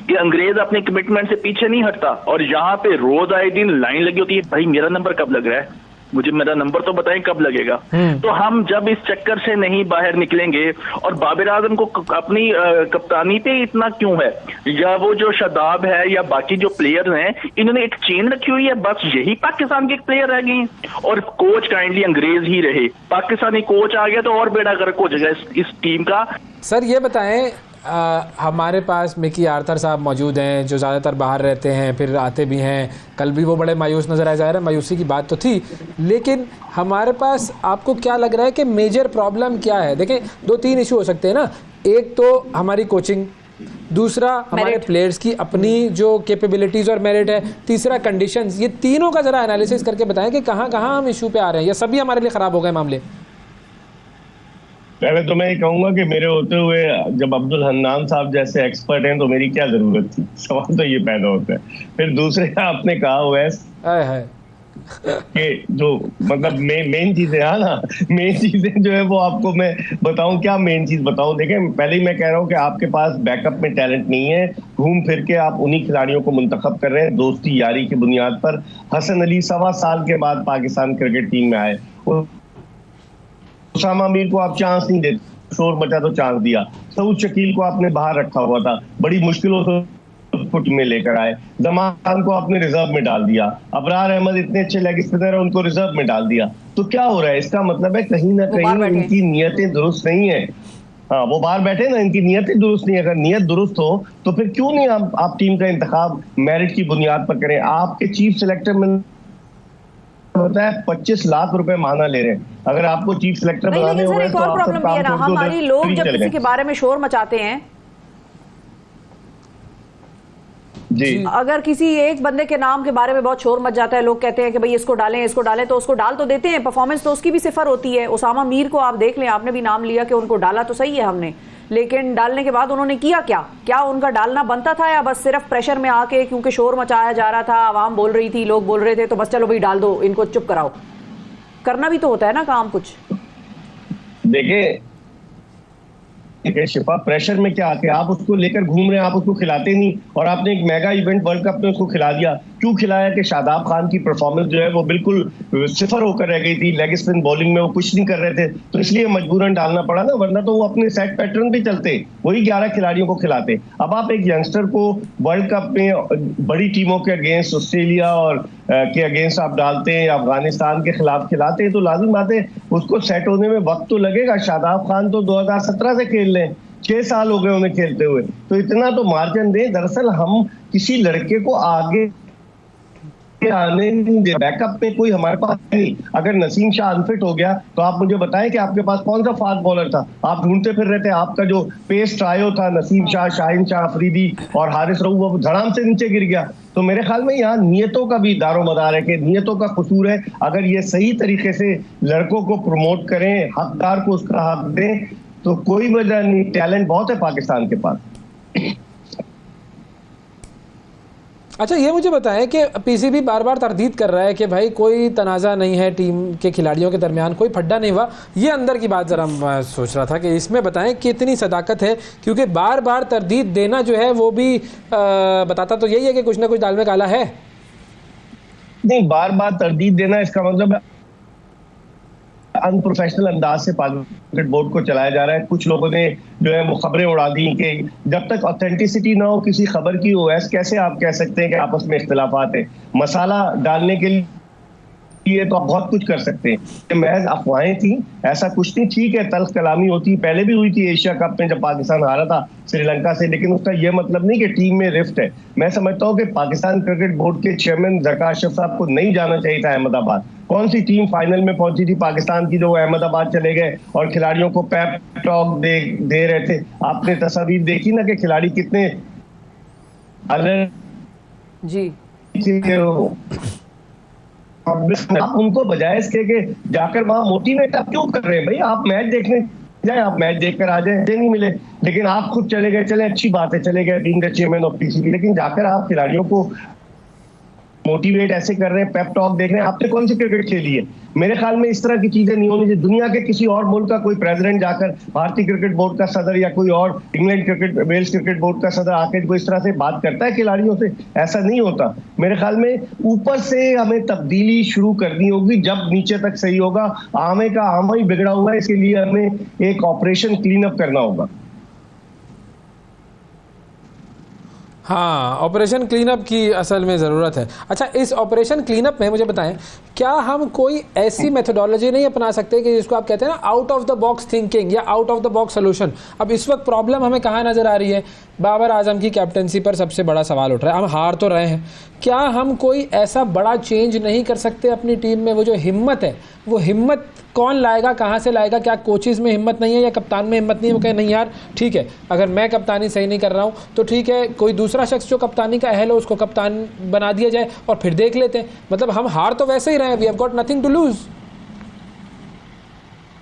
कि अंग्रेज अपने कमिटमेंट से पीछे नहीं हटता। और यहाँ पे रोज आए दिन लाइन लगी होती है, भाई मेरा नंबर कब लग रहा है, मुझे मेरा नंबर तो बताएं कब लगेगा। तो हम जब इस चक्कर से नहीं बाहर निकलेंगे, और बाबर आजम को अपनी कप्तानी पे इतना क्यों है, या वो जो शादाब है या बाकी जो प्लेयर हैं, इन्होंने एक चेन रखी हुई है, बस यही पाकिस्तान के एक प्लेयर रह गए हैं। और कोच काइंडली अंग्रेज ही रहे, पाकिस्तानी कोच आ गया तो और बेड़ा गर्क हो जाएगा इस टीम का।
सर ये बताएं, हमारे पास मिकी आर्थर साहब मौजूद हैं जो ज़्यादातर बाहर रहते हैं, फिर आते भी हैं। कल भी वो बड़े मायूस नज़र आए, ज़ाहिर है मायूसी की बात तो थी, लेकिन हमारे पास आपको क्या लग रहा है कि मेजर प्रॉब्लम क्या है? देखें 2-3 इशू हो सकते हैं ना। एक तो हमारी कोचिंग, दूसरा हमारे प्लेयर्स की अपनी जो कैपेबिलिटीज और मेरिट है, तीसरा कंडीशंस, ये तीनों का जरा एनालिसिस करके बताएं कि कहाँ कहाँ हम इशू पे आ रहे हैं या सभी हमारे लिए खराब हो गए मामले।
पहले तो मैं ये कहूंगा कि मेरे होते हुए जब अब्दुल हन्नान साहब जैसे एक्सपर्ट हैं तो मेरी क्या जरूरत थी, सवाल तो ये पैदा होता है। फिर दूसरे आपने कहा वैस कि जो मतलब मेन चीजें है ना, मेन चीजें जो है वो आपको मैं बताऊं, क्या मेन चीज बताऊं। देखें, पहले ही मैं कह रहा हूं कि आपके पास बैकअप में टैलेंट नहीं है, घूम फिर के आप उन्हीं खिलाड़ियों को मुंतखब कर रहे हैं दोस्ती यारी की बुनियाद पर। हसन अली 1.25 साल के बाद पाकिस्तान क्रिकेट टीम में आए, उसामा मीर को आप चांस नहीं देते, शोर मचा तो चांस दिया। सऊद शकील को आपने बाहर रखा हुआ था, बड़ी मुश्किलों से फुट में लेकर आए। जमान खान को आपने रिजर्व में डाल दिया, अबरार अहमद इतने अच्छे लेग स्पिनर है उनको रिजर्व में डाल दिया। तो क्या हो रहा है, इसका मतलब है कहीं ना कहीं इनकी नीयतें दुरुस्त नहीं है। हाँ, वो बाहर बैठे ना, इनकी नीयतें दुरुस्त नहीं है। अगर नीयत दुरुस्त हो तो फिर क्यों नहीं आप टीम का इंतखाब मेरिट की बुनियाद पर करें। आपके चीफ सिलेक्टर में होता है 25 लाख रुपए माना ले रहे हैं, अगर आपको चीफ सिलेक्टर बनाने हुए
एक और प्रॉब्लम भी है ना, हमारी लोग जब किसी के बारे में शोर मचाते हैं
जी,
अगर किसी एक बंदे के नाम के बारे में बहुत शोर मच जाता है, लोग कहते हैं कि भाई इसको डालें इसको डालें, तो उसको डाल तो देते हैं, परफॉर्मेंस तो उसकी भी सिफर होती है। उसामा मीर को आप देख लें, आपने भी नाम लिया कि उनको डाला तो सही है हमने, लेकिन डालने के बाद उन्होंने किया क्या उनका डालना बनता था या बस सिर्फ प्रेशर में आके क्योंकि शोर मचाया जा रहा था, आवाम बोल रही थी, लोग बोल रहे थे, तो बस चलो भाई डाल दो, इनको चुप कराओ। करना भी तो होता है ना काम कुछ।
देखिए शिफा, प्रेशर में क्या आके आप उसको लेकर घूम रहे हैं, आप उसको खिलाते नहीं, और आपने एक मेगा इवेंट वर्ल्ड कप में उसको खिला दिया। क्यों खिलाया कि शादाब खान की परफॉर्मेंस जो है वो बिल्कुल सिफर होकर रह गई थी, लेग स्पिन बॉलिंग में वो कुछ नहीं कर रहे थे, तो इसलिए मजबूरन डालना पड़ा ना, वरना तो वो अपने सेट पैटर्न भी चलते, वही 11 खिलाड़ियों को खिलाते। अब आप एक यंगस्टर को वर्ल्ड कप में बड़ी टीमों के अगेंस्ट, ऑस्ट्रेलिया और के अगेंस्ट आप डालते हैं, अफगानिस्तान के खिलाफ खिलाते हैं, तो लाजिम बात है उसको सेट होने में वक्त तो लगेगा। शादाब खान तो 2017 से खेल रहे हैं, 6 साल हो गए उन्हें खेलते हुए, तो इतना तो मार्जिन दें। दरअसल हम किसी लड़के को आगे आने नहीं दे, बैकअप पे कोई हमारे पास नहीं। अगर नसीम शाह अनफिट हो गया तो आप मुझे बताएं कि आपके पास कौन सा फास्ट बॉलर था, आप ढूंढते फिर रहे थे। आपका जो पेस ट्रायो था, नसीम शाह, शाहीन शाह अफरीदी और हारिस रऊफ, वो धड़ाम से नीचे गिर गया। तो मेरे ख्याल में यहाँ नियतों का भी दारोमदार है कि नियतों का कसूर है। अगर ये सही तरीके से लड़कों को प्रमोट करें, हकदार को उसका हक दें, तो कोई वजह नहीं, टैलेंट बहुत है पाकिस्तान के पास।
अच्छा, ये मुझे बताएं कि पीसीबी बार बार तरदीद कर रहा है कि भाई कोई तनाज़ा नहीं है टीम के खिलाड़ियों के दरमियान, कोई फड्डा नहीं हुआ। ये अंदर की बात ज़रा मैं सोच रहा था कि इसमें बताएं कितनी सदाकत है, क्योंकि बार बार तरदीद देना जो है वो भी बताता तो यही है कि कुछ ना कुछ दाल में काला है।
नहीं, बार बार तरदीद देना इसका मतलब अनप्रोफेशनल अंदाज से क्रिकेट बोर्ड को चलाया जा रहा है। कुछ लोगों ने जो है वो खबरें उड़ा दी कि जब तक ऑथेंटिसिटी ना हो किसी खबर की, ओएस कैसे आप कह सकते हैं कि आपस में इख्तिलाफात है। मसाला डालने के लिए तो आप बहुत कुछ कर सकते हैं, महज अफवाहें थी, ऐसा कुछ नहीं। ठीक है, तल्ख कलामी होती, पहले भी हुई थी एशिया कप में जब पाकिस्तान हारा था श्रीलंका से, लेकिन उसका यह मतलब नहीं कि टीम में रिफ्ट है। मैं समझता हूँ कि पाकिस्तान क्रिकेट बोर्ड के चेयरमैन ज़का अशरफ साहब को नहीं जाना चाहिए था अहमदाबाद। कौन सी टीम फाइनल में पहुंची थी पाकिस्तान की जो अहमदाबाद चले गए और खिलाड़ियों को पेप टॉक दे रहे थे। आपने तस्वीर देखी ना कि खिलाड़ी कितने
जी
आप उनको बजाय इसके कि जाकर वहां मोटिवेट आप क्यों कर रहे हैं भाई? आप मैच देखने जाए, आप मैच देखकर आ जाए, नहीं मिले, लेकिन आप खुद चले गए, चले अच्छी बात है, चले गए being the chairman of PCB, लेकिन जाकर आप खिलाड़ियों को मोटिवेट ऐसे कर रहे हैं, पेप टॉक देख रहे हैं। आपने कौन सी क्रिकेट खेली है? मेरे ख्याल में इस तरह की चीजें नहीं होनी चाहिए। दुनिया के किसी और मुल्क का कोई प्रेसिडेंट जाकर, भारतीय क्रिकेट बोर्ड का सदर या कोई और England cricket, Wales cricket board का सदर आके कोई इस तरह से बात करता है खिलाड़ियों से? ऐसा नहीं होता। मेरे ख्याल में ऊपर से हमें तब्दीली शुरू करनी होगी, जब नीचे तक सही होगा। आमे का आमा ही बिगड़ा हुआ है, इसके लिए हमें एक ऑपरेशन क्लीन अप करना होगा।
हाँ, ऑपरेशन क्लीनअप की असल में ज़रूरत है। अच्छा, इस ऑपरेशन क्लीनअप में मुझे बताएं, क्या हम कोई ऐसी मेथोडोलॉजी नहीं अपना सकते कि जिसको आप कहते हैं ना out of the box thinking या out of the box solution? अब इस वक्त प्रॉब्लम हमें कहाँ नज़र आ रही है? बाबर आजम की कैप्टनसी पर सबसे बड़ा सवाल उठ रहा है। हम हार तो रहे हैं, क्या हम कोई ऐसा बड़ा चेंज नहीं कर सकते अपनी टीम में? वो जो हिम्मत है, वो हिम्मत कौन लाएगा, कहाँ से लाएगा? क्या कोचेज़ में हिम्मत नहीं है या कप्तान में हिम्मत नहीं है? वो कहे नहीं यार ठीक है, अगर मैं कप्तानी सही नहीं कर रहा हूँ तो ठीक है, कोई दूसरा शख्स जो कप्तानी का अहल हो उसको कप्तान बना दिया जाए और फिर देख लेते हैं। मतलब हम हार तो वैसे ही रहे हैं, we have got nothing to lose.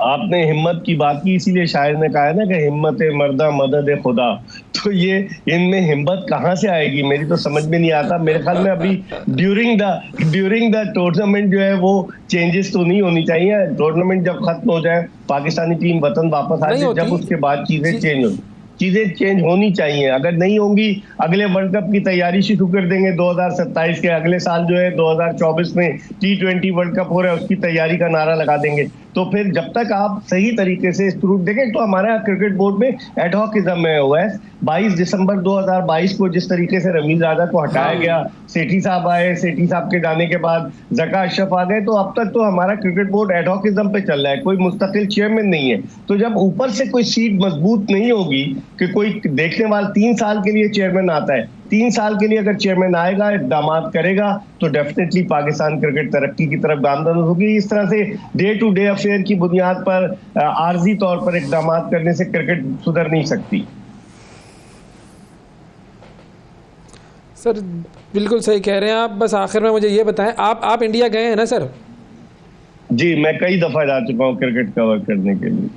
आपने हिम्मत की बात की, इसीलिए शायर ने कहा है ना कि हिम्मत मर्दा मदद खुदा। तो ये इनमें हिम्मत कहाँ से आएगी, मेरी तो समझ में नहीं आता। मेरे ख्याल में अभी ड्यूरिंग द टूर्नामेंट जो है वो चेंजेस तो नहीं होनी चाहिए। टूर्नामेंट जब खत्म हो जाए, पाकिस्तानी टीम वतन वापस आ जाए, जब उसके बाद चीजें चेंज होनी चाहिए। अगर नहीं होंगी, अगले वर्ल्ड कप की तैयारी शुरू कर देंगे 2027 के। अगले साल जो है 2024 में T20 वर्ल्ड कप हो रहा है, उसकी तैयारी का नारा लगा देंगे। तो फिर जब तक आप सही तरीके से स्क्रूट देखें, तो हमारे यहाँ क्रिकेट बोर्ड में एडहॉकिज्म है हुआ है। 22 दिसंबर 2022 को जिस तरीके से रमीज राजा को हटाया गया, सेठी साहब आए, सेठी साहब के जाने के बाद जका अशरफ आ गए, तो अब तक तो हमारा क्रिकेट बोर्ड एडहॉकिज्म पे चल रहा है, कोई मुस्तकिल चेयरमैन नहीं है। तो जब ऊपर से कोई सीट मजबूत नहीं होगी कि कोई देखने वाला 3 साल के लिए चेयरमैन आता है, 3 साल के लिए अगर चेयरमैन आएगा, इक़दामात करेगा, तो डेफिनेटली पाकिस्तान क्रिकेट तरक्की की तरफ गामजन होगी। इस तरह से डे टू डे अफेयर की बुनियाद पर आर्जी तौर पर इक़दामात करने से क्रिकेट सुधर नहीं सकती।
सर बिल्कुल सही कह रहे हैं आप। बस आखिर में मुझे ये बताएं, आप इंडिया गए हैं ना सर?
जी, मैं कई दफा जा चुका हूँ क्रिकेट कवर करने के लिए।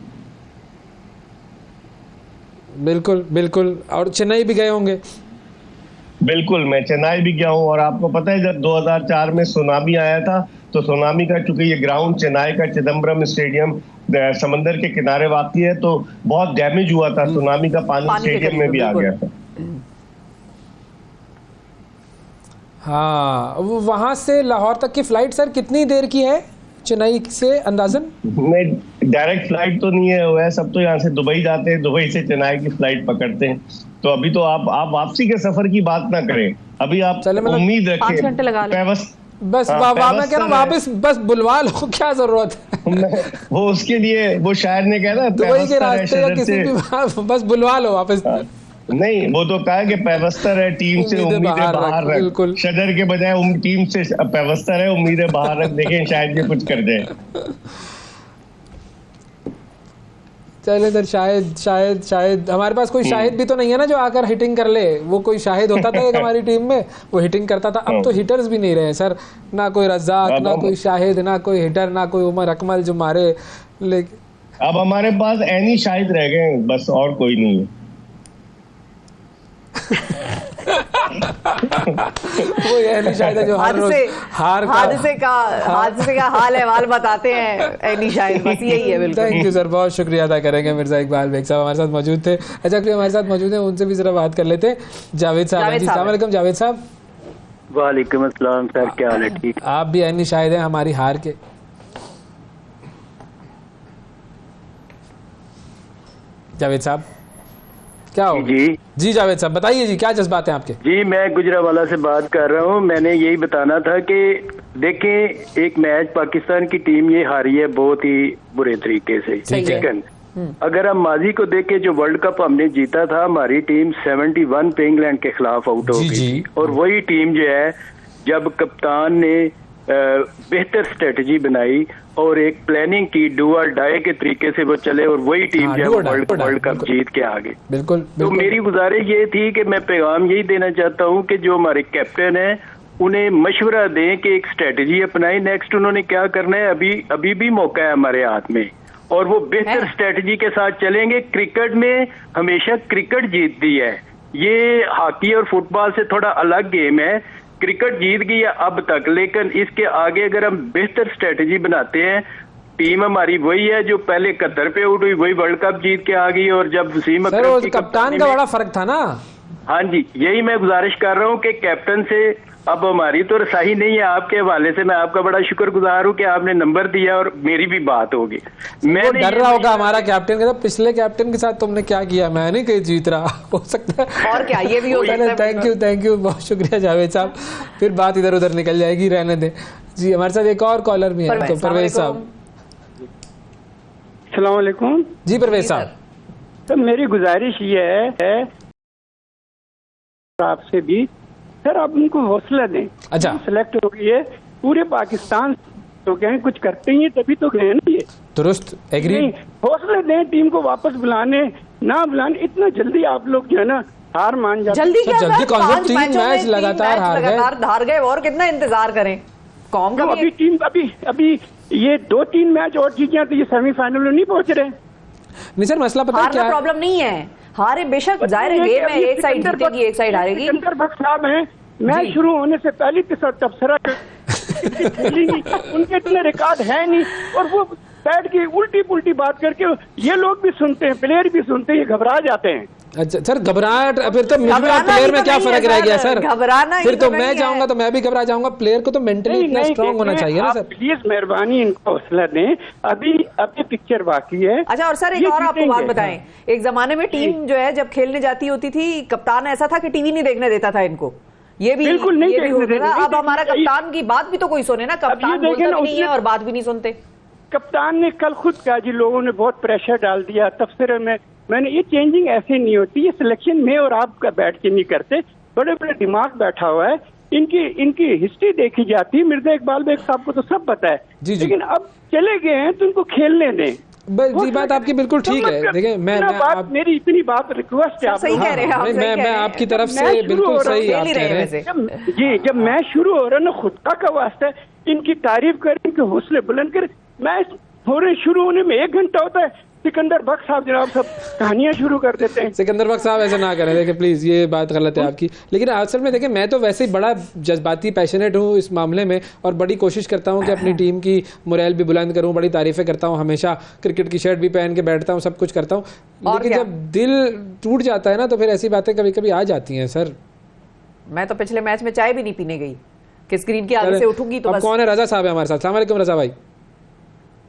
बिल्कुल बिल्कुल। और चेन्नई भी गए होंगे?
बिल्कुल, मैं चेन्नई भी गया हूँ। और आपको पता है, जब 2004 में सुनामी आया था, तो सुनामी का चूंकि ये ग्राउंड चेन्नई का चिदम्बरम स्टेडियम समंदर के किनारे वाक़ई है, तो बहुत डैमेज हुआ था। सुनामी का पानी स्टेडियम में भी आ गया था।
हाँ, वो वहाँ से लाहौर तक की फ्लाइट सर कितनी देर की है चेन्नई से अंदाजन?
नहीं, डायरेक्ट फ्लाइट तो नहीं है, वह सब तो यहाँ से दुबई जाते हैं, दुबई से चेन्नई की फ्लाइट पकड़ते हैं। तो अभी तो आप वापसी के सफर की बात ना करें, अभी आप उम्मीद रखें
5 घंटे लगा लें बस।
मैं कह रहा हूँ वापस बस बुलवा लो, क्या जरूरत है?
वो उसके लिए वो शायर ने कहा ना,
दुबई के रास्ते या किसी भी बस बुलवा लो वापस।
नहीं, वो तो कहा कि पैवस्तर है, टीम से उम्मीदें बाहर रख, शजर के बजाय टीम से पैवस्तर है, उम्मीदें बाहर रख, देखें शायद ये कुछ कर दे।
चले सर, शायद हमारे पास कोई शाहिद भी तो नहीं है ना जो आकर हिटिंग कर ले। वो कोई शाहिद होता था एक हमारी टीम में, वो हिटिंग करता था। अब तो हिटर्स भी नहीं रहे सर, ना कोई रज़ाक, ना कोई शाहिद, ना कोई हिटर, ना कोई उमर अकमल जो मारे। लेकिन
अब हमारे पास ऐनी शाहिद रह गए बस, और कोई नहीं है।
वो ऐनी शाहिद है जो
हादसे का हाल अहवाल बताते हैं ऐनी शाहिद, बस यही है। बिल्कुल,
थैंक यू सर, बहुत शुक्रिया अदा करेंगे। मिर्जा इकबाल बेग साहब हमारे साथ मौजूद थे। अच्छा, कोई हमारे साथ मौजूद है, उनसे भी जरा बात कर लेते हैं। जावेद साहब, अस्सलाम वालेकुम जावेद साहब।
वालेकुम अस्सलाम सर, क्या हाल है? ठीक।
आप भी ऐनी शाहिद हैं हमारी हार के? जावेद साहब क्या हो? जी जावेद साहब बताइए जी, क्या जज्बात हैं आपके?
जी, मैं गुजरावाला से बात कर रहा हूं। मैंने यही बताना था कि देखें, एक मैच पाकिस्तान की टीम ये हारी है बहुत ही बुरे तरीके से। लेकिन अगर हम माजी को देखें, जो वर्ल्ड कप हमने जीता था, हमारी टीम 71 पे इंग्लैंड के खिलाफ आउट हो गई। और वही टीम जो है, जब कप्तान ने बेहतर स्ट्रेटजी बनाई और एक प्लानिंग की, डू और डाई के तरीके से वो चले, और वही टीम जो है वर्ल्ड कप जीत के आ गई।
बिल्कुल।
तो मेरी गुजारिश ये थी कि मैं पैगाम यही देना चाहता हूँ कि जो हमारे कैप्टन है, उन्हें मशवरा दें कि एक स्ट्रेटजी अपनाई। नेक्स्ट उन्होंने क्या करना है, अभी भी मौका है हमारे हाथ में, और वो बेहतर स्ट्रेटजी के साथ चलेंगे। क्रिकेट में हमेशा क्रिकेट जीतती है, ये हॉकी और फुटबॉल से थोड़ा अलग गेम है। क्रिकेट जीत गई है अब तक, लेकिन इसके आगे अगर हम बेहतर स्ट्रेटजी बनाते हैं, टीम हमारी वही है जो पहले कतर पे आउट हुई, वही वर्ल्ड कप जीत के आ गई। और जब वसीम
अकरम की कप्तान का बड़ा फर्क था ना।
हाँ जी, यही मैं गुजारिश कर रहा हूँ कि कैप्टन से अब हमारी तो रसाई नहीं है आपके हवाले से। मैं आपका बड़ा शुक्रगुजार हूँ कि आपने नंबर दिया और मेरी भी बात होगी। मैं
डर रहा होगा हमारा कैप्टन के साथ, पिछले कैप्टन के साथ तुमने क्या किया, मैं नहीं कहीं जीत रहा हो सकता है
और क्या, ये भी हो सकता है।
थैंक यू बहुत शुक्रिया जावेद साहब, फिर बात इधर उधर निकल जाएगी, रहने दें जी। हमारे साथ एक और कॉलर भी है, तो परवेज साहब।
अस्सलाम वालेकुम
जी परवेज साहब।
तो मेरी गुजारिश ये है आपसे भी, सर आप उनको हौसला दें।
अच्छा,
सिलेक्ट हो गई है, पूरे पाकिस्तान तो गए, कुछ करते ही तभी तो गए ना ये।
दुरुस्त, एग्री।
हौसला दें टीम को, वापस बुलाने ना बुलाने, इतना जल्दी आप लोग जो है ना हार मान जाते।
जल्दी क्या,
जल्दी कौन सा, 3 मैच लगातार
हार गए और कितना इंतजार करें। कौन का
अभी टीम अभी ये 2-3 मैच और जीत जाए तो ये सेमीफाइनल में नहीं पहुंच रहे।
नहीं सर, मसला पता है क्या है,
प्रॉब्लम नहीं है, हारे बेशक जाहिर है गेम में एक साइड जीतेगी एक साइड हारेगी।
सिकंदर भट्ट साहब हैं, मैच शुरू होने से पहले के साथ तबसरा खेली नहीं, उनके इतने रिकॉर्ड है नहीं, और वो बैठ के उल्टी पुल्टी बात करके ये लोग भी सुनते हैं, प्लेयर भी सुनते हैं, ये घबरा जाते हैं।
अच्छा सर, घबराहट, फिर तो मुझ में और प्लेयर में क्या फर्क रह गया सर?
घबराना
फिर तो मैं जाऊंगा तो मैं भी घबरा जाऊंगा, प्लेयर को तो मेंटली इतना स्ट्रांग होना चाहिए ना सर।
प्लीज मेहरबानी इनको हौसला दें, अभी पिक्चर बाकी है।
अच्छा, और सर एक और आपको बात बताएं, एक जमाने में टीम जो है जब खेलने जाती होती थी, कप्तान ऐसा था कि टीवी नहीं देखने देता था इनको, ये भी
बिल्कुल नहीं
होता था। अब हमारा कप्तान की बात भी तो कोई सुने ना, कप्तान बोलता भी नहीं है और बात भी नहीं सुनते।
कप्तान ने कल खुद कहा जी लोगों ने बहुत प्रेशर डाल दिया तबसरे में, मैंने ये चेंजिंग ऐसे नहीं होती, ये सिलेक्शन में और आपका बैठ के नहीं करते, बड़े बड़े दिमाग बैठा हुआ है, इनकी हिस्ट्री देखी जाती है। मिर्जा इकबाल बेग साहब को तो सब पता है, लेकिन अब चले गए हैं तो उनको खेलने दें।
जी बात आपकी बिल्कुल ठीक है। देखिए
मेरी इतनी बात रिक्वेस्ट है,
सही कह रहे हैं,
मैं आपकी तरफ से बिल्कुल सही आप कह रहे हैं
जी। जब मैच शुरू हो रहा है ना, खुदा का वास्ता है, इनकी तारीफ करें, इनके हौसले बुलंद करें। मैच शुरू होने में 1 घंटा होता है, सिकंदर बख्श साहब जनाब सब कहानियां शुरू कर देते हैं।
सिकंदर बख्श साहब ऐसा ना करें, देखिए प्लीज, ये बात गलत है आपकी। लेकिन असल में देखिए, मैं तो वैसे ही बड़ा जज्बाती पैशनेट हूँ इस मामले में, और बड़ी कोशिश करता हूँ कि अपनी टीम की मोरल भी बुलंद करूँ, बड़ी तारीफें करता हूँ, हमेशा क्रिकेट की शर्ट भी पहन के बैठता हूँ, सब कुछ करता हूँ। लेकिन जब दिल टूट जाता है ना, तो फिर ऐसी बातें कभी कभी आ जाती हैं सर। मैं
तो पिछले मैच में चाय भी नहीं पीने गई कि स्क्रीन के आगे से उठूंगी तो बस।
कौन है? रजा साहब है हमारे साथ। अस्सलाम वालेकुम रजा भाई।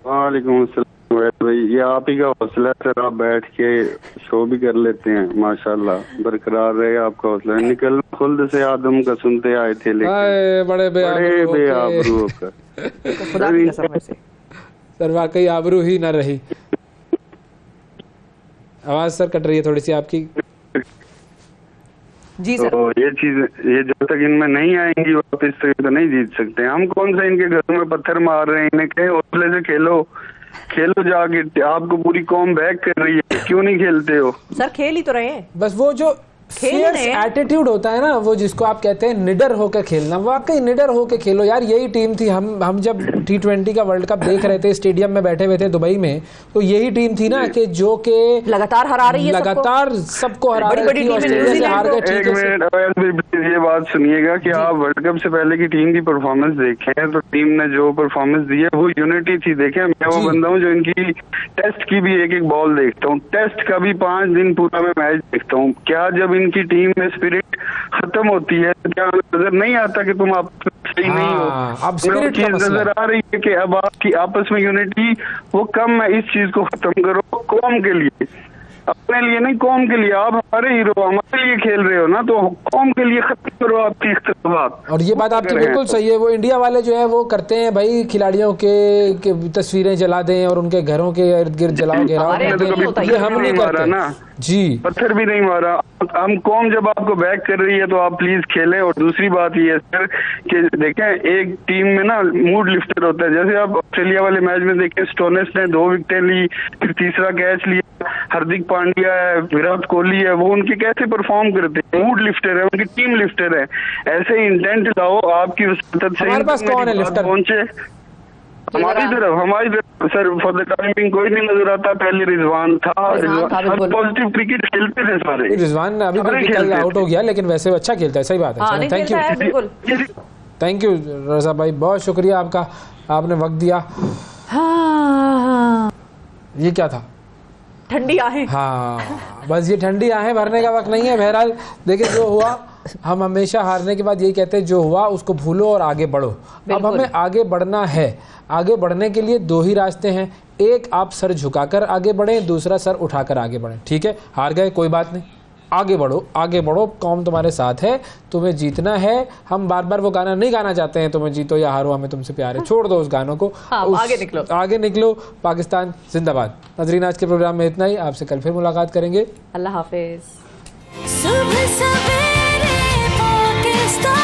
वालेकुम अस्सलाम भाई, ये आप ही का हौसला है सर, आप बैठ के शो भी कर लेते हैं, माशाल्लाह, बरकरार रहे आपका हौसला। निकल खुल्द से आदम का सुनते आए थे, लेकिन
बड़े
बेआबरू होकर
सर, वाकई आबरू ही न रही। आवाज सर कट रही है थोड़ी सी आपकी।
जी सर।
तो ये जब तक इनमें नहीं आएंगी वापस तो नहीं जीत सकते। हम कौन सा इनके घरों में पत्थर मार रहे हैं, इन्हें कहे हौसले से खेलो जाके, आपको पूरी कौम बैक कर रही है, क्यों नहीं खेलते हो?
सर खेल ही तो रहे हैं,
बस वो जो एटीट्यूड होता है ना, वो जिसको आप कहते हैं निडर होकर खेलना, वाकई निडर होकर खेलो यार। यही टीम थी, हम जब T20 का वर्ल्ड कप देख रहे थे, स्टेडियम में बैठे हुए थे दुबई में, तो यही टीम थी ना कि जो के
लगातार हरा रही है,
लगातार सबको हरा रही थी, ऑस्ट्रेलिया से हार गए।
एक मिनट ये बात सुनिएगा कि आप वर्ल्ड कप से पहले की टीम की परफॉर्मेंस देखें, तो टीम ने जो परफॉर्मेंस दी है वो यूनिटी थी। देखें, मैं वो बंदा हूँ जो इनकी टेस्ट की भी एक बॉल देखता हूँ, टेस्ट का भी 5 दिन पूरा मैं मैच देखता हूँ। क्या जब इनकी टीम में स्पिरिट खत्म होती है, क्या नजर नहीं आता कि तुम आप सही नहीं हो? अब स्पिरिट नजर आ रही है कि अब आपकी आपस में यूनिटी वो कम है। इस चीज को खत्म करो, कौम के लिए, अपने लिए नहीं, कौम के लिए। आप हमारे हीरो, हमारे लिए खेल रहे हो ना, तो कौम के लिए खत्म करो आपकी इख्तिलाफात।
और ये बात आपकी बिल्कुल सही है। वो इंडिया वाले जो है वो करते हैं भाई, खिलाड़ियों के तस्वीरें जला दें और उनके घरों के इर्द गिर्द जलाओ, घेराव, ये हम नहीं करते ना जी,
पत्थर भी नहीं मारा। हम कौम जब आपको बैक कर रही है तो आप प्लीज खेलें। और दूसरी बात ये है सर कि देखें, एक टीम में ना मूड लिफ्टर होता है। जैसे आप ऑस्ट्रेलिया वाले मैच में देखें, स्टोनिस ने 2 विकेटें ली, फिर तीसरा कैच लिया, हार्दिक पांड्या है, विराट कोहली है, वो उनके कैसे परफॉर्म करते हैं, मूड लिफ्टर है, उनकी टीम लिफ्टर है। ऐसे इंटेंट लाओ आपकी वसतत से।
हमारे पास कौन है लिफ्टर?
पहुंचे हमारी तरफ सर, फॉर द टाइमिंग कोई नहीं नजर आता। पहले रिजवान था, पॉजिटिव क्रिकेट खेलते थे सारे।
रिजवान अभी आउट हो गया, लेकिन वैसे अच्छा खेलता है, सही बात है। थैंक यू रजा भाई, बहुत शुक्रिया आपका, आपने वक्त दिया। ये क्या था?
ठंडी आहें।
हाँ, बस ये ठंडी आहें भरने का वक्त नहीं है। बहरहाल देखिए जो हुआ हम हमेशा हारने के बाद यही कहते हैं जो हुआ उसको भूलो और आगे बढ़ो। अब हमें आगे बढ़ना है। आगे बढ़ने के लिए दो ही रास्ते हैं, एक आप सर झुकाकर आगे बढ़ें, दूसरा सर उठाकर आगे बढ़ें। ठीक है, हार गए कोई बात नहीं, आगे बढ़ो, कौम तुम्हारे साथ है, तुम्हें जीतना है। हम बार बार वो गाना नहीं गाना चाहते हैं तुम्हें जीतो या हारो हमें तुमसे प्यार है, छोड़ दो उस गानों को। आगे निकलो, पाकिस्तान जिंदाबाद। नाज़रीन, आज के प्रोग्राम में इतना ही, आपसे कल फिर मुलाकात करेंगे।
अल्लाह हाफिज।
सुबह सवेरे पाकिस्तान।